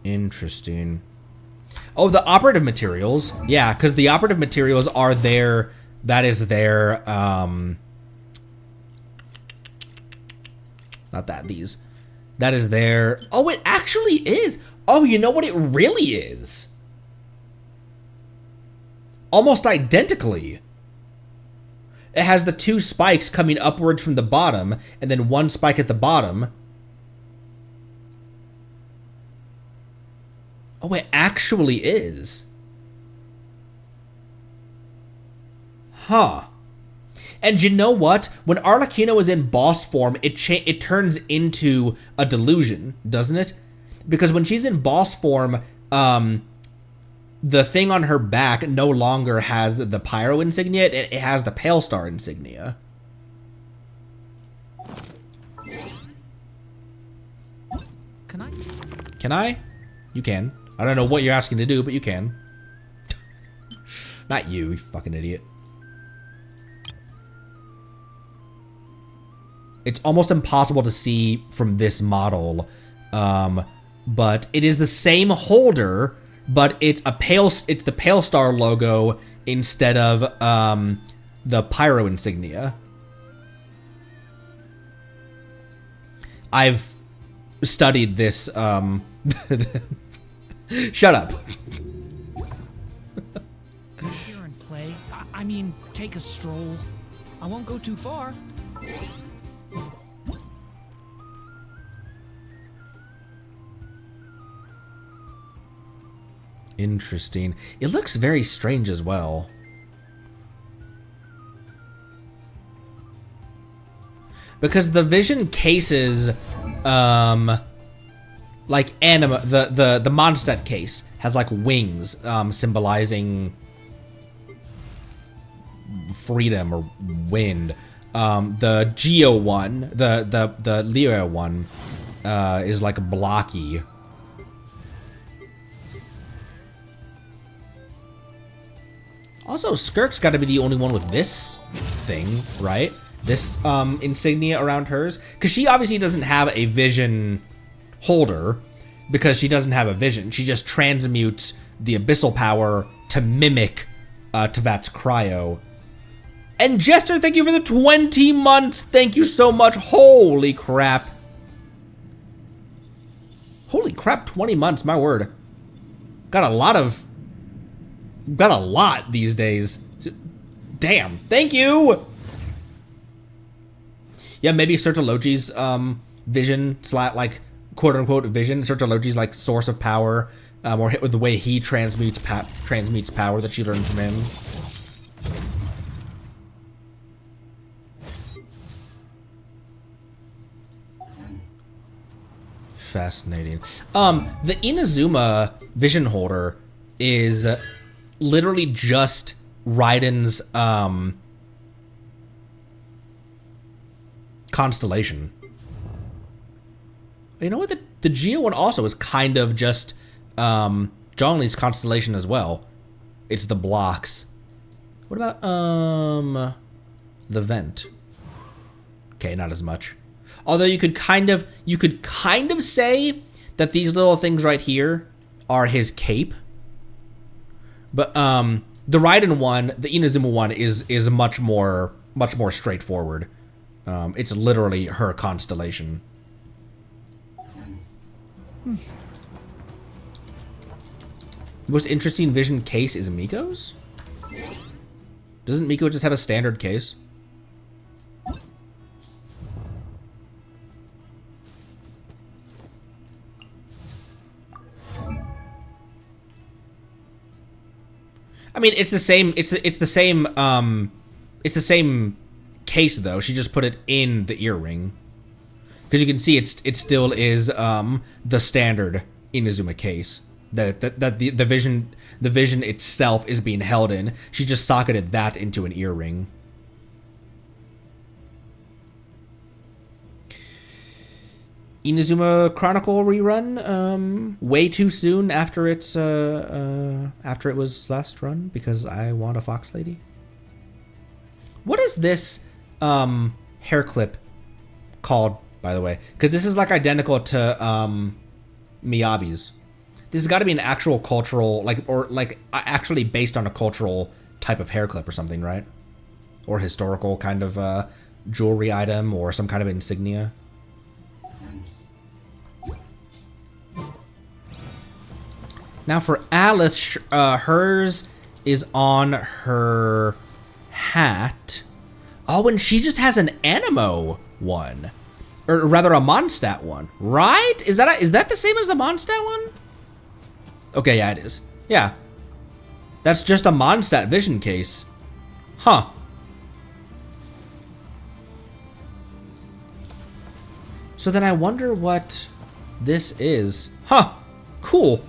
Interesting. Oh, the operative materials. Yeah, because the operative materials are their, that is their, not that, these. That is their, oh, it actually is. Oh, you know what it really is? Almost identically. It has the two spikes coming upwards from the bottom, and then one spike at the bottom. Oh, it actually is. Huh. And you know what? When Arlecchino is in boss form, it turns into a delusion, doesn't it? Because when she's in boss form, the thing on her back no longer has the Pyro insignia, it has the Pale Star insignia. Can I? Can I? You can. I don't know what you're asking to do, but you can. Not you fucking idiot. It's almost impossible to see from this model, but it is the same holder, but it's the Pale Star logo instead of the Pyro insignia. I've studied this. Shut up. Here and play. I mean, take a stroll. I won't go too far. Interesting. It looks very strange as well. Because the vision cases, like anima, the Mondstadt case has like wings, symbolizing freedom or wind. The Geo one, the Leo one, is like blocky. Also, Skirk's got to be the only one with this thing, right? This insignia around hers, because she obviously doesn't have a vision holder, because she doesn't have a vision. She just transmutes the abyssal power to mimic Tevat's cryo. And Jester, thank you for the 20 months. Thank you so much. Holy crap. Holy crap, 20 months, my word. Got a lot these days. Damn, thank you. Yeah, maybe Sertologi's vision, like quote unquote vision. Sertologi's like source of power, or hit with the way he transmutes power that she learned from him. Fascinating. The Inazuma vision holder is literally just Raiden's constellation. You know what? The Geo one also is kind of just Zhongli's constellation as well. It's the blocks. What about the vent? Okay, not as much. Although you could kind of say that these little things right here are his cape. But the Raiden one, the Inazuma one is much more straightforward. It's literally her constellation. The most interesting vision case is Miko's? Doesn't Miko just have a standard case? I mean, it's the same. It's the same case though. She just put it in the earring, because you can see it still is the standard Inazuma case that the vision itself is being held in. She just socketed that into an earring. Inazuma Chronicle rerun way too soon after its after it was last run, because I want a fox lady. What is this hair clip called, by the way? Because this is like identical to Miyabi's. This has got to be an actual cultural, like actually based on a cultural type of hair clip or something, right? Or historical kind of jewelry item or some kind of insignia. Now for Alice, hers is on her hat. Oh, and she just has an Animo one, or rather a Mondstadt one, right? Is that the same as the Mondstadt one? Okay, yeah, it is. Yeah, that's just a Mondstadt vision case, huh? So then I wonder what this is, huh? Cool.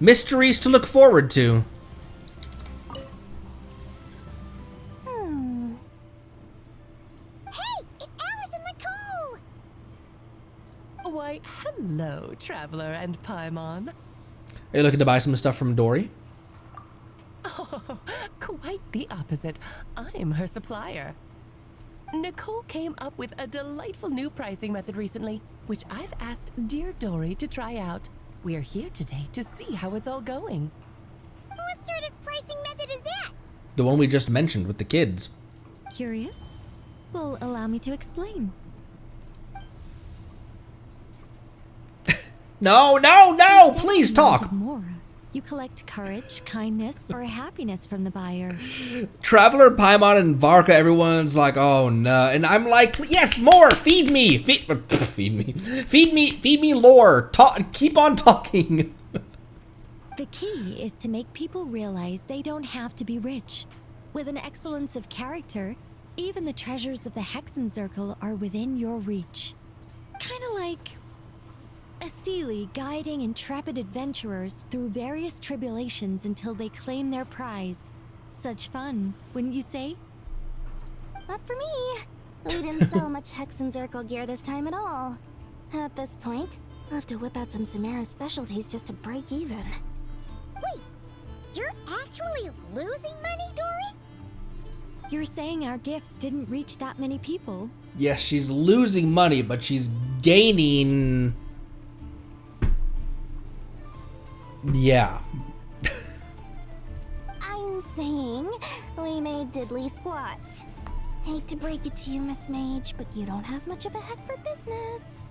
Mysteries to look forward to. Hey, it's Alice and Nicole! Why, hello, Traveler and Paimon. Are you looking to buy some stuff from Dory? Oh, quite the opposite. I'm her supplier. Nicole came up with a delightful new pricing method recently, which I've asked dear Dory to try out. We're here today to see how it's all going. What sort of pricing method is that? The one we just mentioned with the kids. Curious? Well, allow me to explain. No, please talk. Mora, you collect courage, kindness, or happiness from the buyer. Traveler, Paimon, and Varka, everyone's like, oh no. And I'm like, yes, more, feed me, feed me lore, keep on talking. The key is to make people realize they don't have to be rich. With an excellence of character, even the treasures of the Hexencircle are within your reach. Kinda like a Seelie guiding intrepid adventurers through various tribulations until they claim their prize. Such fun, wouldn't you say? Not for me. We didn't sell much Hexencircle gear this time at all. At this point, I'll have to whip out some Samara specialties just to break even. Wait, you're actually losing money, Dory? You're saying our gifts didn't reach that many people? Yes, she's losing money, but she's gaining... Yeah. I'm saying we made diddly squat. Hate to break it to you, Miss Mage, but you don't have much of a head for business.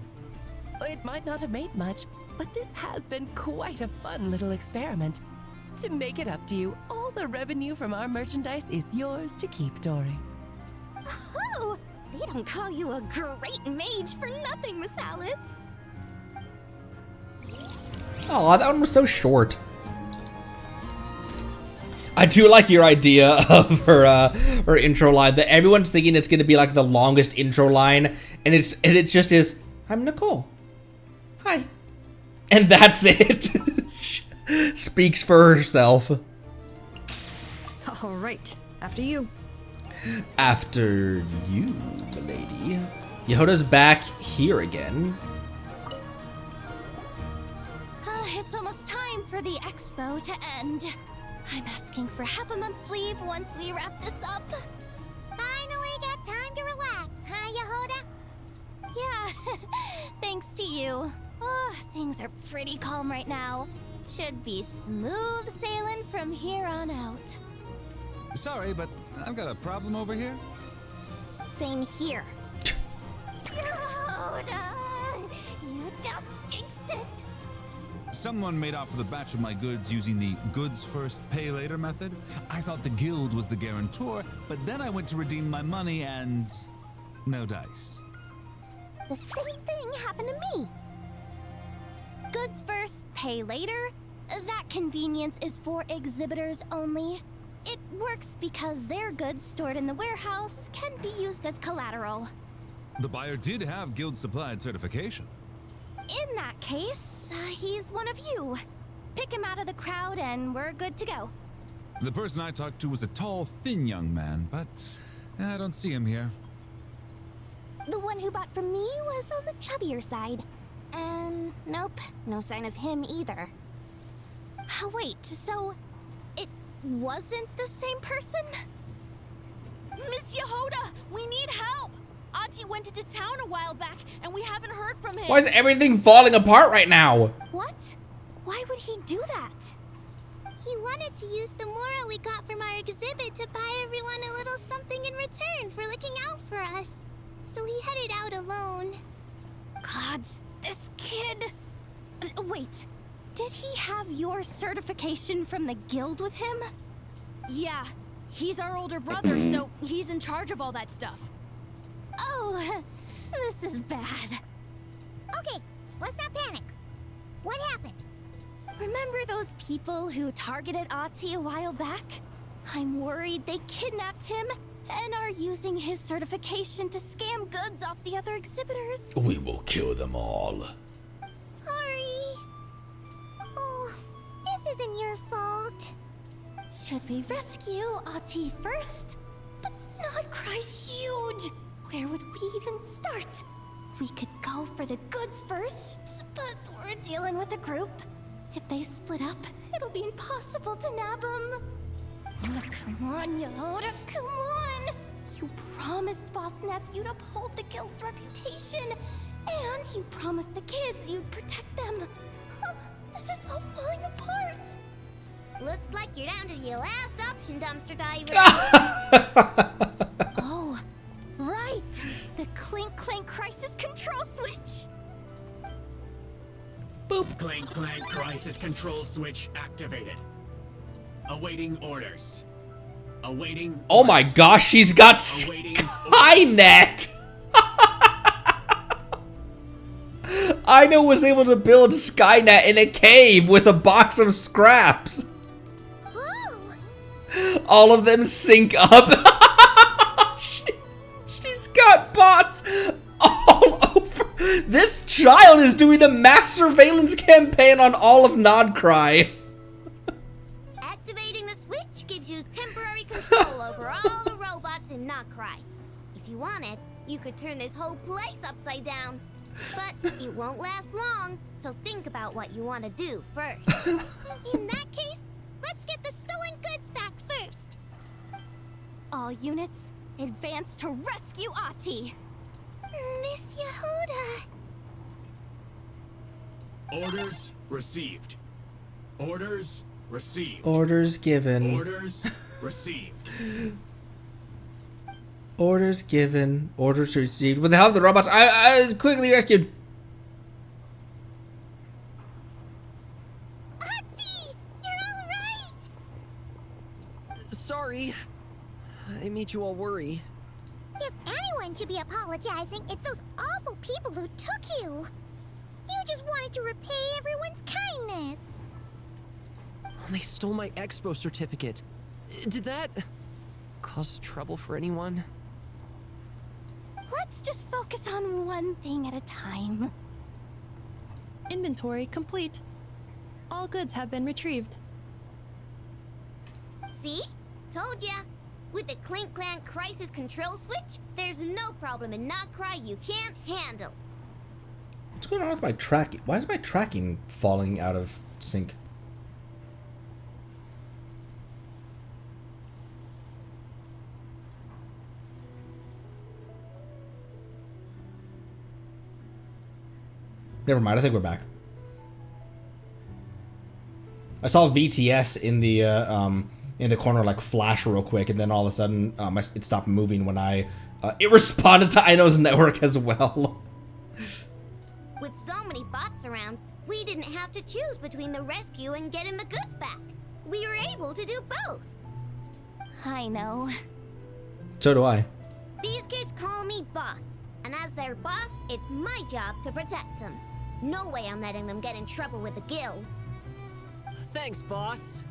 It might not have made much, but this has been quite a fun little experiment. To make it up to you, all the revenue from our merchandise is yours to keep, Dory. Oh, they don't call you a great mage for nothing, Miss Alice. Oh, that one was so short. I do like your idea of her intro line. That everyone's thinking it's gonna be like the longest intro line, and it just is. I'm Nicole. Hi. And that's it. Speaks for herself. All right, after you. After you, milady. Yehoda's back here again. It's almost time for the expo to end. I'm asking for half a month's leave once we wrap this up. Finally got time to relax, huh, Yehoda? Yeah, thanks to you. Oh, things are pretty calm right now. Should be smooth sailing from here on out. Sorry, but I've got a problem over here. Same here. Yehoda, you just jinxed it. Someone made off with a batch of my goods using the goods first, pay later method. I thought the guild was the guarantor, but then I went to redeem my money and no dice. The same thing happened to me. Goods first, pay later? That convenience is for exhibitors only. It works because their goods stored in the warehouse can be used as collateral. The buyer did have guild supplied certification. In that case, he's one of you. Pick him out of the crowd and we're good to go. The person I talked to was a tall, thin young man, but I don't see him here. The one who bought from me was on the chubbier side. And nope, no sign of him either. Wait, so it wasn't the same person? Miss Yehoda, we need help! Auntie went into town a while back, and we haven't heard from him. Why is everything falling apart right now? What? Why would he do that? He wanted to use the Mora we got from our exhibit to buy everyone a little something in return for looking out for us. So he headed out alone. Gods, this kid... Wait, did he have your certification from the guild with him? Yeah, he's our older brother, so he's in charge of all that stuff. Oh, this is bad. Okay, let's not panic. What happened? Remember those people who targeted Ahti a while back? I'm worried they kidnapped him and are using his certification to scam goods off the other exhibitors. We will kill them all. Sorry. Oh, this isn't your fault. Should we rescue Ahti first? But Nodcry's huge. Where would we even start? We could go for the goods first, but we're dealing with a group. If they split up, it'll be impossible to nab them. Oh, come on, Yehoda, come on! You promised Boss Nephew to uphold the guild's reputation, and you promised the kids you'd protect them. This is all falling apart. Looks like you're down to your last option, dumpster diver. Oh, right! The Clink Clank Crisis Control Switch! Boop. Clank Clank Crisis Control Switch activated. Awaiting orders. Awaiting Oh my gosh, she's got Skynet! Ino was able to build Skynet in a cave with a box of scraps. All of them sync up. She's got bots all over. This child is doing a mass surveillance campaign on all of Nodcry. Activating the switch gives you temporary control over all the robots in Nodcry. If you wanted, you could turn this whole place upside down. But it won't last long, so think about what you want to do first. In that case, let's get the stolen goods back first. All units, advance to rescue Ahti. Miss Yehoda. Orders received. Orders received. Orders given. Orders received. Orders given. Orders received. With the help of the robots, I was quickly rescued. Ahti! You're all right! Sorry. I made you all worry. If anyone should be apologizing, it's those awful people who took you. You just wanted to repay everyone's kindness. They stole my expo certificate. Did that cause trouble for anyone? Let's just focus on one thing at a time. Inventory complete. All goods have been retrieved. See? Told ya. With the Clink Clank crisis control switch, there's no problem in not cry you can't handle. What's going on with my tracking? Why is my tracking falling out of sync? Never mind, I think we're back. I saw VTS in the corner like flash real quick, and then all of a sudden it stopped moving when it responded to Ino's network as well. With so many bots around, we didn't have to choose between the rescue and getting the goods back. We were able to do both. I know. So do I. These kids call me boss, and as their boss, it's my job to protect them. No way I'm letting them get in trouble with the guild. Thanks, boss.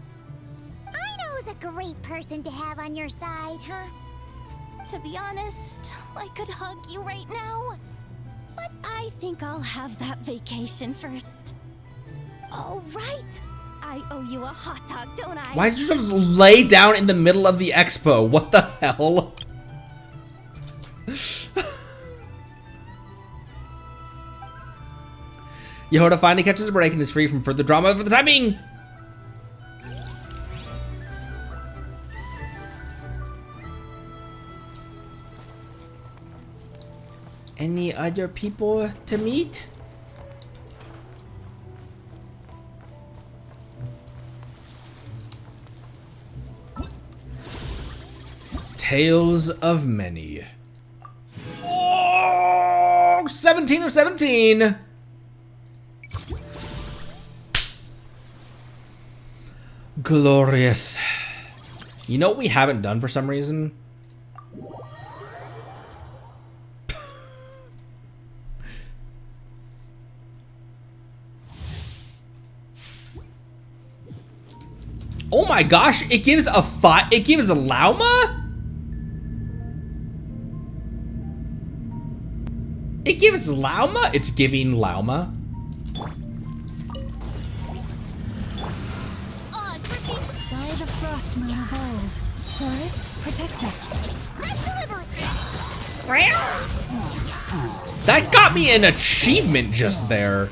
Ino's a great person to have on your side, huh? To be honest, I could hug you right now. But I think I'll have that vacation first. Oh, right! I owe you a hot dog, don't I? Why did you just lay down in the middle of the expo? What the hell? Yehoda finally catches a break and is free from further drama for the time being. Any other people to meet? Tales of Many. Oh, 17 of 17. Glorious. You know what we haven't done for some reason? Oh my gosh, it gives a it gives a Lauma? It gives Lauma? It's giving Lauma. By the Frostmoon of old, forest protector. That got me an achievement just there.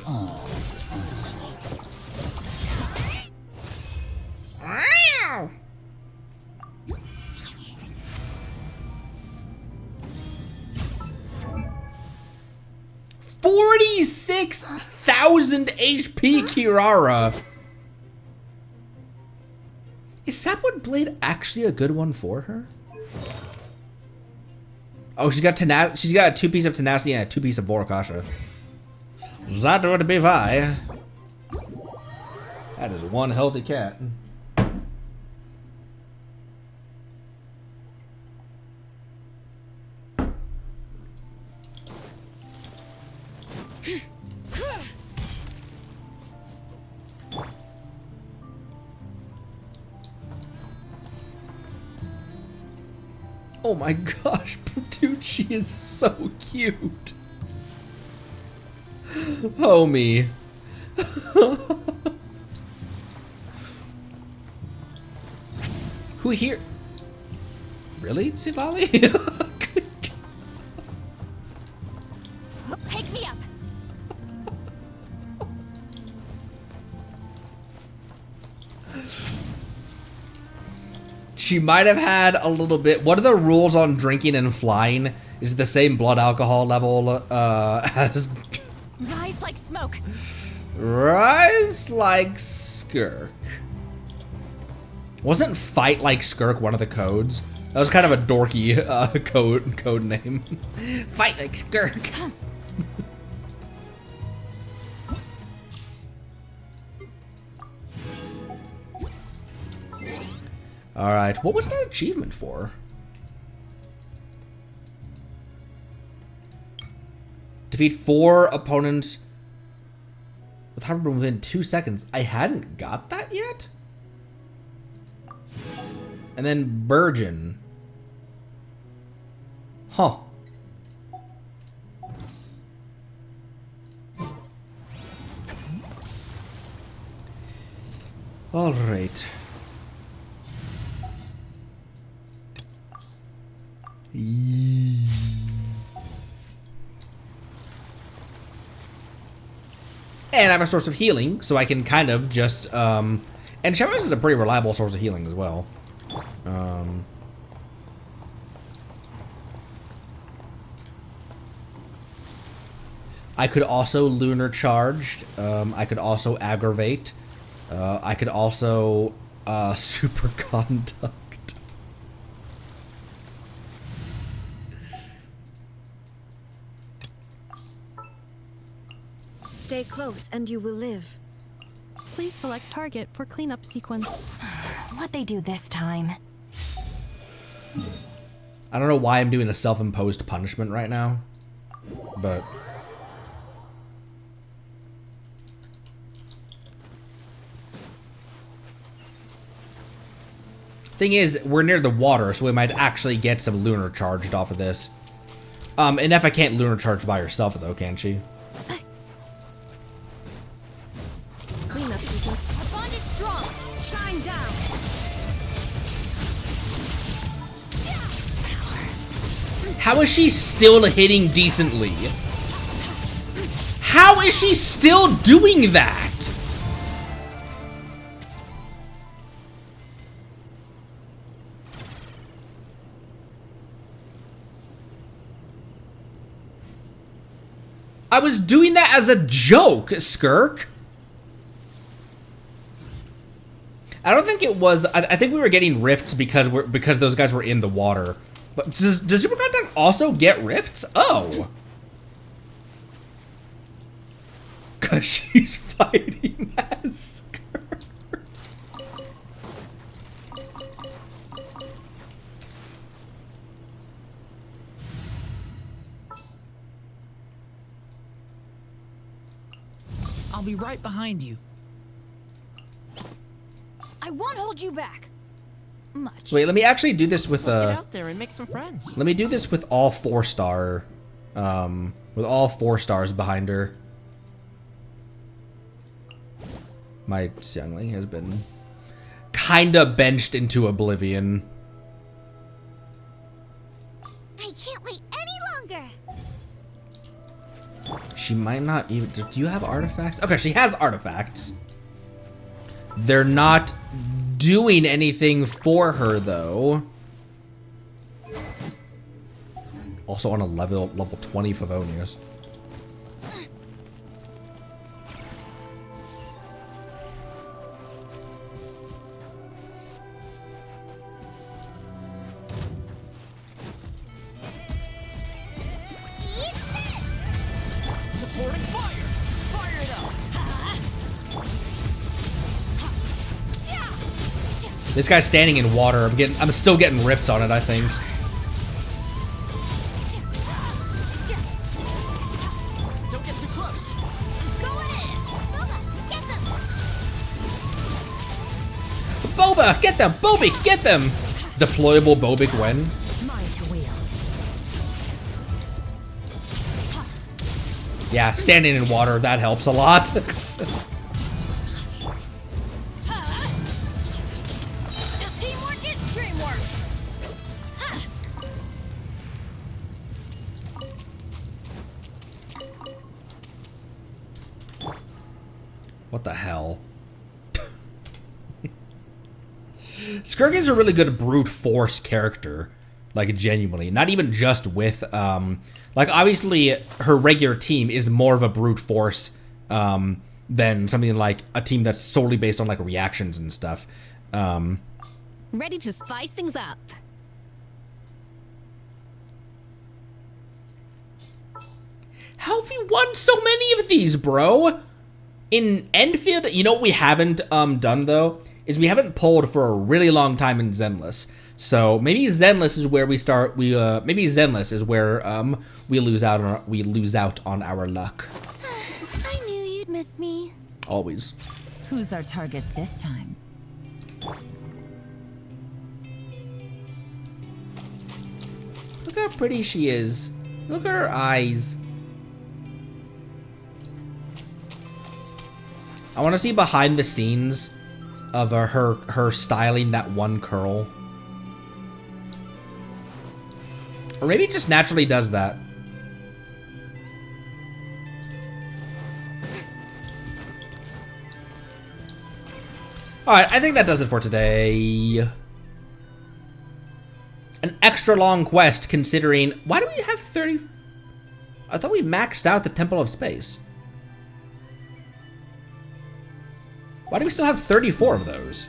$46,000 HP, Kirara. Is Sapwood Blade actually a good one for her? Oh, she's got a 2-piece of tenacity and a 2-piece of Vorakasha. That would be fine. That is one healthy cat. Oh my gosh, Bertucci is so cute. Homie. Who here? Really, Silali? Take me up. She might have had a little bit. What are the rules on drinking and flying? Is it the same blood alcohol level as... Rise like smoke. Rise like Skirk. Wasn't fight like Skirk one of the codes? That was kind of a dorky code name. Fight like Skirk. Alright, what was that achievement for? Defeat 4 opponents with Hyperbloom within 2 seconds. I hadn't got that yet? And then Burgeon. Huh. Alright. And I have a source of healing, so I can kind of just, and showers is a pretty reliable source of healing as well. I could also lunar charged. I could also aggravate. I could also, superconduct. Stay close and you will live. Please select target for cleanup sequence. What'd they do this time? I don't know why I'm doing a self-imposed punishment right now, but... Thing is, we're near the water, so we might actually get some lunar charged off of this. And if I can't lunar charge by herself, though, can she? Clean up sequence. Our bond is strong. Shine down. How is she still hitting decently? How is she still doing that? I was doing that as a joke, Skirk. I don't think it was. I think we were getting rifts because those guys were in the water. But does Super Contact also get rifts? Oh, cause she's fighting as Skirk. I'll be right behind you. I won't hold you back. Much. Wait, let me actually do this with Let's get out there and make some friends. Let me do this with all 4-star, with all 4 stars behind her. My Xiangling has been kinda benched into oblivion. I can't wait any longer. She might not even. Do you have artifacts? Okay, she has artifacts. They're not doing anything for her though. Also on a level 20 Favonius. Supporting fire! Fire it up! This guy's standing in water. I'm still getting rifts on it, I think. Don't get too close! Boba, get them! Bobik, get them! Deployable Bobik when? Mine to wield. Yeah, standing in water, that helps a lot. Teamwork is dreamwork. What the hell? Skirk is a really good brute force character. Like, genuinely. Not even just with, like, obviously, her regular team is more of a brute force, than something like a team that's solely based on, like, reactions and stuff. Ready to spice things up. How have you won so many of these, bro? In Enfield, you know what we haven't done though is we haven't pulled for a really long time in Zenless. So maybe Zenless is where we start. Maybe Zenless is where we lose out on our luck. I knew you'd miss me. Always. Who's our target this time? Look how pretty she is. Look at her eyes. I want to see behind the scenes of her styling that one curl. Or maybe it just naturally does that. Alright, I think that does it for today. An extra long quest considering... Why do we have 30... I thought we maxed out the Temple of Space. Why do we still have 34 of those?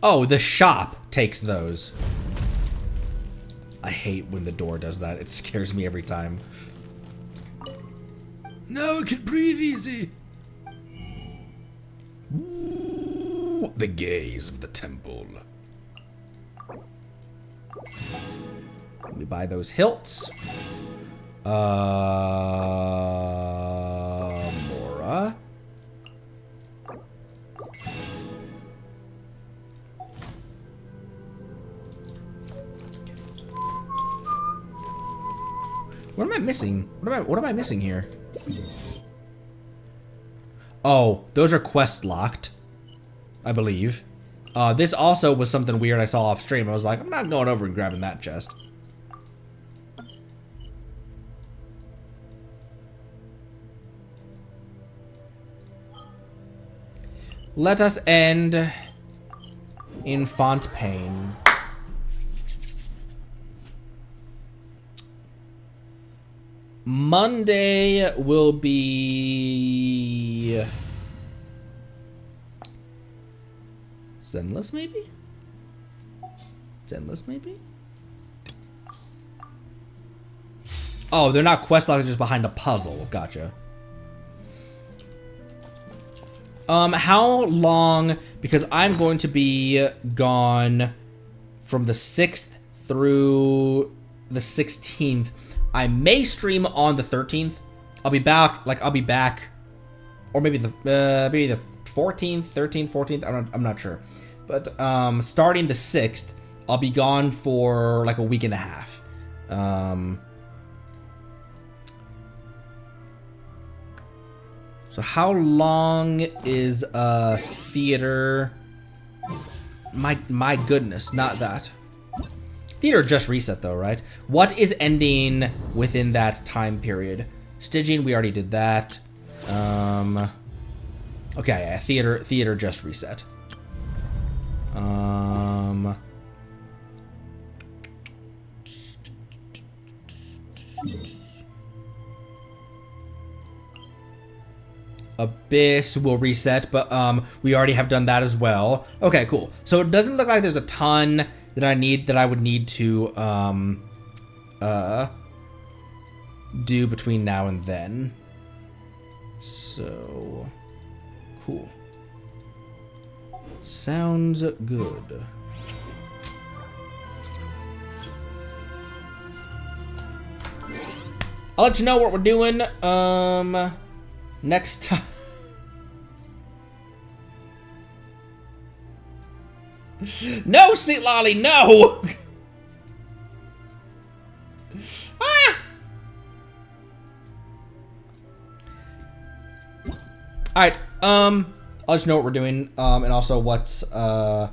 Oh, the shop takes those. I hate when the door does that. It scares me every time. Now I can breathe easy. Ooh, the gaze of the temple. Let me buy those hilts. Mora. What am I missing? What am I missing here? Oh, those are quest locked, I believe. This also was something weird I saw off stream. I was like, I'm not going over and grabbing that chest. Let us end in font pain. Monday will be Zenless, maybe? Zenless, maybe? Oh, they're not quest locked, just behind a puzzle. Gotcha. How long? Because I'm going to be gone from the 6th through the 16th. I may stream on the 13th. I'll be back, or maybe the 14th, 13th, 14th. I'm not sure, but starting the 6th, I'll be gone for like a week and a half. So how long is theater? My goodness, not that. Theater just reset though, right? What is ending within that time period? Stitching, we already did that. Okay, yeah, theater just reset. Abyss will reset, but we already have done that as well. Okay, cool. So it doesn't look like there's a ton that I would need to do between now and then. So cool. Sounds good. I'll let you know what we're doing next time. No, Seat Lolly, no! Ah! Alright, I'll let you know what we're doing, and also what's, what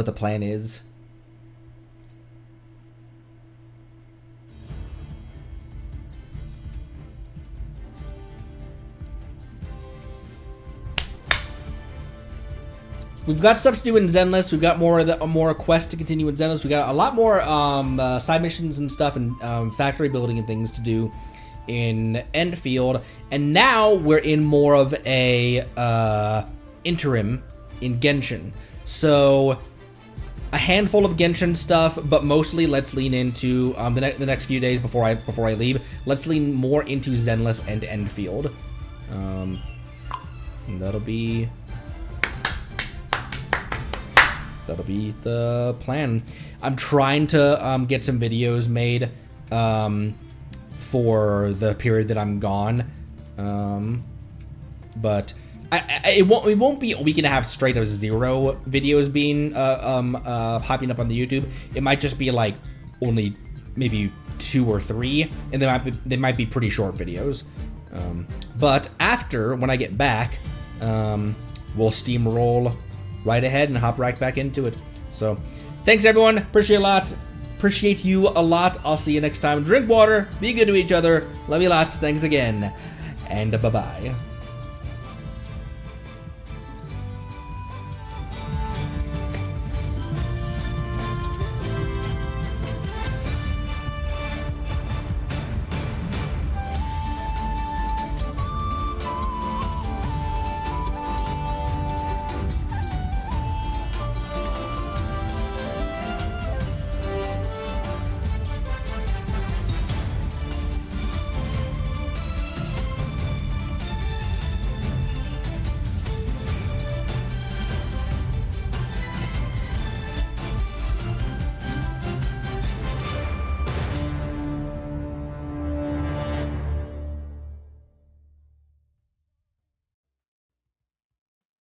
the plan is. We've got stuff to do in Zenless. We've got more quests to continue in Zenless. We got a lot more side missions and stuff, and factory building and things to do in Endfield. And now we're in more of a interim in Genshin. So a handful of Genshin stuff, but mostly let's lean into the next few days before I leave. Let's lean more into Zenless and Endfield. And that'll be the plan. I'm trying to get some videos made for the period that I'm gone, but it won't be a week and a half straight of 0 videos being popping up on the YouTube. It might just be like only maybe 2 or 3, and they might be pretty short videos. But after, when I get back, we'll steamroll right ahead and hop right back into it. So, thanks everyone. Appreciate you a lot. I'll see you next time. Drink water. Be good to each other. Love you lots. Thanks again. And bye-bye.